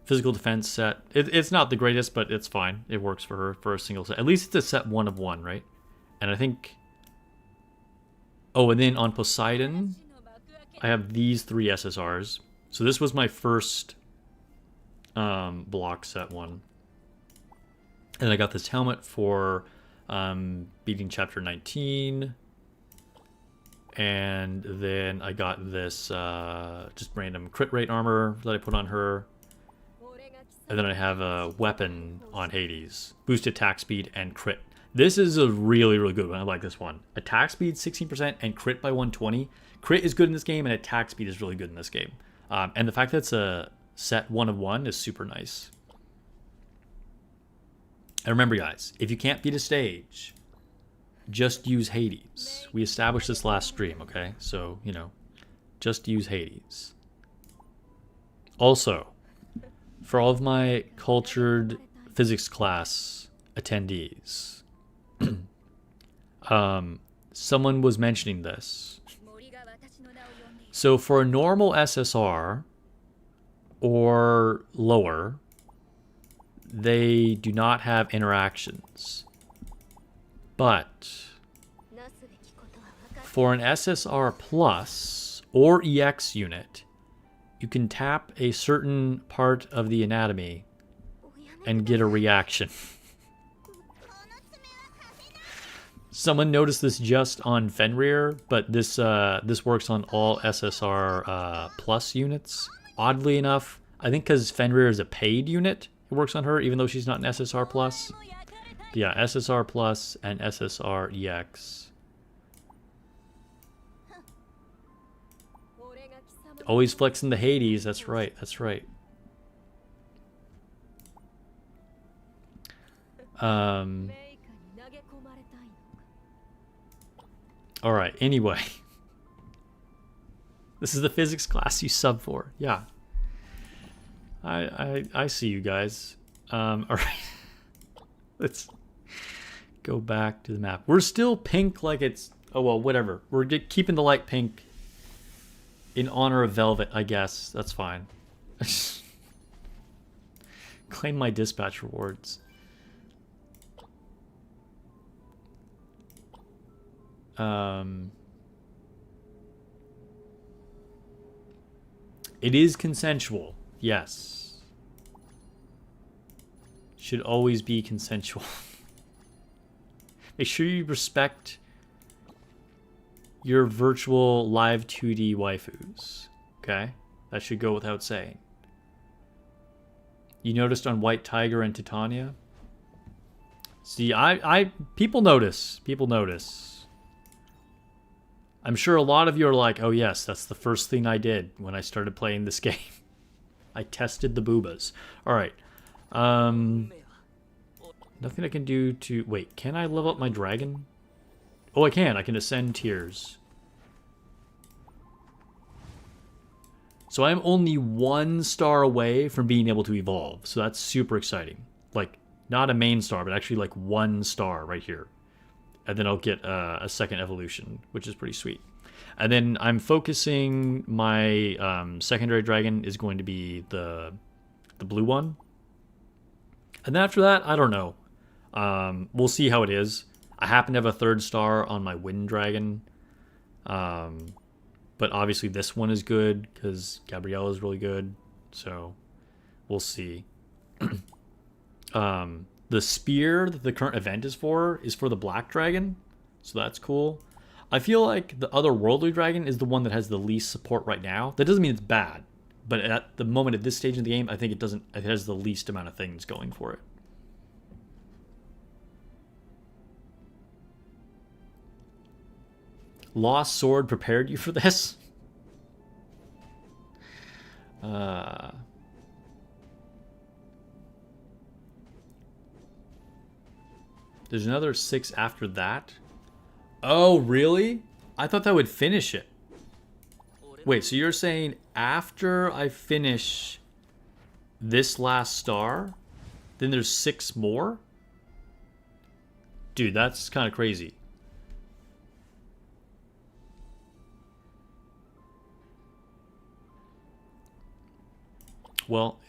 Physical defense set. It's not the greatest, but it's fine. It works for her for a single set. At least it's a set 1 of 1, right? And I think... Oh, and then on Poseidon, I have these 3 SSRs. So this was my first block set 1. And I got this helmet for beating chapter 19. And then I got this just random crit rate armor that I put on her. And then I have a weapon on Hades. Boost attack speed and crit. This is a really, really good one. I like this one. Attack speed 16% and crit by 120. Crit is good in this game, and attack speed is really good in this game. And the fact that it's a set 1 of 1 is super nice. And remember, guys, if you can't beat a stage, just use Hades. We established this last stream, okay? So, you know, just use Hades. Also, for all of my cultured physics class attendees, someone was mentioning this. So for a normal SSR or lower, they do not have interactions. But for an SSR plus or EX unit, you can tap a certain part of the anatomy and get a reaction. Someone noticed this just on Fenrir, but this works on all SSR plus units. Oddly enough, I think because Fenrir is a paid unit, it works on her, even though she's not an SSR plus. But yeah, SSR plus and SSR EX Always flexing the Hades. That's right. That's right. All right. Anyway, this is the physics class you sub for. Yeah. I see you guys. All right. Let's go back to the map. We're still pink like it's... Oh, well, whatever. We're keeping the light pink in honor of Velvet, I guess. That's fine. Claim my dispatch rewards. It is consensual. Yes. Should always be consensual. Make sure you respect your virtual live 2D waifus. Okay? That should go without saying. You noticed on White Tiger and Titania? See, people notice. People notice. I'm sure a lot of you are like, oh yes, that's the first thing I did when I started playing this game. I tested the boobas. Alright. Nothing I can do to... Wait, can I level up my dragon? Oh, I can. I can ascend tiers. So I'm only 1 star away from being able to evolve. So that's super exciting. Like, not a main star, but actually like 1 star right here. And then I'll get a second evolution, which is pretty sweet. And then I'm focusing my secondary dragon is going to be the blue one. And then after that, I don't know. We'll see how it is. I happen to have a 3rd star on my wind dragon. But obviously this one is good because Gabrielle is really good. So we'll see. The spear that the current event is for the black dragon. So that's cool. I feel like the otherworldly dragon is the one that has the least support right now. That doesn't mean it's bad. But at the moment, at this stage in the game, I think it has the least amount of things going for it. Lost Sword prepared you for this? There's another 6 after that. Oh, really? I thought that would finish it. Wait, so you're saying after I finish this last star, then there's 6 more? Dude, that's kind of crazy. Well,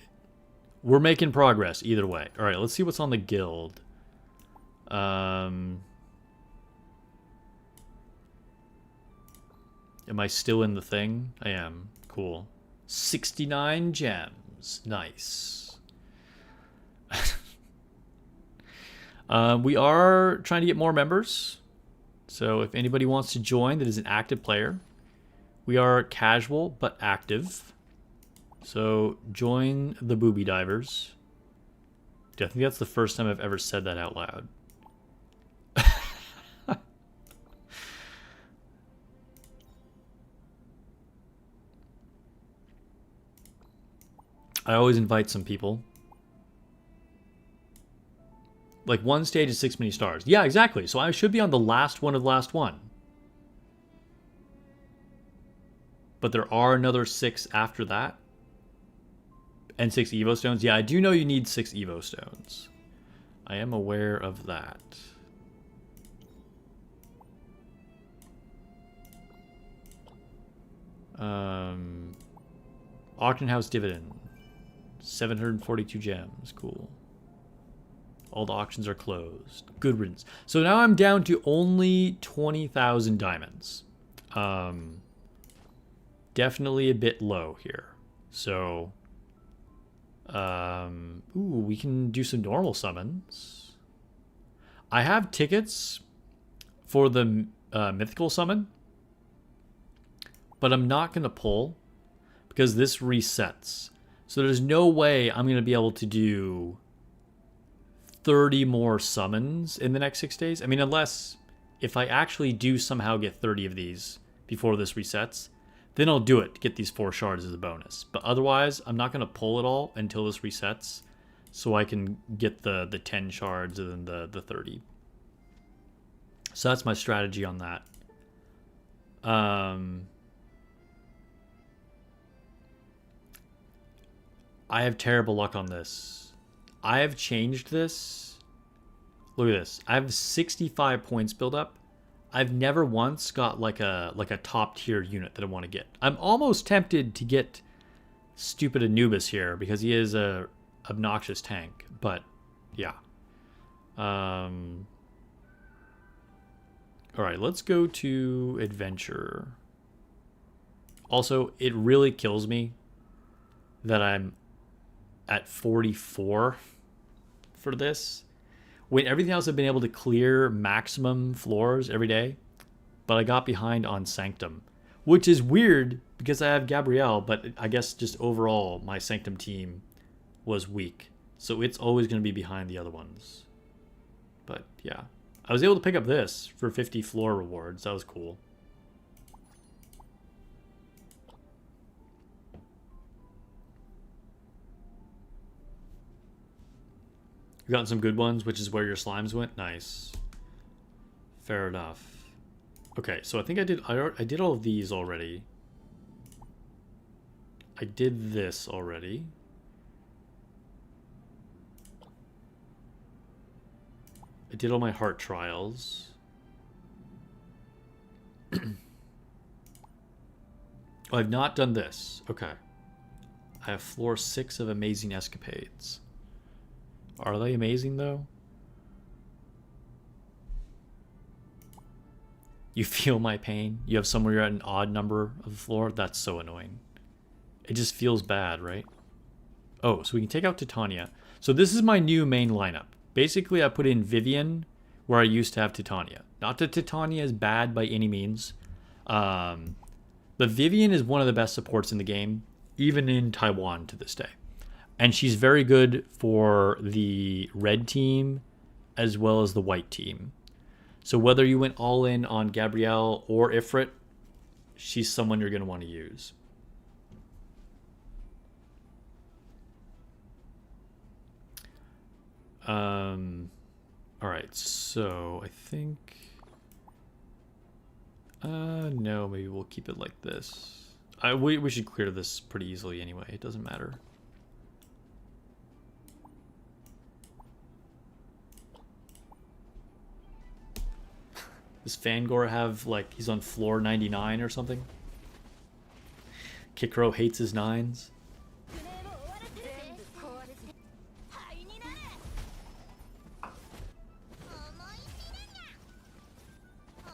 we're making progress either way. All right, let's see what's on the guild. Am I still in the thing? I am. Cool. 69 gems. Nice. We are trying to get more members. So if anybody wants to join that is an active player, we are casual but active. So join the booby divers. Dude, I think that's the first time I've ever said that out loud. I always invite some people. Like 1 stage is 6 mini stars. Yeah, exactly. So I should be on the last one of the last one. But there are another 6 after that. And 6 Evo stones. Yeah, I do know you need 6 Evo stones. I am aware of that. Auction house dividend. 742 gems. Cool. All the auctions are closed. Good riddance. So now I'm down to only 20,000 diamonds. Definitely a bit low here. So, ooh, we can do some normal summons. I have tickets for the mythical summon, but I'm not going to pull because this resets. So there's no way I'm going to be able to do 30 more summons in the next 6 days. I mean, unless if I actually do somehow get 30 of these before this resets, then I'll do it to get these 4 shards as a bonus. But otherwise, I'm not going to pull it all until this resets, so I can get the 10 shards and then the 30. So that's my strategy on that. I have terrible luck on this. I have changed this. Look at this. I have 65 points built up. I've never once got like a top tier unit that I want to get. I'm almost tempted to get stupid Anubis here because he is a obnoxious tank. But yeah. All right, let's go to adventure. Also, it really kills me that I'm at 44 for this, when everything else I've been able to clear maximum floors every day, but I got behind on Sanctum, which is weird because I have Gabrielle, but I guess just overall my Sanctum team was weak, so it's always going to be behind the other ones. But yeah, I was able to pick up this for 50 floor rewards. That was cool. You've gotten some good ones, which is where your slimes went. Nice. Fair enough. Okay, so I think I did all of these already. I did this already. I did all my heart trials. Oh, I've not done this. Okay. I have floor 6 of Amazing Escapades. Are they amazing, though? You feel my pain? You have somewhere you're at an odd number of the floor? That's so annoying. It just feels bad, right? Oh, so we can take out Titania. So this is my new main lineup. Basically, I put in Vivian where I used to have Titania. Not that Titania is bad by any means. But Vivian is one of the best supports in the game, even in Taiwan to this day. And she's very good for the red team as well as the white team. So whether you went all in on Gabrielle or Ifrit, she's someone you're going to want to use. All right, so I think... no, maybe we'll keep it like this. We should clear this pretty easily anyway. It doesn't matter. Does Fangor have, like, he's on floor 99 or something? Kikro hates his 9s.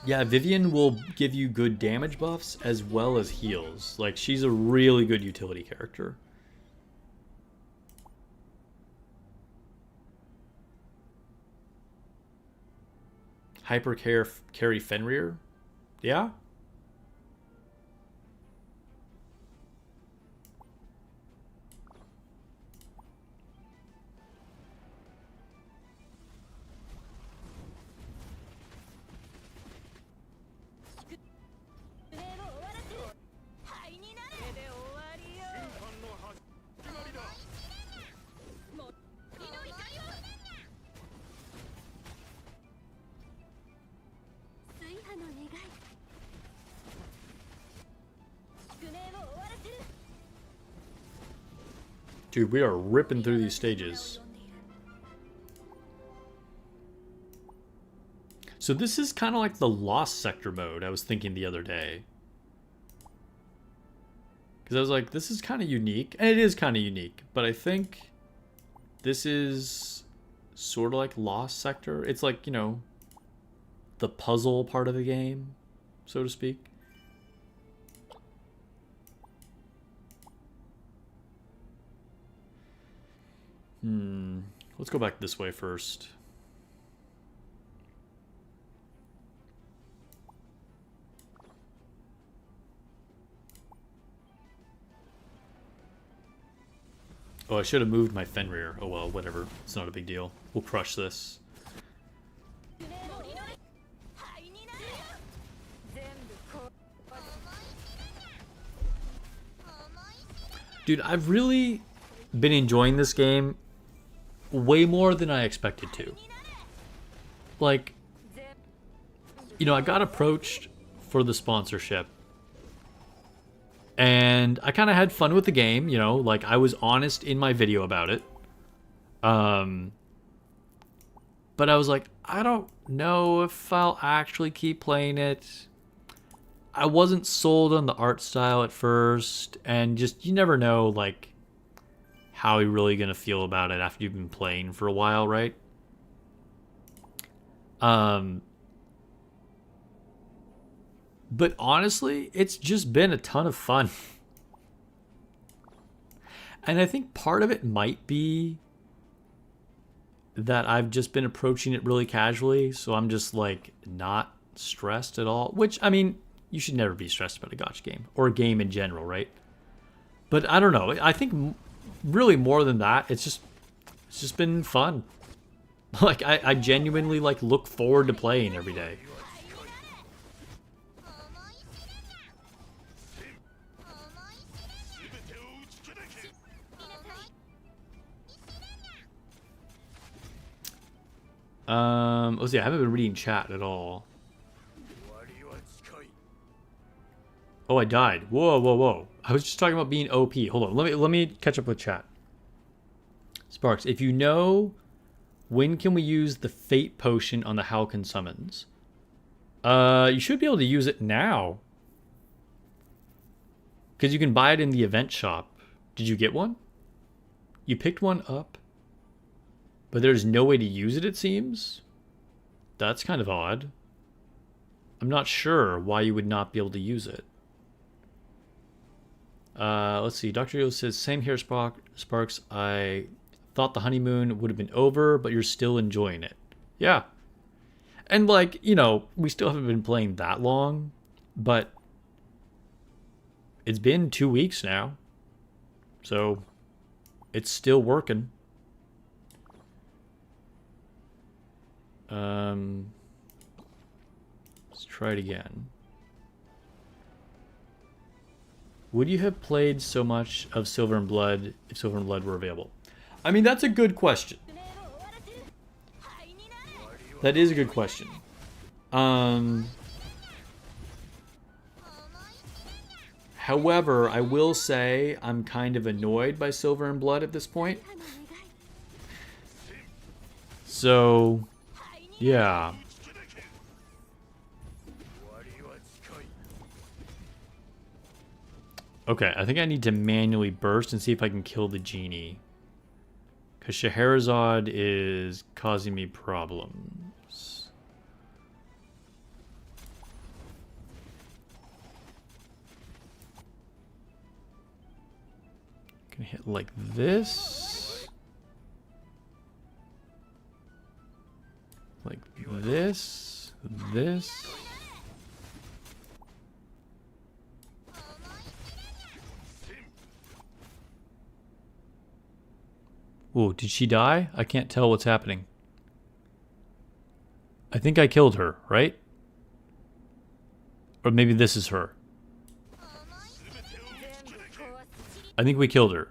Yeah, Vivian will give you good damage buffs as well as heals. Like, she's a really good utility character. Hyper carry Fenrir? Yeah? Dude, we are ripping through these stages. So this is kind of like the Lost Sector mode I was thinking the other day. Because I was like, this is kind of unique. And it is kind of unique. But I think this is sort of like Lost Sector. It's like, you know, the puzzle part of the game, so to speak. Let's go back this way first. Oh, I should have moved my Fenrir. Oh well, whatever. It's not a big deal. We'll crush this. Dude, I've really been enjoying this game way more than I expected to. Like, you know, I got approached for the sponsorship. And I kind of had fun with the game, you know, like I was honest in my video about it. But I was like, I don't know if I'll actually keep playing it. I wasn't sold on the art style at first, and just, you never know, like, how you're really gonna feel about it after you've been playing for a while, right? But honestly, it's just been a ton of fun. And I think part of it might be that I've just been approaching it really casually, so I'm just like not stressed at all. Which, I mean, you should never be stressed about a gacha game or a game in general, right? But I don't know. I think really more than that, it's just been fun. Like I genuinely like look forward to playing every day. Let's see, I haven't been reading chat at all. Oh, I died. Whoa, whoa, whoa. I was just talking about being OP. Hold on, let me catch up with chat. Sparks, if you know, when can we use the Fate Potion on the Halcyon summons? You should be able to use it now. Because you can buy it in the event shop. Did you get one? You picked one up? But there's no way to use it, it seems? That's kind of odd. I'm not sure why you would not be able to use it. Let's see. Dr. Yo says, same here, Sparks. I thought the honeymoon would have been over, but you're still enjoying it. Yeah. And, like, you know, we still haven't been playing that long, but it's been 2 weeks now. So, it's still working. Let's try it again. Would you have played so much of Silver and Blood if Silver and Blood were available? I mean, that's a good question. That is a good question. However, I will say I'm kind of annoyed by Silver and Blood at this point. So, yeah. Okay, I think I need to manually burst and see if I can kill the genie. Because Scheherazade is causing me problems. Gonna hit like this. Like this. This. Whoa, did she die? I can't tell what's happening. I think I killed her, right? Or maybe this is her. I think we killed her.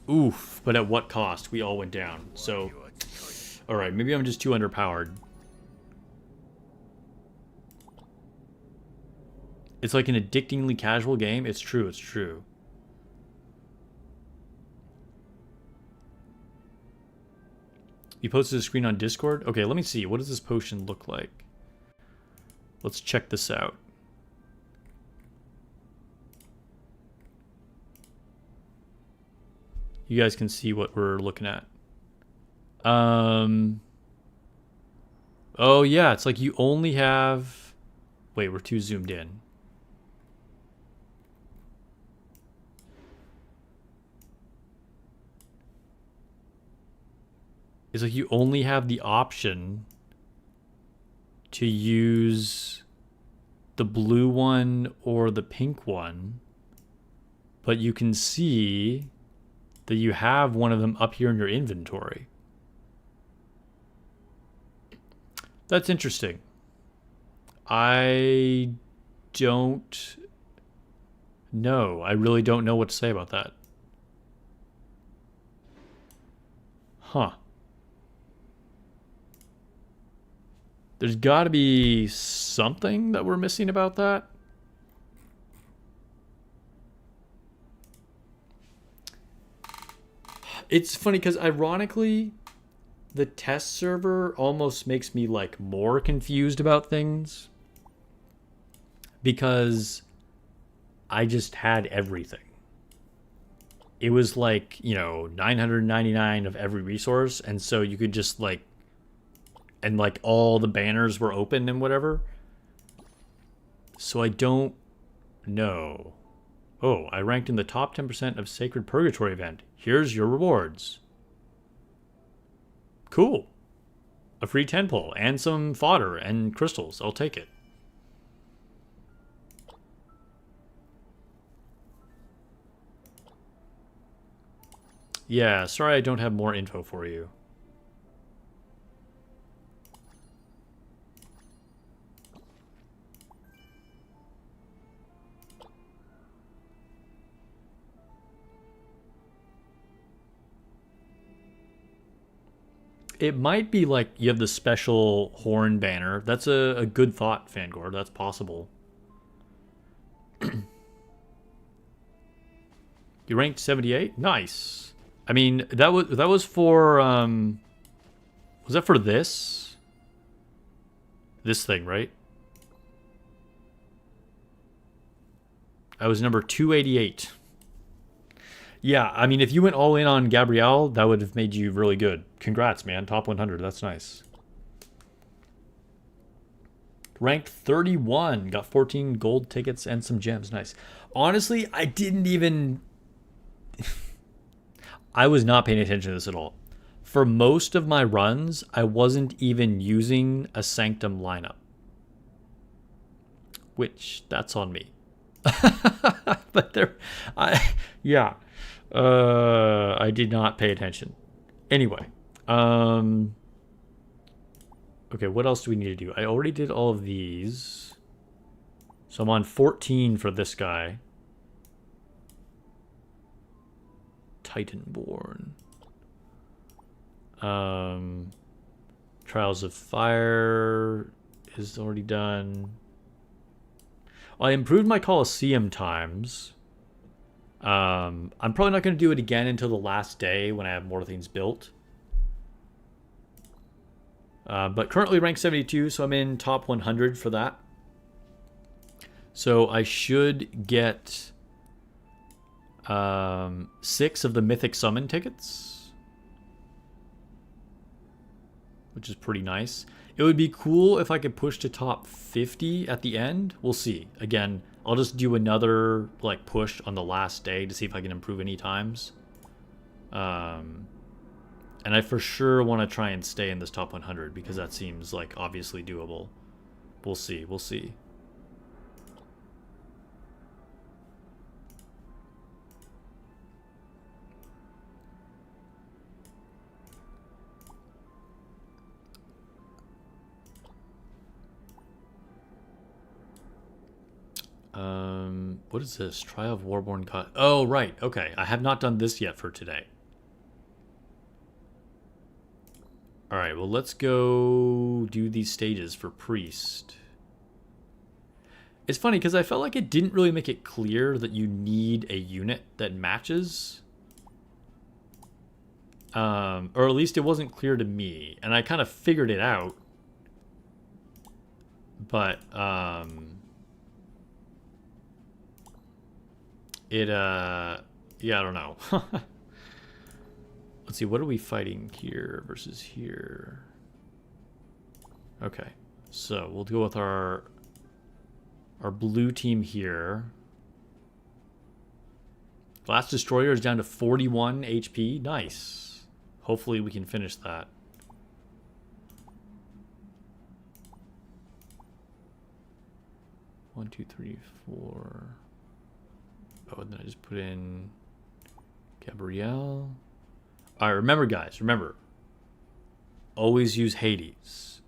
Oof, but at what cost? We all went down. So, alright, maybe I'm just too underpowered. It's like an addictingly casual game. It's true, it's true. You posted a screen on Discord? Okay, let me see. What does this potion look like? Let's check this out. You guys can see what we're looking at. Oh yeah, it's like you only have... Wait, we're too zoomed in. It's like you only have the option to use the blue one or the pink one, but you can see that you have one of them up here in your inventory. That's interesting. I don't No, I really don't know what to say about that. Huh. There's got to be something that we're missing about that. It's funny because ironically, the test server almost makes me like more confused about things because I just had everything. It was like, 999 of every resource, and so you could just like, and like all the banners were open and whatever. So I don't know. Oh, I ranked in the top 10% of Sacred Purgatory event. Here's your rewards. Cool. A free 10 pole and some fodder and crystals. I'll take it. Yeah, sorry I don't have more info for you. It might be like you have the special horn banner. That's a good thought, Fangor. That's possible. You ranked 78? Nice. I mean, that was for was that for this? This thing, right? I was number 288. Yeah, I mean, if you went all in on Gabrielle, that would have made you really good. Congrats, man. Top 100. That's nice. Ranked 31. Got 14 gold tickets and some gems. Nice. Honestly, I didn't even... I was not paying attention to this at all. For most of my runs, I wasn't even using a Sanctum lineup. Which, that's on me. But there... yeah. I did not pay attention. Anyway, okay, what else do we need to do? I already did all of these. So I'm on 14 for this guy. Titanborn. Trials of Fire is already done. I improved my Colosseum times. I'm probably not going to do it again until the last day when I have more things built. But currently ranked 72, so I'm in top 100 for that. So I should get 6 of the Mythic Summon tickets, which is pretty nice. It would be cool if I could push to top 50 at the end. We'll see. Again, I'll just do another like push on the last day to see if I can improve any times. And I for sure want to try and stay in this top 100 because that seems like obviously doable. We'll see. We'll see. What is this? Trial of Warborn Cut. Oh, right. Okay. I have not done this yet for today. All right. Well, let's go do these stages for Priest. It's funny because I felt like it didn't really make it clear that you need a unit that matches. Or at least it wasn't clear to me. And I kind of figured it out. But, yeah, I don't know. Let's see, what are we fighting here versus here? Okay, so we'll go with our blue team here. Glass Destroyer is down to 41 HP. Nice. Hopefully we can finish that. One, two, three, four. Oh, and then I just put in Gabrielle. All right, remember, guys, remember. Always use Hades.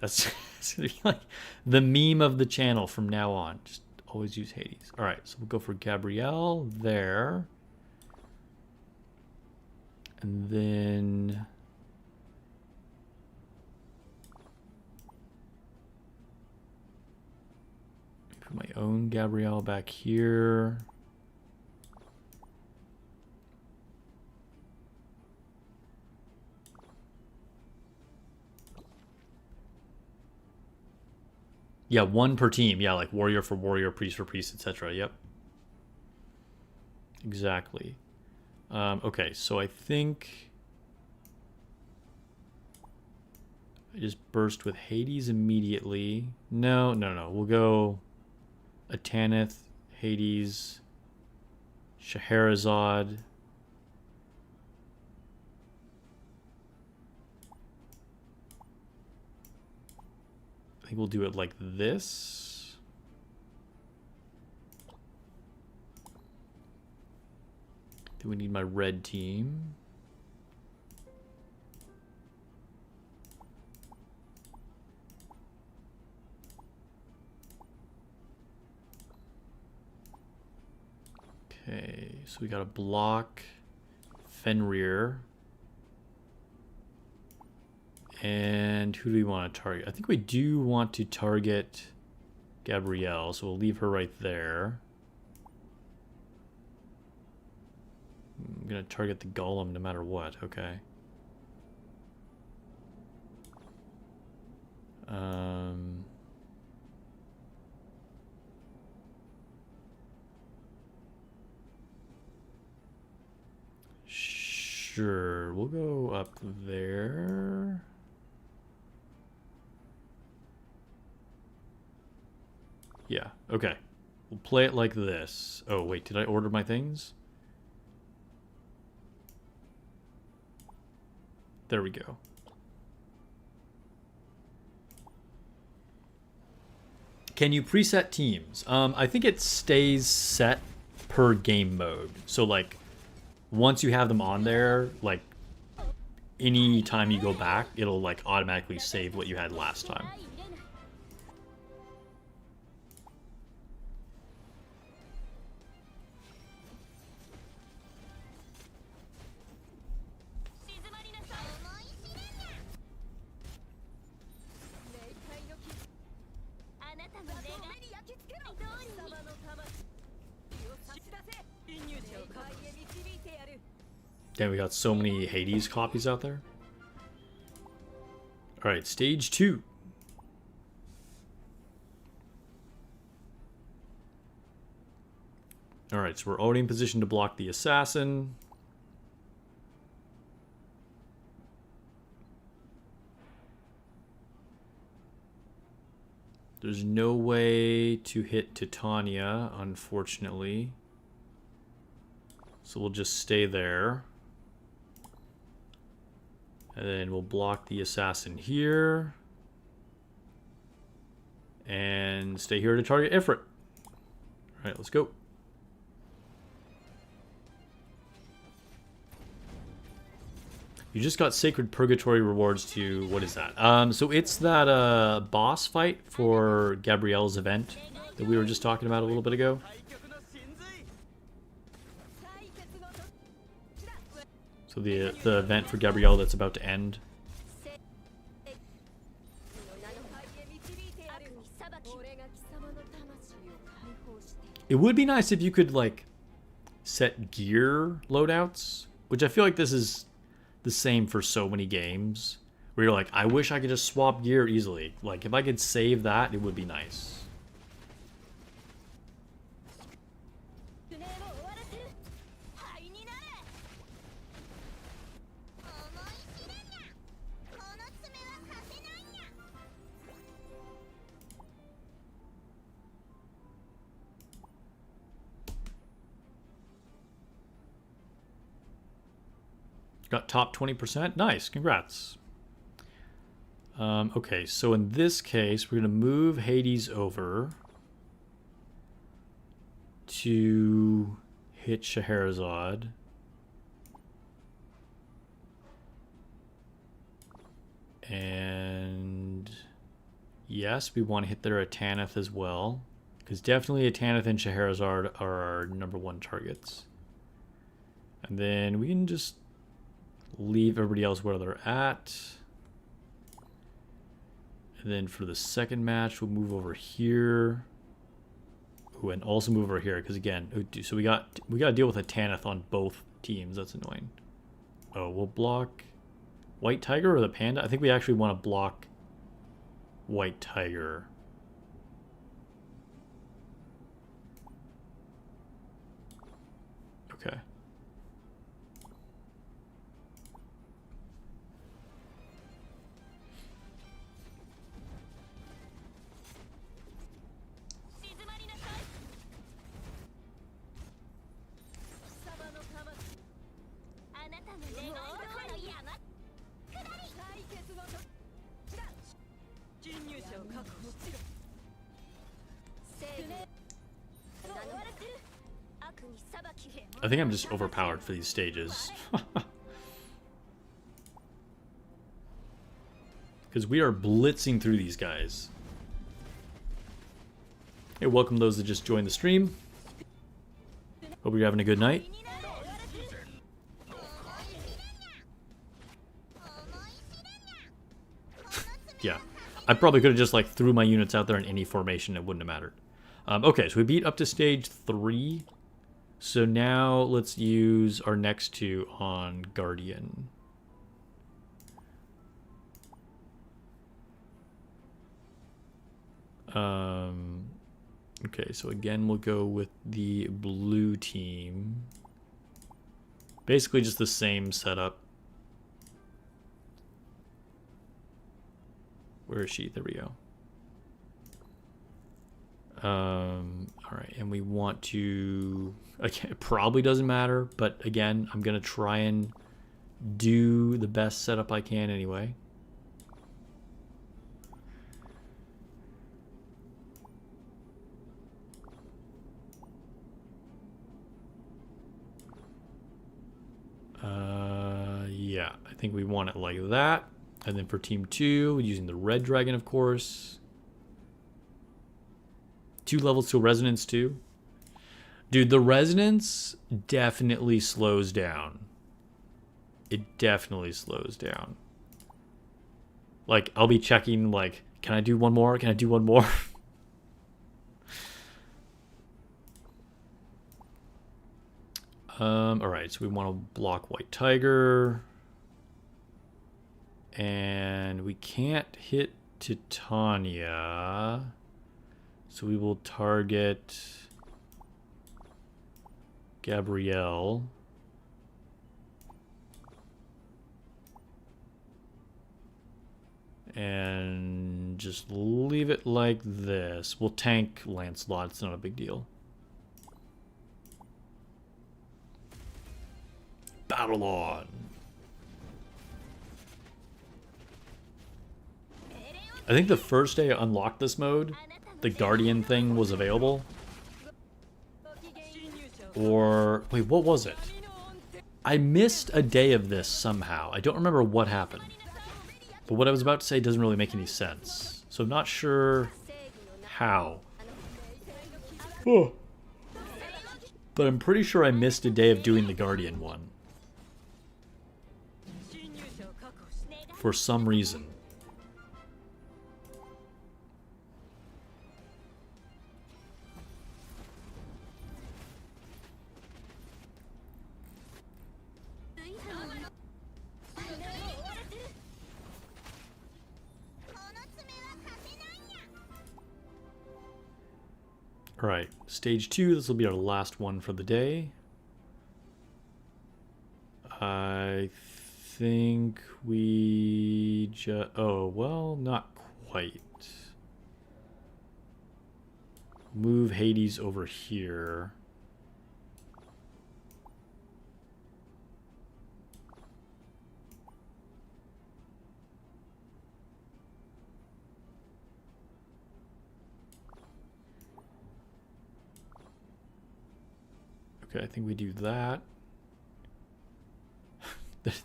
That's gonna be like the meme of the channel from now on. Just always use Hades. All right, so we'll go for Gabrielle there. And then put my own Gabrielle back here. Yeah, one per team. Yeah, like warrior for warrior, priest for priest, etc. Yep. Exactly. Okay, so I think I just burst with Hades immediately. No. We'll go Atanith, Hades, Scheherazade. I think we'll do it like this. Do we need my red team? Okay, so we got a block Fenrir. And who do we want to target? I think we do want to target Gabrielle, so we'll leave her right there. I'm going to target the golem no matter what, okay. Sure, we'll go up there. Yeah, okay. We'll play it like this. Oh, wait, did I order my things? There we go. Can you preset teams? I think it stays set per game mode. So, like, once you have them on there, like, any time you go back, it'll, like, automatically save what you had last time. Damn, we got so many Hades copies out there. Alright, stage 2. Alright, so we're already in position to block the assassin. There's no way to hit Titania, unfortunately. So we'll just stay there. And then we'll block the assassin here. And stay here to target Ifrit. Alright, let's go. You just got Sacred Purgatory rewards to, what is that? So it's that boss fight for Gabrielle's event that we were just talking about a little bit ago. So the event for Gabrielle that's about to end. It would be nice if you could, like, set gear loadouts, which I feel like this is the same for so many games, where you're like, I wish I could just swap gear easily. Like, if I could save that, it would be nice. Got top 20%. Nice. Congrats. Okay, so in this case, we're going to move Hades over to hit Scheherazade. And yes, we want to hit their Atanith as well. Because definitely a Tanith and Scheherazade are our #1 targets. And then we can just leave everybody else where they're at. And then for the second match, we'll move over here. Ooh, and also move over here, because again, so we got to deal with a Tanith on both teams. That's annoying. Oh, we'll block White Tiger or the Panda? I think we actually want to block White Tiger. Okay. I think I'm just overpowered for these stages. Because we are blitzing through these guys. Hey, welcome those that just joined the stream. Hope you're having a good night. Yeah, I probably could have just like threw my units out there in any formation. It wouldn't have mattered. Okay, so we beat up to stage 3. So now let's use our next 2 on Guardian. Okay, so again, we'll go with the blue team. Basically just the same setup. Where is she? There we go. Alright, and we want to... Okay, it probably doesn't matter, but again, I'm going to try and do the best setup I can anyway. Yeah, I think we want it like that. And then for team 2, using the red dragon, of course. 2 levels to resonance too. Dude, the resonance definitely slows down. It definitely slows down. Like, I'll be checking, like, can I do one more? Can I do one more? Alright, so we want to block White Tiger. And we can't hit Titania. So we will target Gabrielle. And just leave it like this. We'll tank Lancelot, it's not a big deal. Battle on! I think the first day I unlocked this mode, the Guardian thing was available. Or, wait, what was it? I missed a day of this somehow. I don't remember what happened. But what I was about to say doesn't really make any sense. So I'm not sure how. Oh. But I'm pretty sure I missed a day of doing the Guardian one. For some reason. Alright, stage 2, this will be our last one for the day. I think we just... Oh, well, not quite. Move Hades over here. Okay, I think we do that.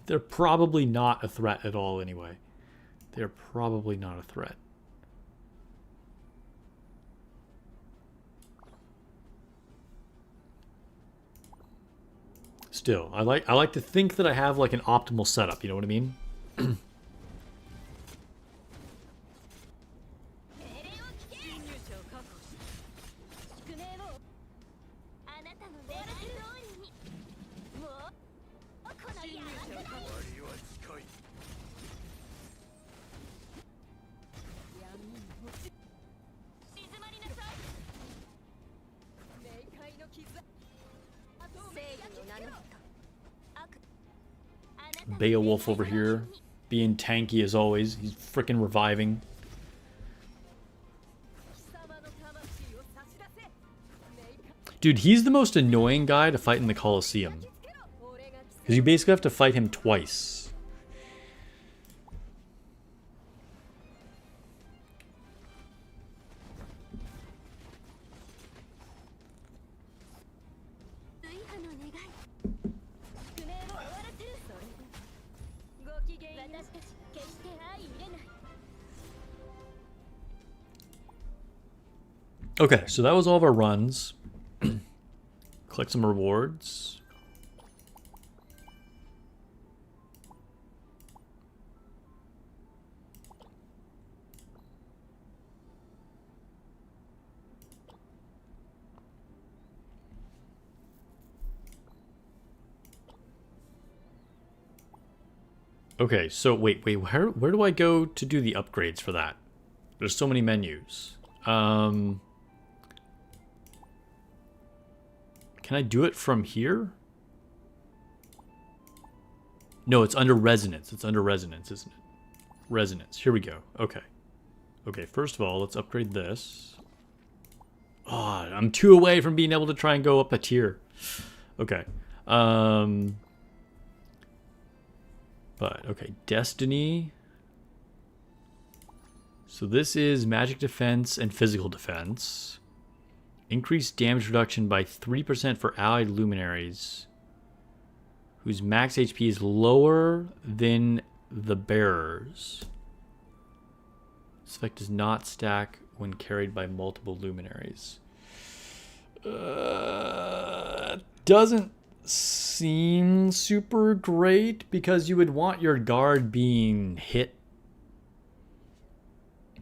They're probably not a threat at all anyway. They're probably not a threat. still, I like to think that I have like an optimal setup. You know what I mean? Beowulf over here, being tanky as always. He's freaking reviving. Dude, he's the most annoying guy to fight in the Colosseum. Because you basically have to fight him twice. Okay, so that was all of our runs. Collect some rewards. Okay, so wait, where do I go to do the upgrades for that? There's so many menus. Can I do it from here? No, it's under resonance. It's under resonance, isn't it? Resonance. Here we go. Okay. Okay, first of all, let's upgrade this. Oh, I'm 2 away from being able to try and go up a tier. Okay. But, okay, Destiny. So this is magic defense and physical defense. Increased damage reduction by 3% for allied luminaries whose max HP is lower than the bearers. This effect does not stack when carried by multiple luminaries. Doesn't seem super great because you would want your guard being hit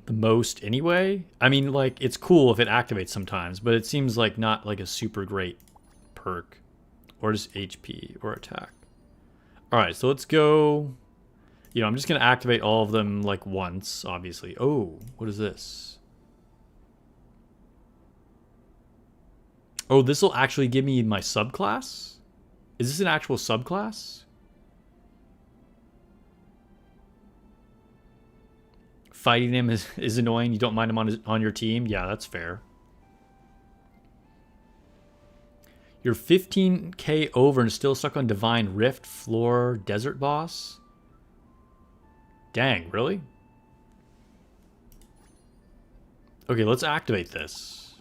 the most anyway. I mean, like, it's cool if it activates sometimes, but it seems like not like a super great perk. Or just HP or attack. Alright, so let's go. You know, I'm just going to activate all of them like once, obviously. Oh, what is this? Oh, this will actually give me my subclass? Is this an actual subclass? Fighting him is annoying. You don't mind him on your team? Yeah, that's fair. You're 15k over and still stuck on Divine Rift, Floor, Desert Boss? Dang, really? Okay, let's activate this.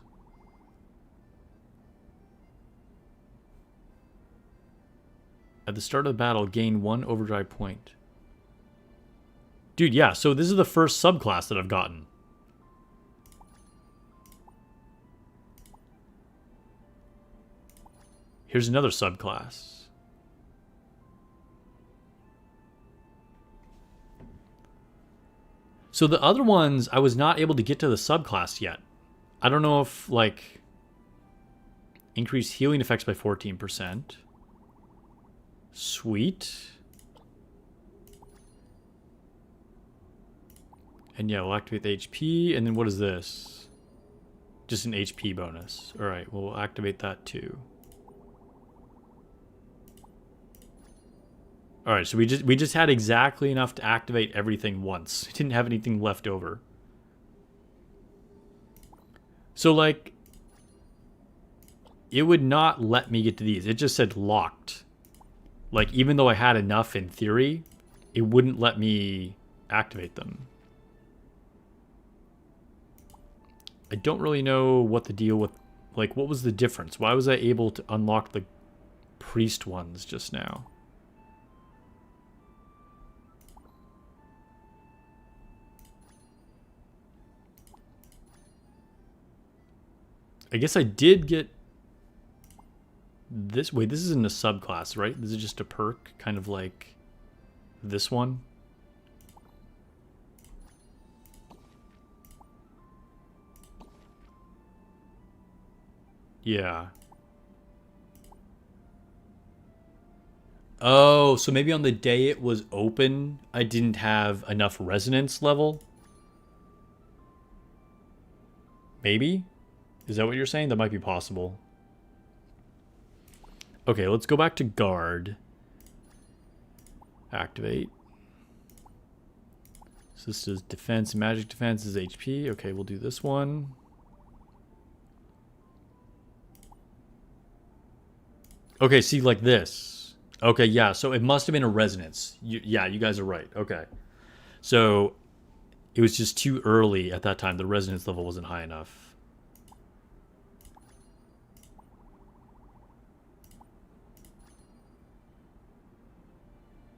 At the start of the battle, gain 1 overdrive point. Dude, yeah, so this is the first subclass that I've gotten. Here's another subclass. So the other ones, I was not able to get to the subclass yet. I don't know if, like, increased healing effects by 14%. Sweet. And yeah, we'll activate the HP. And then what is this? Just an HP bonus. All right, we'll activate that too. All right, so we just had exactly enough to activate everything once. We didn't have anything left over. So, like, it would not let me get to these. It just said locked. Like, even though I had enough in theory, it wouldn't let me activate them. I don't really know what the deal with, like, what was the difference? Why was I able to unlock the priest ones just now? I guess I did get... This, wait, this isn't a subclass, right? This is just a perk, kind of like this one. Yeah. Oh, so maybe on the day it was open, I didn't have enough resonance level? Maybe? Is that what you're saying? That might be possible. Okay, let's go back to guard. Activate. So this is defense, magic defense is HP. Okay, we'll do this one. Okay, see, like this. Okay, yeah, so it must have been a resonance. Yeah, you guys are right. Okay. So it was just too early at that time. The resonance level wasn't high enough.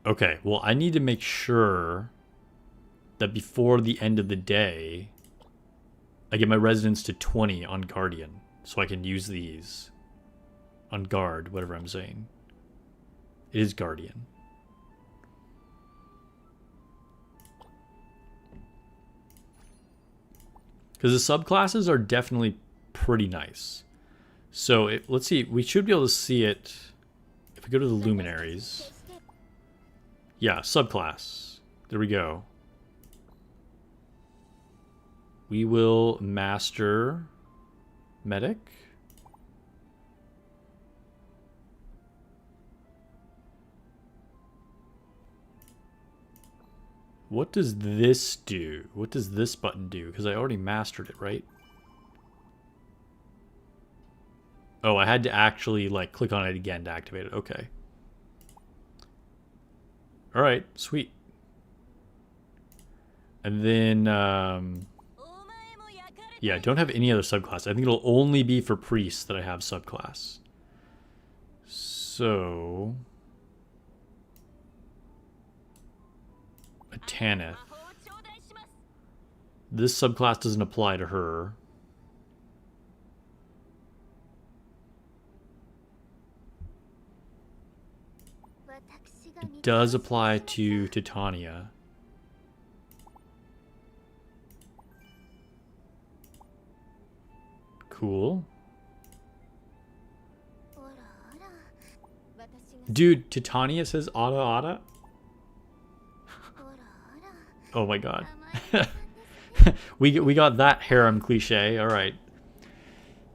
Okay, well, I need to make sure that before the end of the day, I get my resonance to 20 on Guardian, so I can use these on guard, whatever I'm saying. It is Guardian. Because the subclasses are definitely pretty nice. So let's see, we should be able to see it if we go to the luminaries. Yeah, subclass. There we go. We will master medic. What does this do? What does this button do? Because I already mastered it, right? Oh, I had to actually like click on it again to activate it. Okay. All right, sweet. And then, yeah, I don't have any other subclass. I think it'll only be for priests that I have subclass. So, a Tanith. This subclass doesn't apply to her. It does apply to Titania. Cool. Dude, Titania says Ada Ada? Oh my god. we got that harem cliche, alright.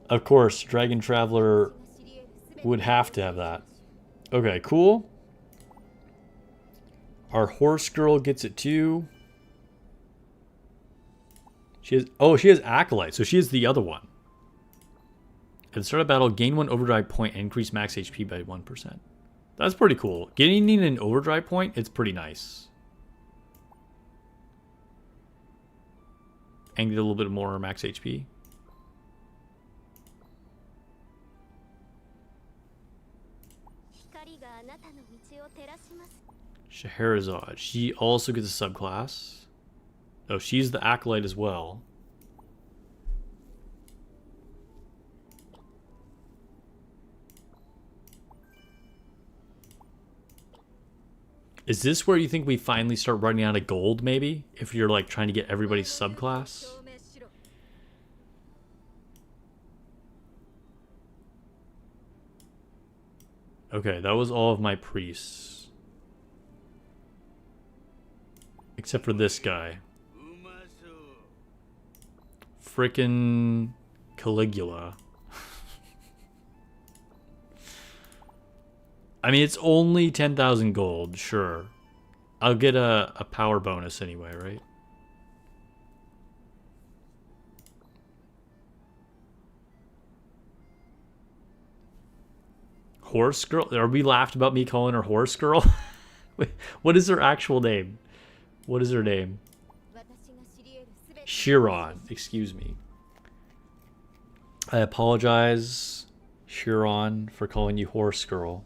Of course, Dragon Traveler would have to have that. Okay, cool. Our horse girl gets it too. She has Acolyte, so she is the other one. At the start of battle, gain 1 overdrive point and increase max HP by 1%. That's pretty cool. Getting an overdrive point, it's pretty nice. And get a little bit more max HP. Scheherazade. She also gets a subclass. Oh, she's the Acolyte as well. Is this where you think we finally start running out of gold, maybe? If you're like trying to get everybody's subclass? Okay, that was all of my priests. Except for this guy. Frickin' Caligula. I mean, it's only 10,000 gold, sure. I'll get a power bonus anyway, right? Horse girl? Are we laughed about me calling her horse girl? Wait, what is her actual name? What is her name? Chiron, excuse me. I apologize, Chiron, for calling you horse girl.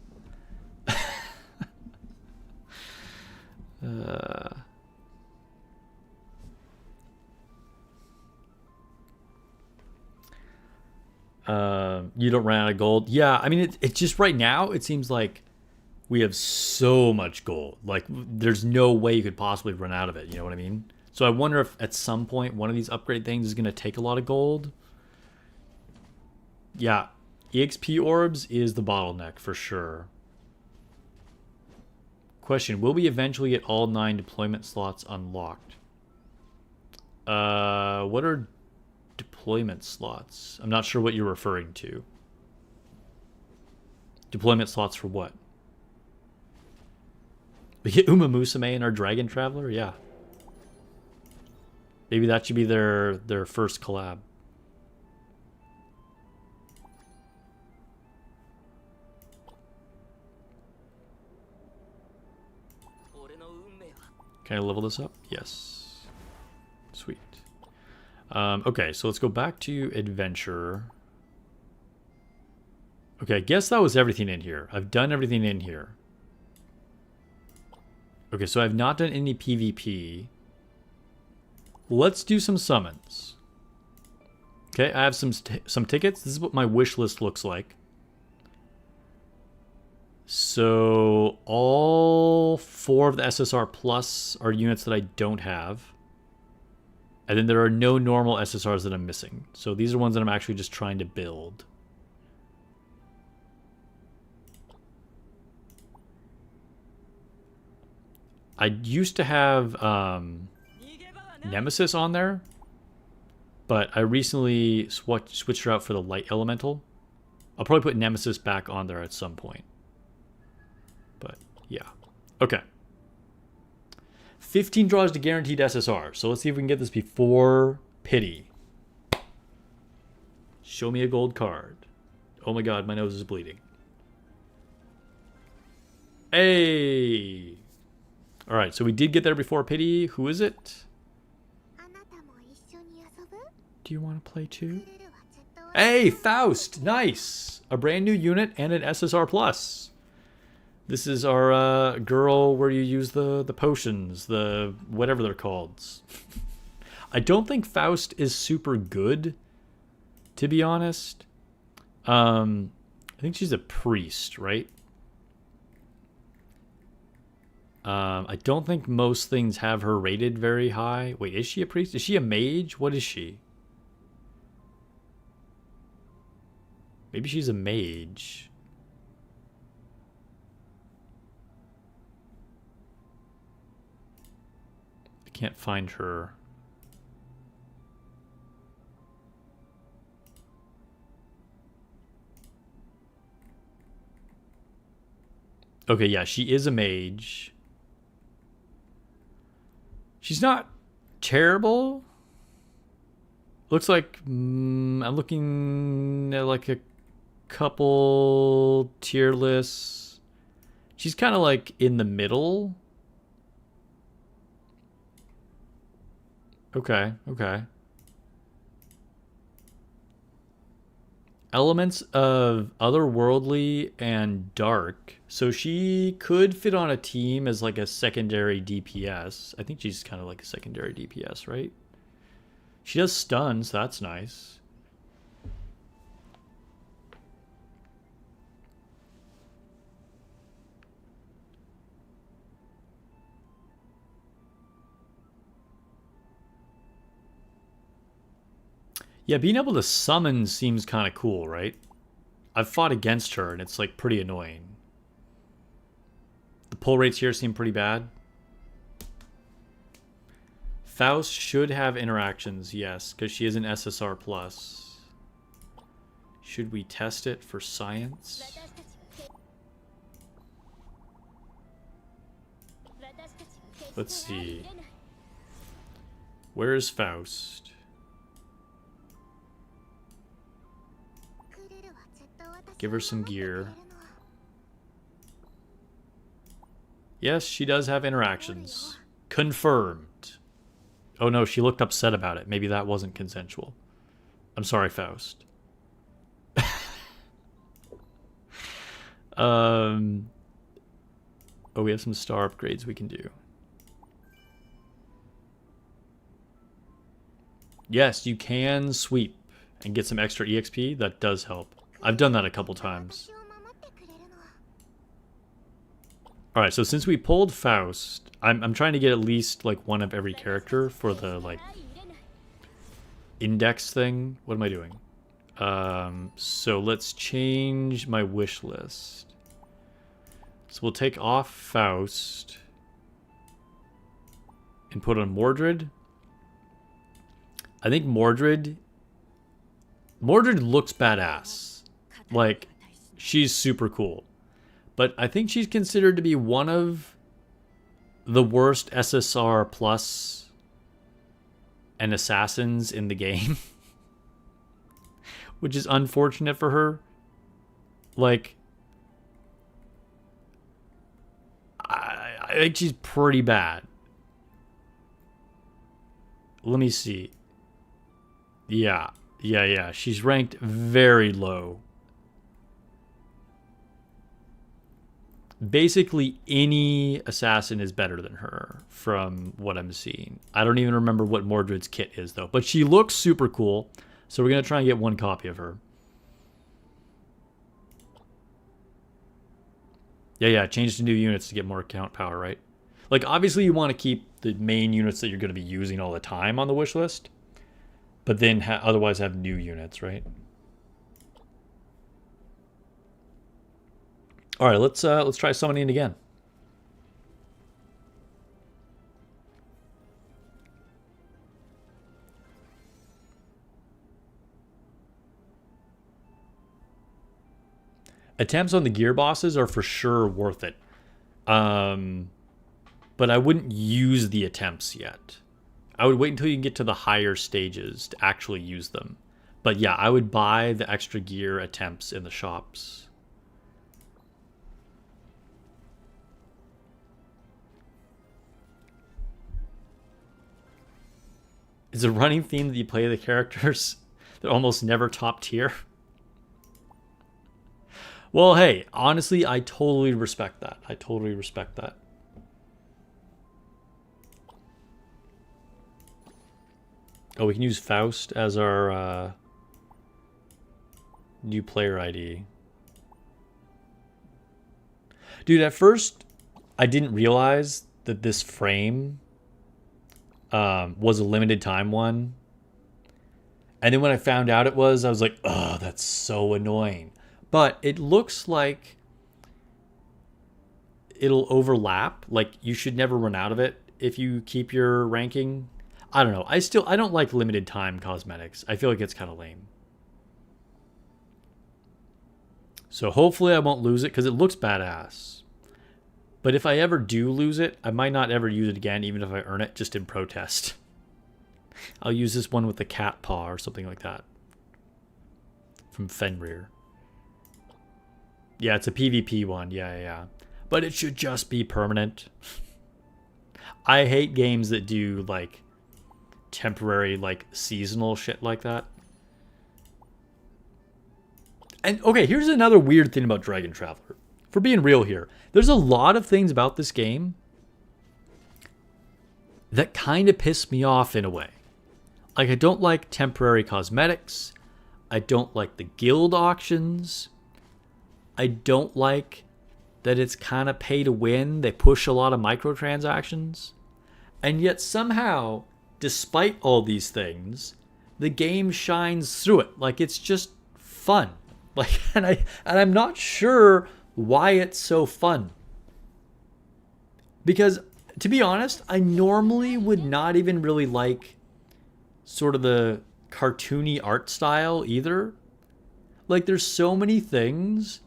You don't run out of gold. Yeah, I mean, it's just right now, it seems like we have so much gold. Like, there's no way you could possibly run out of it. You know what I mean? So I wonder if at some point one of these upgrade things is going to take a lot of gold. Yeah, EXP orbs is the bottleneck for sure. Question, will we eventually get all 9 deployment slots unlocked? What are deployment slots? I'm not sure what you're referring to. Deployment slots for what? We get Uma Musume and our Dragon Traveler? Yeah. Maybe that should be their first collab. Can I level this up? Yes. Sweet. Okay, so let's go back to adventure. Okay, I guess that was everything in here. I've done everything in here. Okay, so I've not done any PvP. Let's do some summons. Okay, I have some tickets. This is what my wish list looks like. So all 4 of the SSR Plus are units that I don't have. And then there are no normal SSRs that I'm missing. So these are ones that I'm actually just trying to build. I used to have Nemesis on there, but I recently switched her out for the Light Elemental. I'll probably put Nemesis back on there at some point. But yeah. Okay. 15 draws to guaranteed SSR. So let's see if we can get this before Pity. Show me a gold card. Oh my god, my nose is bleeding. Hey! Alright, so we did get there before Pity. Who is it? Do you want to play too? Hey, Faust! Nice! A brand new unit and an SSR Plus. This is our girl where you use the potions, the whatever they're called. I don't think Faust is super good, to be honest. I think she's a priest, right? I don't think most things have her rated very high. Wait, is she a priest? Is she a mage? What is she? Maybe she's a mage. I can't find her. Okay, yeah, she is a mage. She's not terrible. Looks like I'm looking at like a couple tier lists. She's kind of like in the middle. Okay, okay. Elements of otherworldly and dark. So she could fit on a team as like a secondary DPS. I think she's kind of like a secondary DPS, right? She does stun, so that's nice. Yeah, being able to summon seems kind of cool, right? I've fought against her, and it's like pretty annoying. The pull rates here seem pretty bad. Faust should have interactions, yes, because she is an SSR+. Should we test it for science? Let's see. Where is Faust? Give her some gear. Yes, she does have interactions. Confirmed. Oh no, she looked upset about it. Maybe that wasn't consensual. I'm sorry, Faust. Oh, we have some star upgrades we can do. Yes, you can sweep and get some extra EXP. That does help. I've done that a couple times. Alright, so since we pulled Faust, I'm trying to get at least like one of every character for the like index thing. What am I doing? So let's change my wish list. So we'll take off Faust and put on Mordred. I think Mordred looks badass. Like, she's super cool. But I think she's considered to be one of the worst SSR plus and assassins in the game. Which is unfortunate for her. Like, I think she's pretty bad. Let me see. Yeah. She's ranked very low. Basically, any assassin is better than her from what I'm seeing. I don't even remember what Mordred's kit is, though. But she looks super cool. So we're going to try and get one copy of her. Yeah, change to new units to get more account power, right? Like, obviously you want to keep the main units that you're going to be using all the time on the wish list. But then otherwise have new units, right? All right, let's try summoning again. Attempts on the gear bosses are for sure worth it. But I wouldn't use the attempts yet. I would wait until you get to the higher stages to actually use them. But yeah, I would buy the extra gear attempts in the shops. Is a running theme that you play the characters that almost never top tier? Well, hey, honestly, I totally respect that. I totally respect that. Oh, we can use Faust as our new player ID. Dude, at first, I didn't realize that this frame was a limited time one. And then when I found out it was, I was like, oh, that's so annoying. But it looks like it'll overlap. Like, you should never run out of it if you keep your ranking. I don't know. I don't like limited time cosmetics. I feel like it's kind of lame. So hopefully I won't lose it because it looks badass. But if I ever do lose it, I might not ever use it again, even if I earn it, just in protest. I'll use this one with the cat paw or something like that. From Fenrir. Yeah, it's a PvP one. Yeah. But it should just be permanent. I hate games that do, like, temporary, like, seasonal shit like that. And, okay, here's another weird thing about Dragon Traveler. For being real here, there's a lot of things about this game that kind of piss me off in a way. Like, I don't like temporary cosmetics. I don't like the guild auctions. I don't like that it's kind of pay to win. They push a lot of microtransactions. And yet somehow, despite all these things, the game shines through it. Like, it's just fun. Like, and I'm not sure why it's so fun. Because, to be honest, I normally would not even really like sort of the cartoony art style either. Like, there's so many things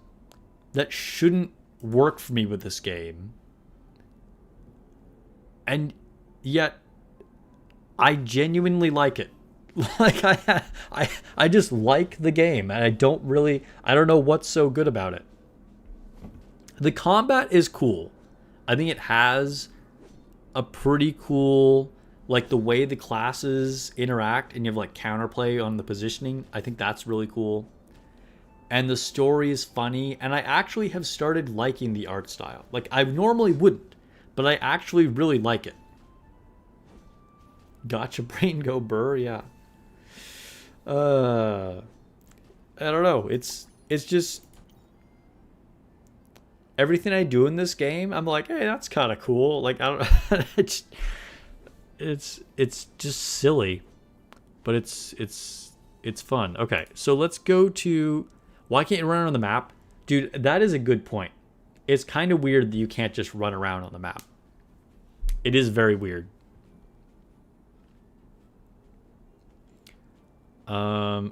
that shouldn't work for me with this game. And yet, I genuinely like it. Like, I just like the game, and I don't know what's so good about it. The combat is cool. I think it has a pretty cool, like, the way the classes interact, and you have, like, counterplay on the positioning. I think that's really cool. And the story is funny, and I actually have started liking the art style. Like, I normally wouldn't, but I actually really like it. Gotcha brain go burr, yeah. I don't know. It's it's just everything I do in this game, I'm like, hey, that's kind of cool. Like, I don't it's just silly, but it's fun. Okay, so let's go to, why can't you run around the map? Dude, that is a good point. It's kind of weird that you can't just run around on the map. It is very weird.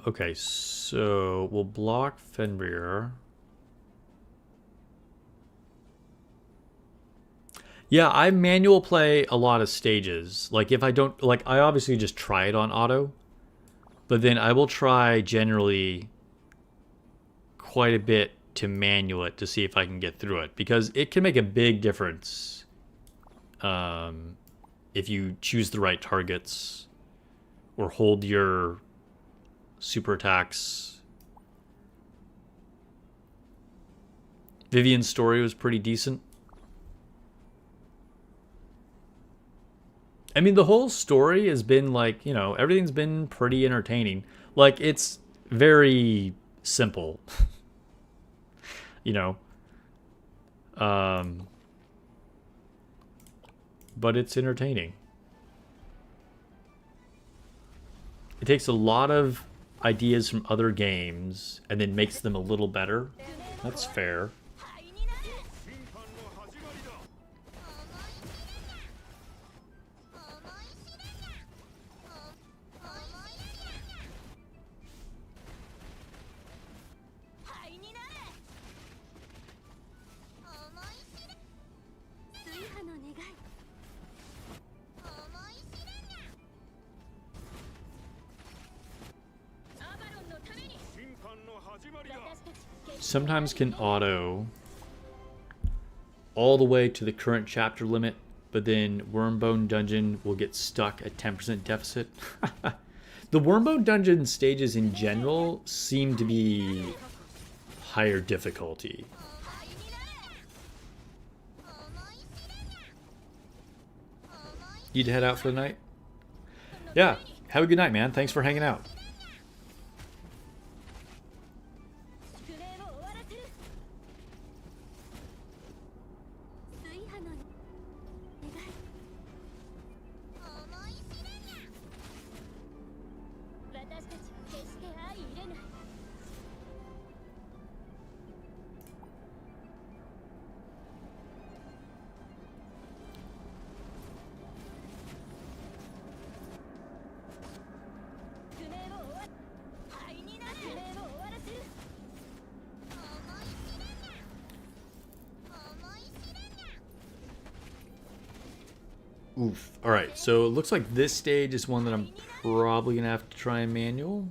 Okay, so we'll block Fenrir. Yeah, I manual play a lot of stages. Like if I don't, like I obviously just try it on auto, but then I will try generally quite a bit to manual it to see if I can get through it, because it can make a big difference if you choose the right targets or hold your super attacks. Vivian's story was pretty decent. I mean, the whole story has been like, you know, everything's been pretty entertaining. Like, it's very simple, you know. But it's entertaining. It takes a lot of ideas from other games and then makes them a little better. That's fair. Sometimes can auto all the way to the current chapter limit, but then Wormbone Dungeon will get stuck at 10% deficit. The Wormbone Dungeon stages in general seem to be higher difficulty. You'd head out for the night? Yeah, have a good night, man. Thanks for hanging out. Oof. Alright, so it looks like this stage is one that I'm probably going to have to try and manual.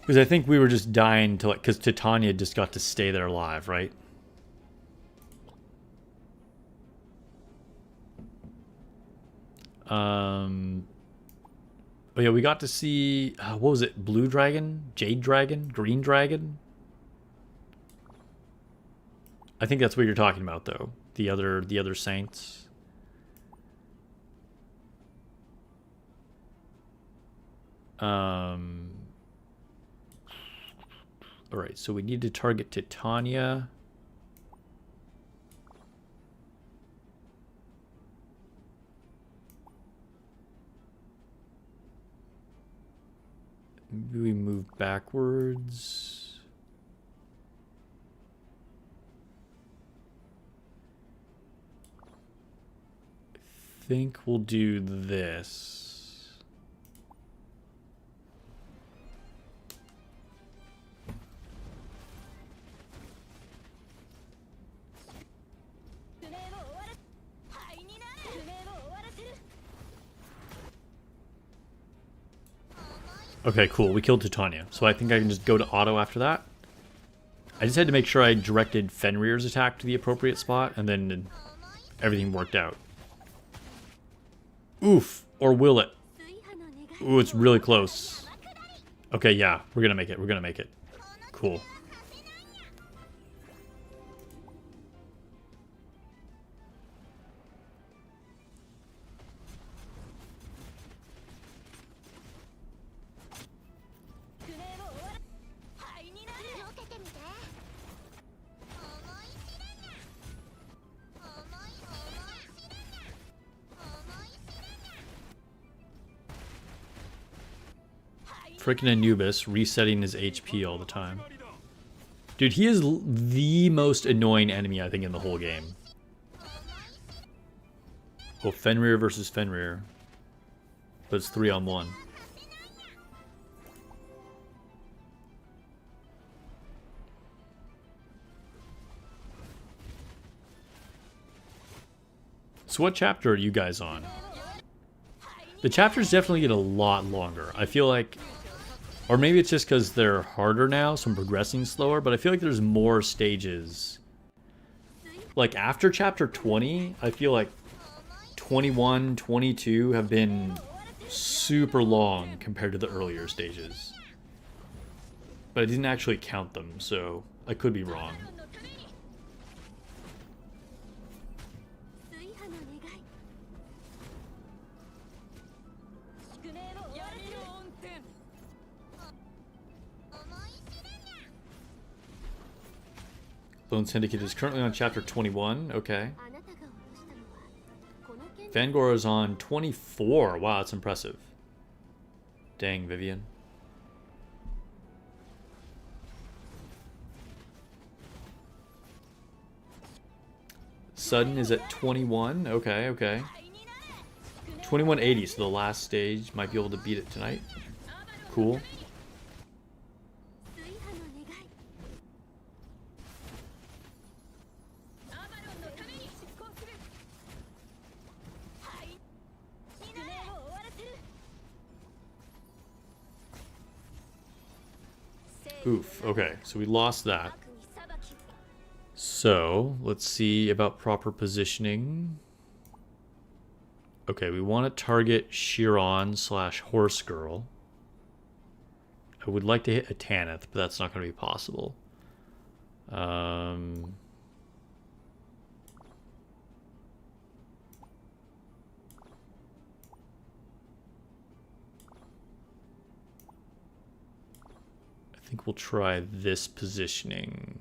Because I think we were just dying to, like, because Titania just got to stay there alive, right? Oh yeah, we got to see, what was it? Blue Dragon? Jade Dragon? Green Dragon? I think that's what you're talking about, though. The other saints. Alright, so we need to target Titania. Maybe we move backwards. I think we'll do this. Okay, cool. We killed Titania. So I think I can just go to auto after that. I just had to make sure I directed Fenrir's attack to the appropriate spot, and then everything worked out. Oof. Or will it? Ooh, it's really close. Okay, yeah. We're gonna make it. We're gonna make it. Cool. Freaking Anubis resetting his HP all the time. Dude, he is the most annoying enemy, I think, in the whole game. Oh, Fenrir versus Fenrir. But it's 3-on-1. So what chapter are you guys on? The chapters definitely get a lot longer. I feel like, or maybe it's just because they're harder now, so I'm progressing slower, but I feel like there's more stages. Like after chapter 20, I feel like 21, 22 have been super long compared to the earlier stages. But I didn't actually count them, so I could be wrong. Lone Syndicate is currently on chapter 21. Okay. Fangor is on 24. Wow, that's impressive. Dang, Vivian. Sudden is at 21. Okay, okay. 2180, so the last stage. Might be able to beat it tonight. Cool. Oof, okay, so we lost that. So, let's see about proper positioning. Okay, we want to target Chiron / Horse Girl. I would like to hit a Tanith, but that's not going to be possible. I think we'll try this positioning.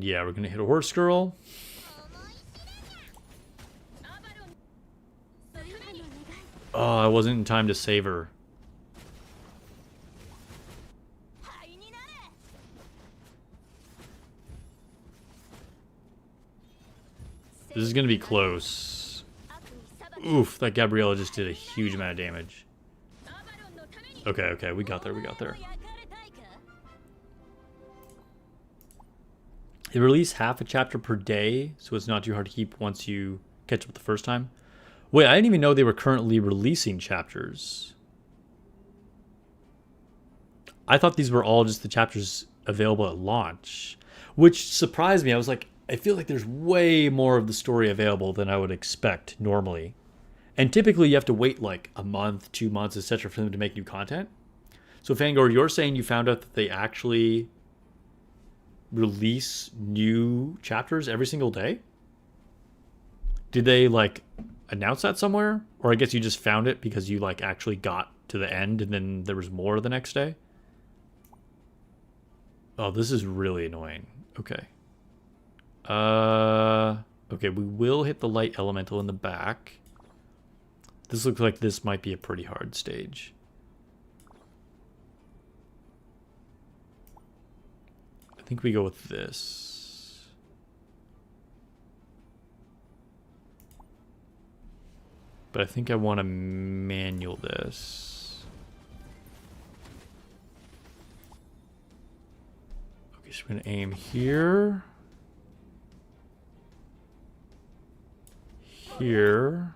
Yeah, we're gonna hit a Horse Girl. Oh, I wasn't in time to save her. This is gonna be close. Oof, that Gabriella just did a huge amount of damage. Okay, okay, we got there, we got there. They release half a chapter per day, so it's not too hard to keep once you catch up the first time. Wait, I didn't even know they were currently releasing chapters. I thought these were all just the chapters available at launch, which surprised me. I was like, I feel like there's way more of the story available than I would expect normally. And typically you have to wait like a month, 2 months, etc. for them to make new content. So Fangor, you're saying you found out that they actually release new chapters every single day? Did they like announce that somewhere? Or I guess you just found it because you like actually got to the end and then there was more the next day? Oh, this is really annoying. Okay. Okay, we will hit the light elemental in the back. This looks like this might be a pretty hard stage. I think we go with this. But I think I want to manual this. Okay, so we're going to aim here. Here.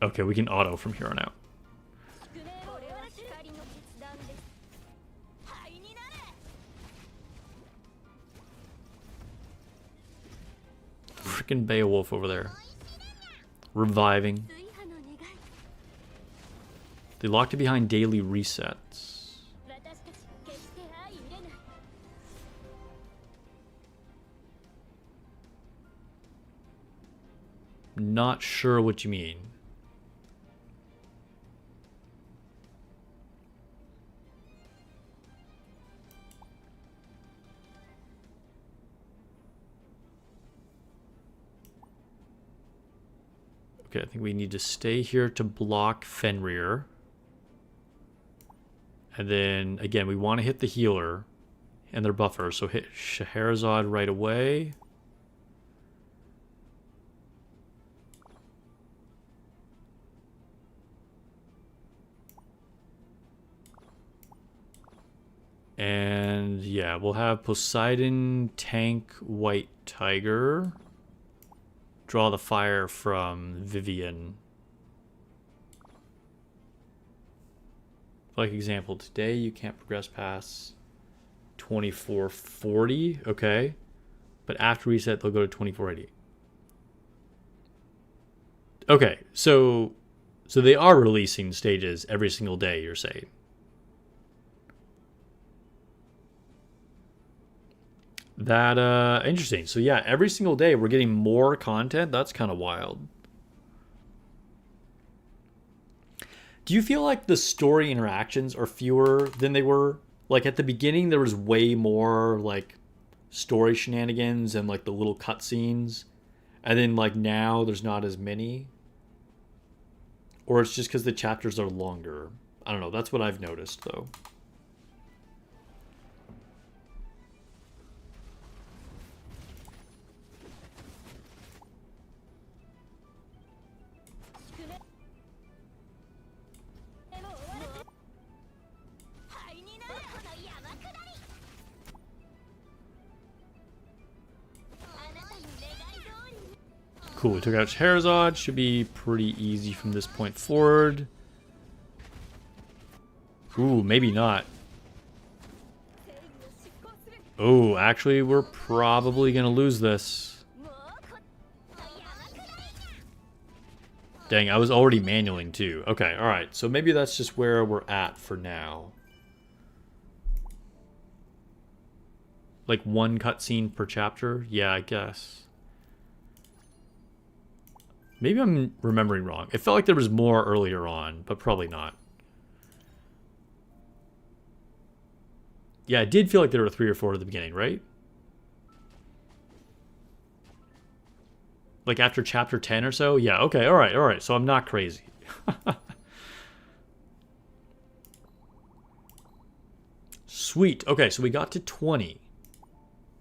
Okay, we can auto from here on out. Freaking Beowulf over there. Reviving. They locked it behind daily resets. Not sure what you mean. Okay, I think we need to stay here to block Fenrir. And then, again, we want to hit the healer and their buffer. So hit Scheherazade right away. And yeah, we'll have Poseidon tank White Tiger. Draw the fire from Vivian. Like example, today you can't progress past 2440. Okay. But after reset, they'll go to 2480. Okay, so they are releasing stages every single day, you're saying? That, interesting. So yeah, every single day we're getting more content. That's kind of wild. Do you feel like the story interactions are fewer than they were? Like at the beginning, there was way more like story shenanigans and like the little cutscenes. And then like now there's not as many. Or it's just because the chapters are longer. I don't know. That's what I've noticed though. Cool, we took out Scheherazade. Should be pretty easy from this point forward. Ooh, maybe not. Oh, actually, we're probably going to lose this. Dang, I was already manualing too. Okay, alright. So maybe that's just where we're at for now. Like one cutscene per chapter? Yeah, I guess. Maybe I'm remembering wrong. It felt like there was more earlier on, but probably not. Yeah, it did feel like there were 3 or 4 at the beginning, right? Like after chapter 10 or so? Yeah, okay, alright. So I'm not crazy. Sweet. Okay, so we got to 20.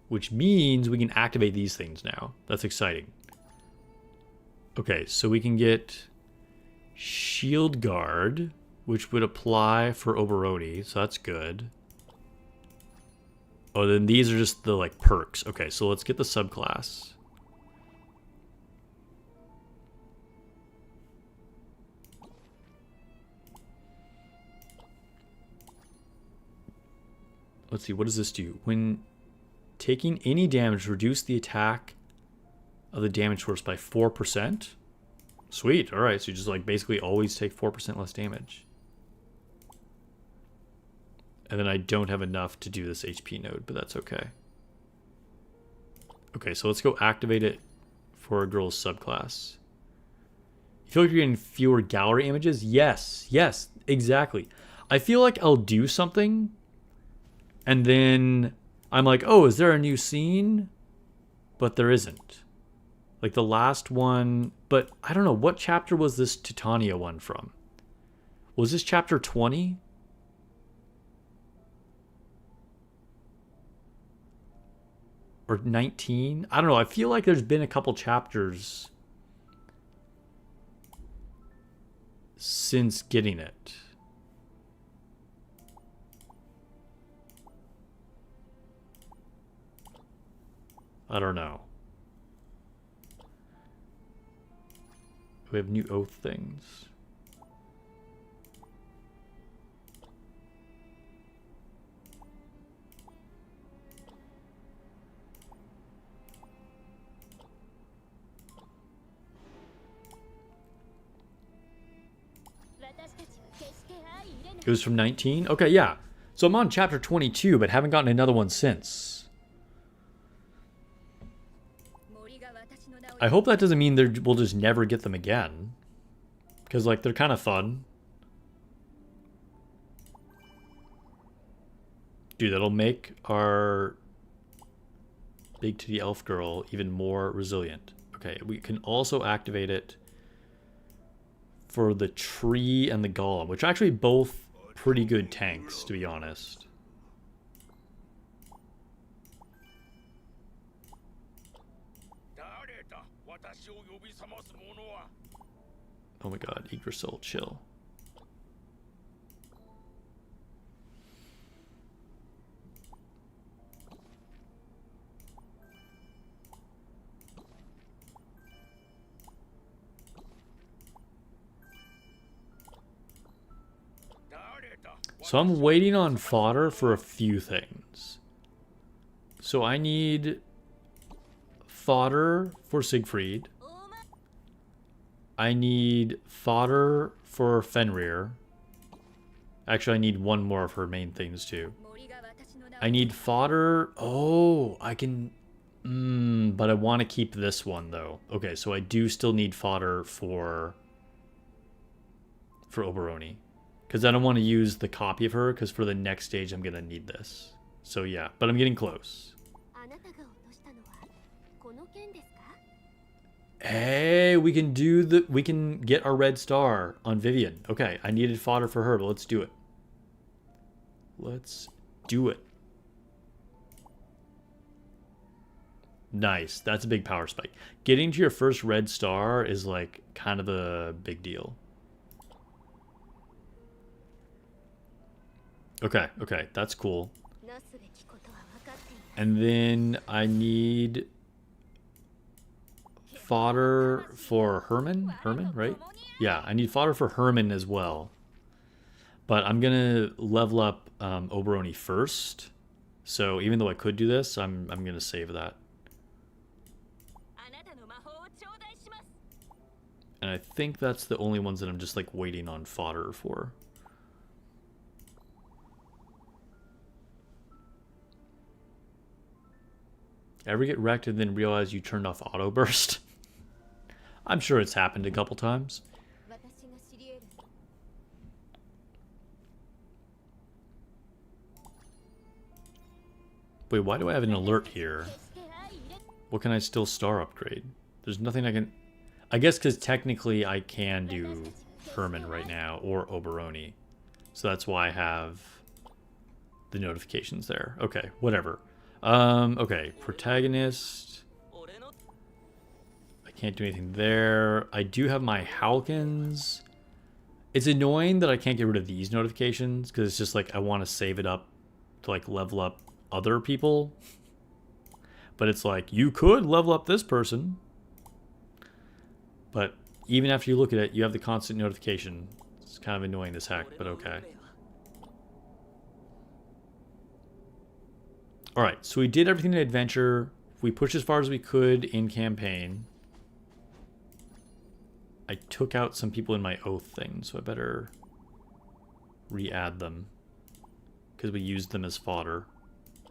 Which means we can activate these things now. That's exciting. Okay, so we can get Shield Guard, which would apply for Oberoni, so that's good. Oh, then these are just the like perks. Okay, so let's get the subclass. Let's see, what does this do? When taking any damage, reduce the attack of the damage source by 4%. Sweet. All right. So you just like basically always take 4% less damage. And then I don't have enough to do this HP node, but that's okay. Okay. So let's go activate it for a girl's subclass. You feel like you're getting fewer gallery images? Yes. Yes, exactly. I feel like I'll do something and then I'm like, oh, is there a new scene? But there isn't. Like the last one, but I don't know, what chapter was this Titania one from? Was this chapter 20? Or 19? I don't know, I feel like there's been a couple chapters since getting it. I don't know. We have new oath things. It was from 19? Okay, yeah. So I'm on chapter 22, but haven't gotten another one since. I hope that doesn't mean we'll just never get them again. Because, like, they're kind of fun. Dude, that'll make our big titty elf girl even more resilient. Okay, we can also activate it for the tree and the golem, which are actually both pretty good tanks, to be honest. Oh my god, Yggdrasil, chill. So I'm waiting on fodder for a few things. So I need fodder for Siegfried. I need fodder for Fenrir. Actually, I need one more of her main things too. I need fodder. Oh, I can... but I want to keep this one though. Okay, so I do still need fodder for Oberoni. Because I don't want to use the copy of her, because for the next stage I'm going to need this. So yeah, but I'm getting close. Hey, we can get our red star on Vivian. Okay, I needed fodder for her, but let's do it. Let's do it. Nice, that's a big power spike. Getting to your first red star is like kind of a big deal. Okay, okay, that's cool. And then I need fodder for Herman? Herman, right? Yeah, I need fodder for Herman as well. But I'm gonna level up Oberoni first. So even though I could do this, I'm gonna save that. And I think that's the only ones that I'm just like waiting on fodder for. Ever get wrecked and then realize you turned off auto burst? I'm sure it's happened a couple times. Wait, why do I have an alert here? What can I still star upgrade? There's nothing I can... I guess because technically I can do Herman right now or Oberoni. So that's why I have the notifications there. Okay, whatever. Okay, protagonist. I can't do anything there. I do have my Halkins. It's annoying that I can't get rid of these notifications because it's just like I want to save it up to like level up other people. But it's like, you could level up this person. But even after you look at it, you have the constant notification. It's kind of annoying as heck, but okay. Alright, so we did everything in adventure. We pushed as far as we could in campaign. I took out some people in my oath thing, so I better re-add them. Because we used them as fodder.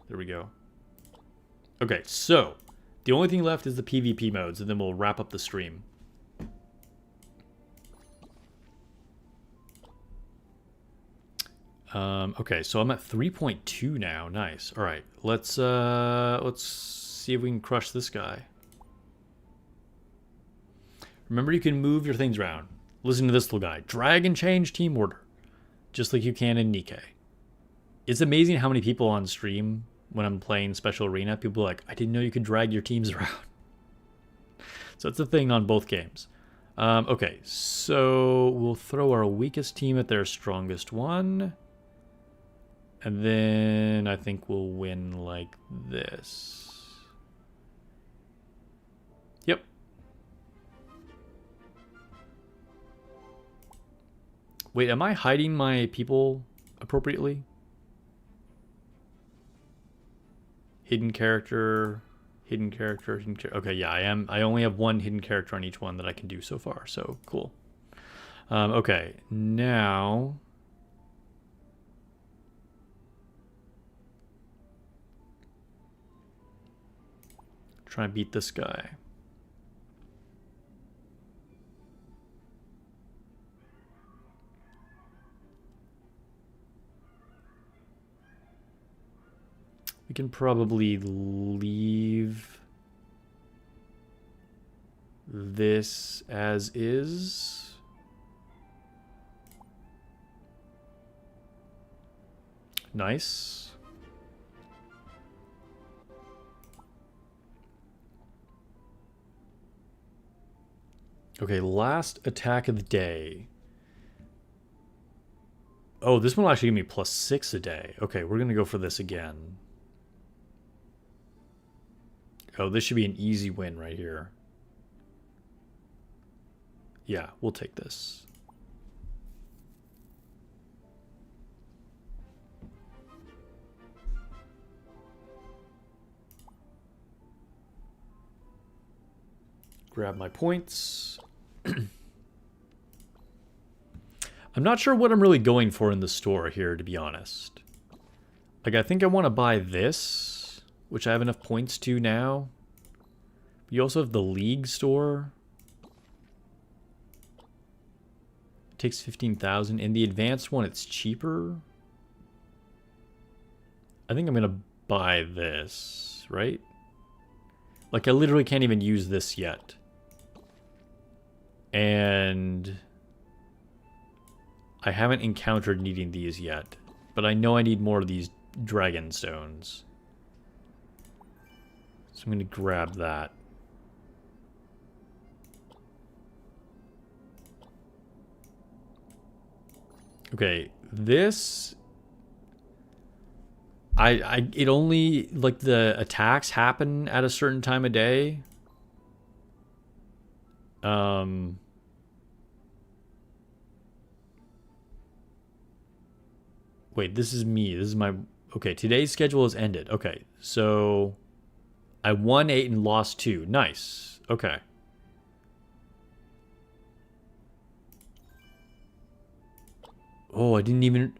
There we go. Okay, so the only thing left is the PvP modes, and then we'll wrap up the stream. Okay, so I'm at 3.2 now. Nice. All right, let's see if we can crush this guy. Remember, you can move your things around. Listen to this little guy. Drag and change team order, just like you can in Nikke. It's amazing how many people on stream when I'm playing Special Arena, people are like, I didn't know you could drag your teams around. So it's a thing on both games. Okay, so we'll throw our weakest team at their strongest one. And then I think we'll win like this. Yep. Wait, am I hiding my people appropriately? Hidden character, hidden character, hidden character. Okay, yeah, I am. I only have one hidden character on each one that I can do so far, so cool. Okay, now try and beat this guy. We can probably leave this as is. Nice. Okay, last attack of the day. Oh, this one will actually give me +6 a day. Okay, we're going to go for this again. Oh, this should be an easy win right here. Yeah, we'll take this. Grab my points. I'm not sure what I'm really going for in the store here, to be honest. Like, I think I want to buy this, which I have enough points to now. You also have the League store. It takes 15,000. In the advanced one, it's cheaper. I think I'm going to buy this, right? Like, I literally can't even use this yet. And I haven't encountered needing these yet. But I know I need more of these dragon stones. So I'm going to grab that. Okay, this... it only, like, the attacks happen at a certain time of day. Wait, this is me. This is my... Okay, today's schedule is ended. Okay, so I won 8 and lost 2. Nice. Okay. Oh, I didn't even...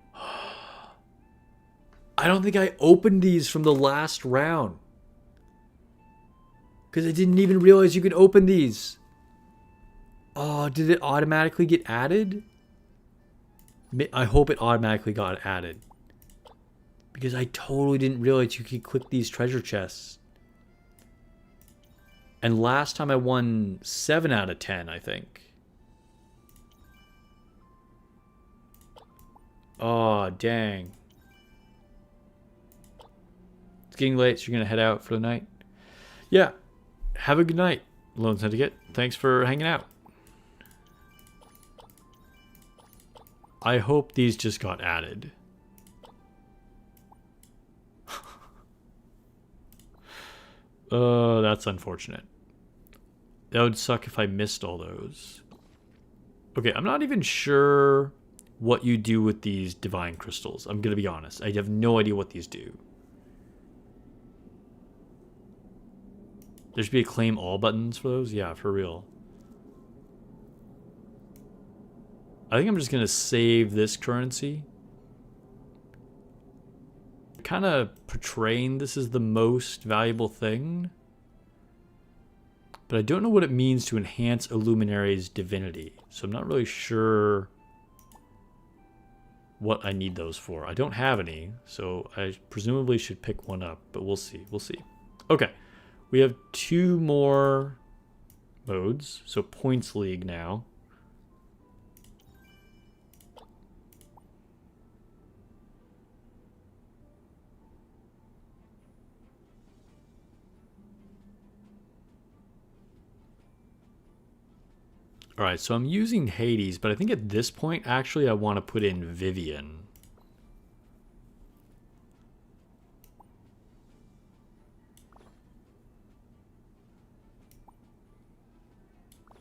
I don't think I opened these from the last round. Because I didn't even realize you could open these. Oh, did it automatically get added? I hope it automatically got added. Because I totally didn't realize you could click these treasure chests. And last time I won 7 out of 10, I think. Oh, dang. It's getting late, so you're going to head out for the night? Yeah. Have a good night, Lone Syndicate. Thanks for hanging out. I hope these just got added. That's unfortunate. That would suck if I missed all those. Okay, I'm not even sure what you do with these divine crystals. I'm gonna be honest. I have no idea what these do. There should be a claim all buttons for those? Yeah, for real. I think I'm just gonna save this currency. Kind of portraying this as the most valuable thing. But I don't know what it means to enhance a luminary's divinity. So I'm not really sure what I need those for. I don't have any, so I presumably should pick one up, but we'll see. We'll see. Okay, we have 2 more modes. So points league now. All right, so I'm using Hades, but I think at this point, actually, I want to put in Vivian.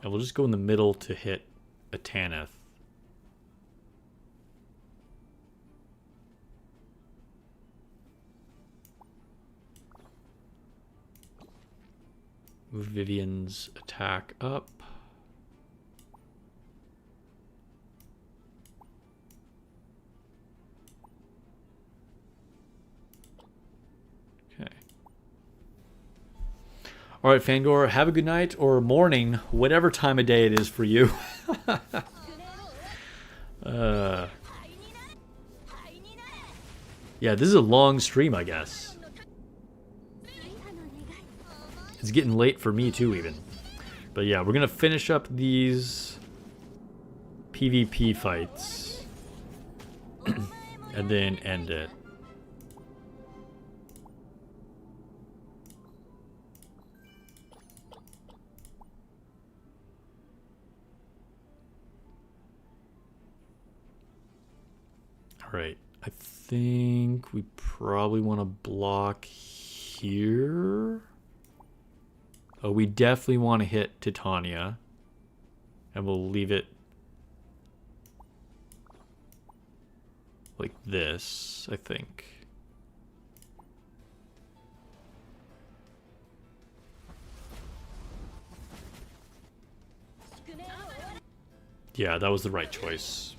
And we'll just go in the middle to hit a Tanith. Move Vivian's attack up. All right, Fangor, have a good night or morning, whatever time of day it is for you. Yeah, this is a long stream, I guess. It's getting late for me too, even. But yeah, we're gonna finish up these PvP fights and then end it. All right, I think we probably want to block here. Oh, we definitely want to hit Titania. And we'll leave it like this, I think. Yeah, that was the right choice.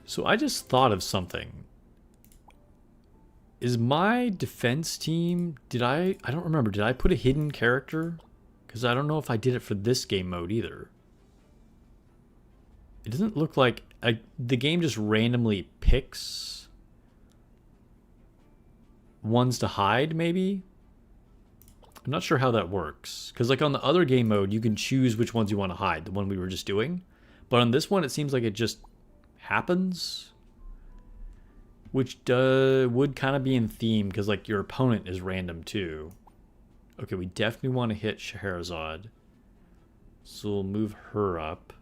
So I just thought of something. Is my defense team, I don't remember, did I put a hidden character? Because I don't know if I did it for this game mode either. It doesn't look like, the game just randomly picks ones to hide, maybe? I'm not sure how that works. Because like on the other game mode, you can choose which ones you want to hide, the one we were just doing. But on this one, it seems like it just happens, which would kind of be in theme because like your opponent is random too. Okay, we definitely want to hit Scheherazade, so we'll move her up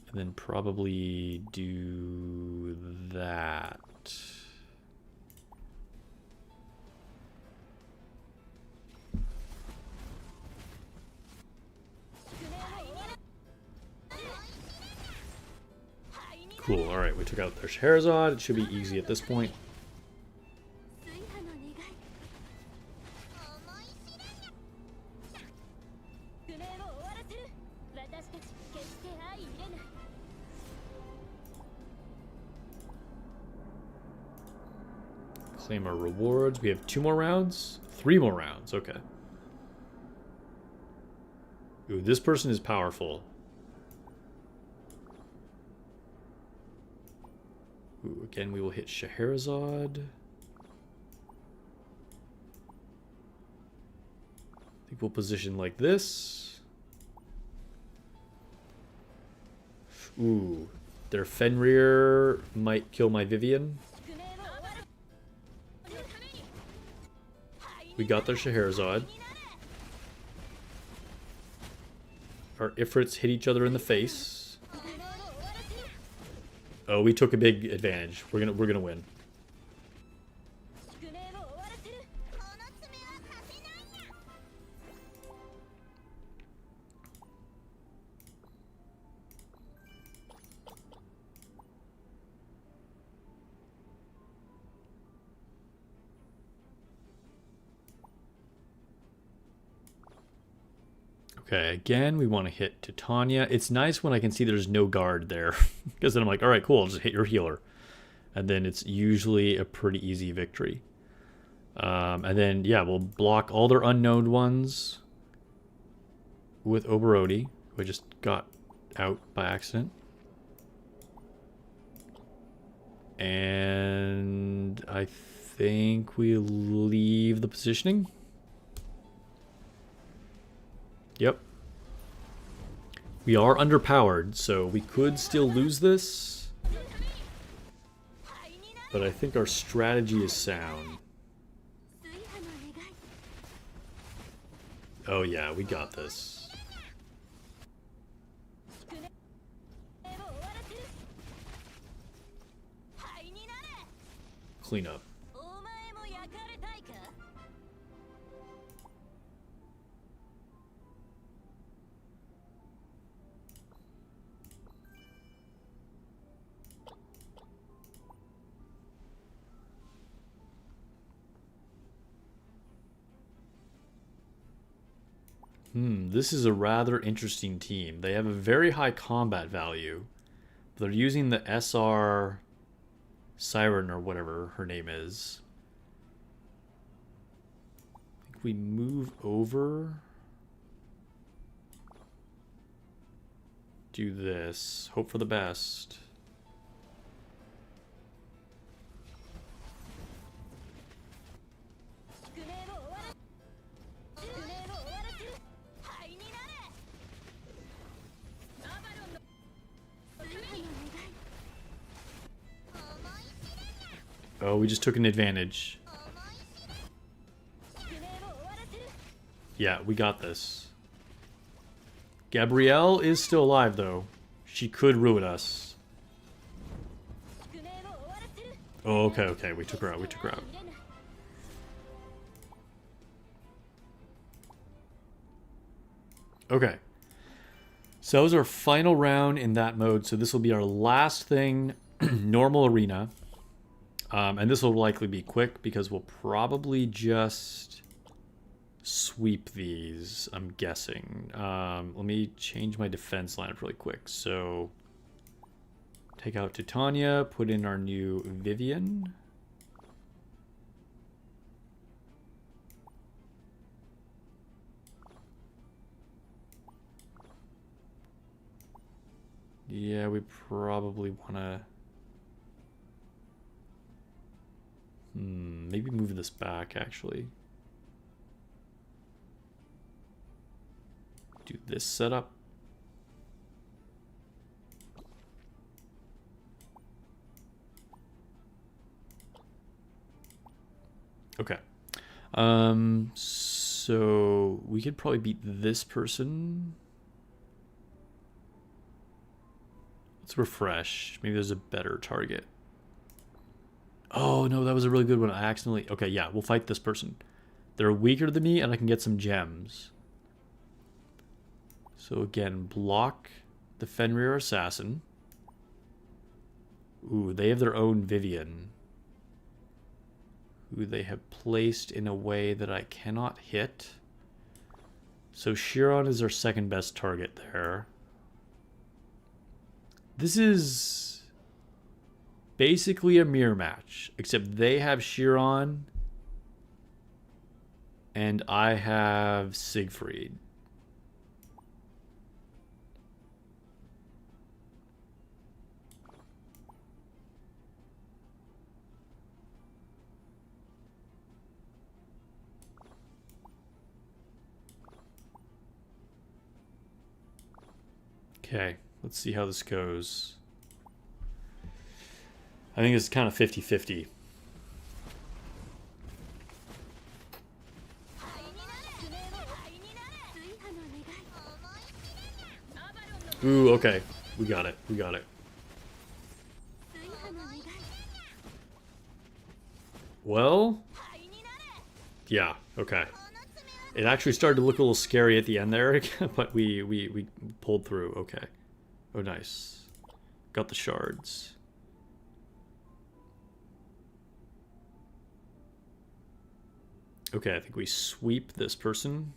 and then probably do that. Cool, alright, we took out their Scheherazade. It should be easy at this point. Claim our rewards. We have 2 more rounds? 3 more rounds, okay. Ooh, this person is powerful. Ooh, again, we will hit Scheherazade. I think we'll position like this. Ooh, their Fenrir might kill my Vivian. We got their Scheherazade. Our Ifrits hit each other in the face. Oh, we took a big advantage. We're gonna win. Okay, again, we want to hit Titania. It's nice when I can see there's no guard there. Because then I'm like, alright, cool, I'll just hit your healer. And then it's usually a pretty easy victory. And then, yeah, we'll block all their unknown ones with Oberodi, who I just got out by accident. And I think we leave the positioning. Yep. We are underpowered, so we could still lose this. But I think our strategy is sound. Oh yeah, we got this. Clean up. This is a rather interesting team. They have a very high combat value. They're using the SR Siren or whatever her name is. I think we move over. Do this. Hope for the best. Oh, we just took an advantage. Yeah, we got this. Gabrielle is still alive, though. She could ruin us. Oh, okay, okay. We took her out. We took her out. Okay. So that was our final round in that mode. So this will be our last thing, normal arena. And this will likely be quick because we'll probably just sweep these, I'm guessing. Let me change my defense lineup really quick. So take out Titania, put in our new Vivian. Yeah, we probably want to... maybe move this back, actually. Do this setup. Okay. So we could probably beat this person. Let's refresh. Maybe there's a better target. Oh, no, that was a really good one. I accidentally... Okay, yeah, we'll fight this person. They're weaker than me, and I can get some gems. So again, block the Fenrir Assassin. Ooh, they have their own Vivian, who they have placed in a way that I cannot hit. So Chiron is our second best target there. This is basically a mirror match, except they have Chiron and I have Siegfried. Okay, let's see how this goes. I think it's kind of 50-50. Ooh, okay. We got it. We got it. Well, yeah, okay. It actually started to look a little scary at the end there, but we pulled through. Okay. Oh, nice. Got the shards. Okay, I think we sweep this person.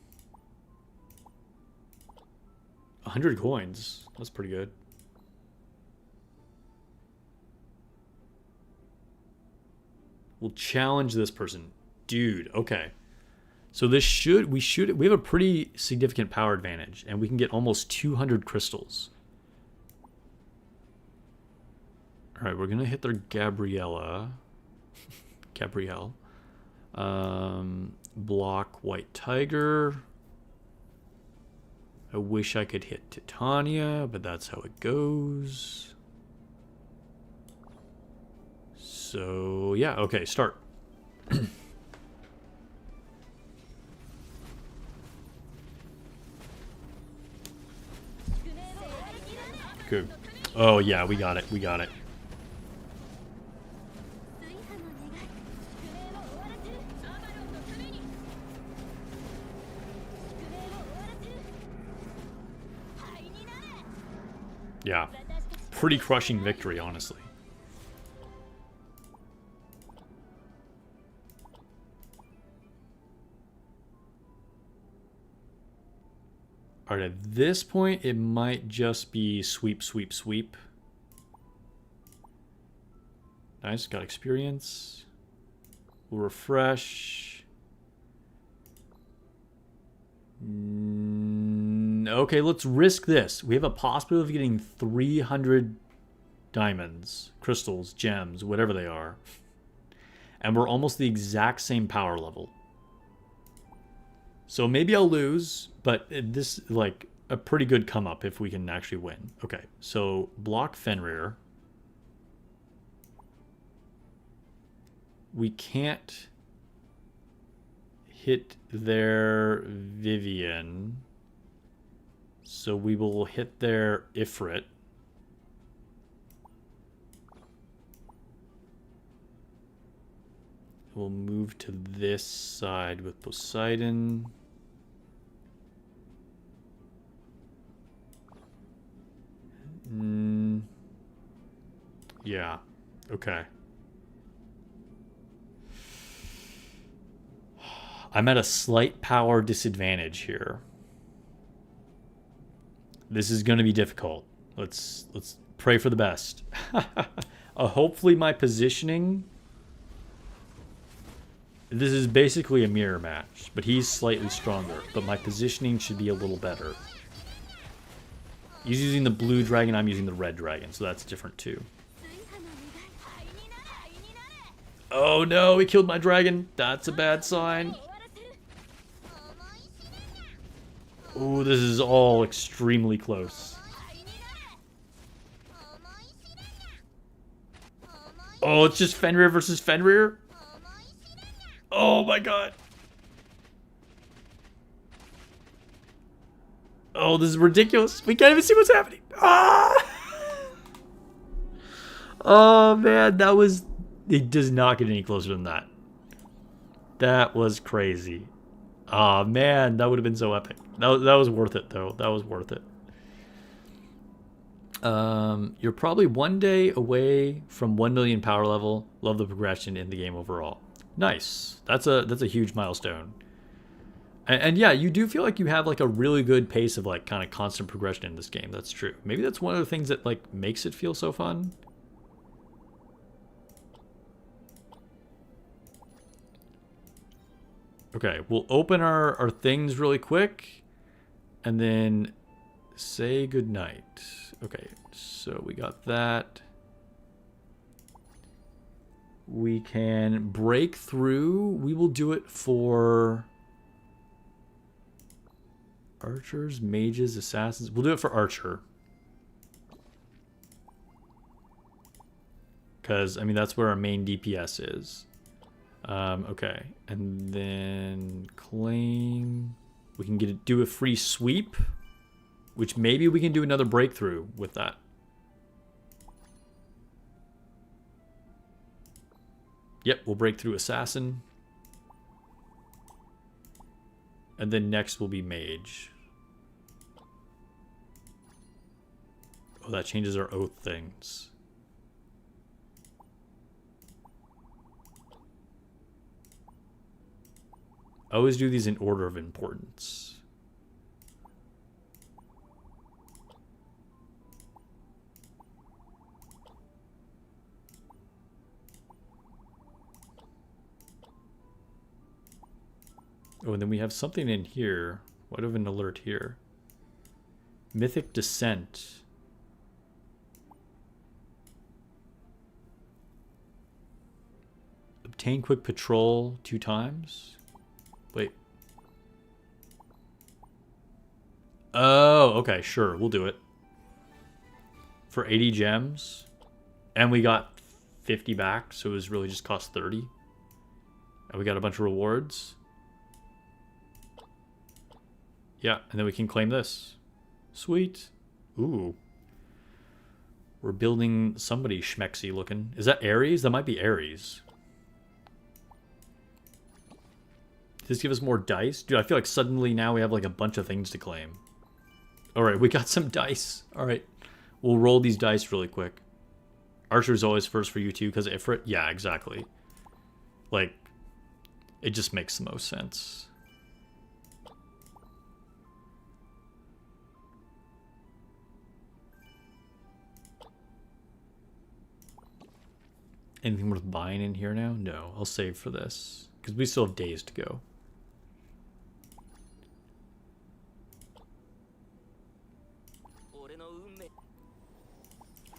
100 coins. That's pretty good. We'll challenge this person. Dude, okay. So this we have a pretty significant power advantage, and we can get almost 200 crystals. All right, we're gonna hit their Gabrielle. Block White Tiger. I wish I could hit Titania, but that's how it goes. So yeah, okay, start. Good. Oh yeah, we got it. We got it. Yeah. Pretty crushing victory, honestly. All right, at this point, it might just be sweep, sweep, sweep. Nice, got experience. We'll refresh. Okay, let's risk this. We have a possibility of getting 300 diamonds, crystals, gems, whatever they are. And we're almost the exact same power level. So maybe I'll lose, but this is like a pretty good come up if we can actually win. Okay, so block Fenrir. We can't hit their Vivian. So we will hit their Ifrit. We'll move to this side with Poseidon. Yeah, okay. I'm at a slight power disadvantage here. This is going to be difficult. Let's pray for the best. Hopefully my positioning... This is basically a mirror match, but he's slightly stronger. But my positioning should be a little better. He's using the blue dragon, I'm using the red dragon, so that's different too. Oh no, he killed my dragon. That's a bad sign. Oh, this is all extremely close. Oh, it's just Fenrir versus Fenrir? Oh my god. Oh, this is ridiculous. We can't even see what's happening. Ah! Oh man, that was... It does not get any closer than that. That was crazy. Oh man, that would have been so epic. That was worth it though. That was worth it. You're probably one day away from 1 million power level. Love the progression in the game overall. Nice. That's a huge milestone. And yeah, you do feel like you have like a really good pace of like kind of constant progression in this game. That's true. Maybe that's one of the things that like makes it feel so fun. Okay, we'll open our things really quick and then say goodnight. Okay, so we got that. We can break through. We will do it for archers, mages, assassins. We'll do it for archer. Because, I mean, that's where our main DPS is. Okay, and then claim. We can do a free sweep, which maybe we can do another breakthrough with that. Yep, we'll break through assassin. And then next will be mage. Oh, that changes our oath things. I always do these in order of importance. Oh, and then we have something in here. What of an alert here? Mythic Descent. Obtain quick patrol 2 times. Wait. Oh, okay, sure. We'll do it. For 80 gems. And we got 50 back, so it was really just cost 30. And we got a bunch of rewards. Yeah, and then we can claim this. Sweet. Ooh. We're building somebody schmexy looking. Is that Ares? That might be Ares. Does this give us more dice? Dude, I feel like suddenly now we have like a bunch of things to claim. Alright, we got some dice. Alright. We'll roll these dice really quick. Archer's always first for you too, because Ifrit? Yeah, exactly. Like, it just makes the most sense. Anything worth buying in here now? No, I'll save for this because we still have days to go.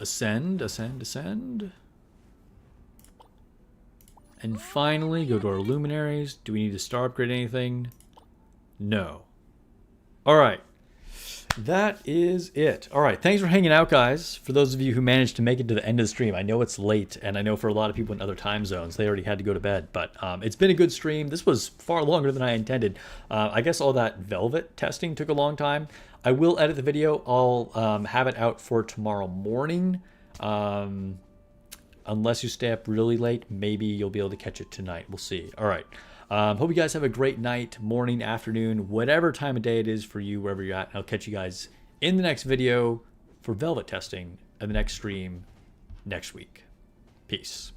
Ascend, ascend, ascend. And finally, go to our luminaries. Do we need to star upgrade anything? No. All right. That is it. All right. Thanks for hanging out, guys. For those of you who managed to make it to the end of the stream, I know it's late, and I know for a lot of people in other time zones, they already had to go to bed. But it's been a good stream. This was far longer than I intended. I guess all that velvet testing took a long time. I will edit the video. I'll have it out for tomorrow morning. Unless you stay up really late, maybe you'll be able to catch it tonight. We'll see. All right. Hope you guys have a great night, morning, afternoon, whatever time of day it is for you, wherever you're at. I'll catch you guys in the next video for velvet testing and the next stream next week. Peace.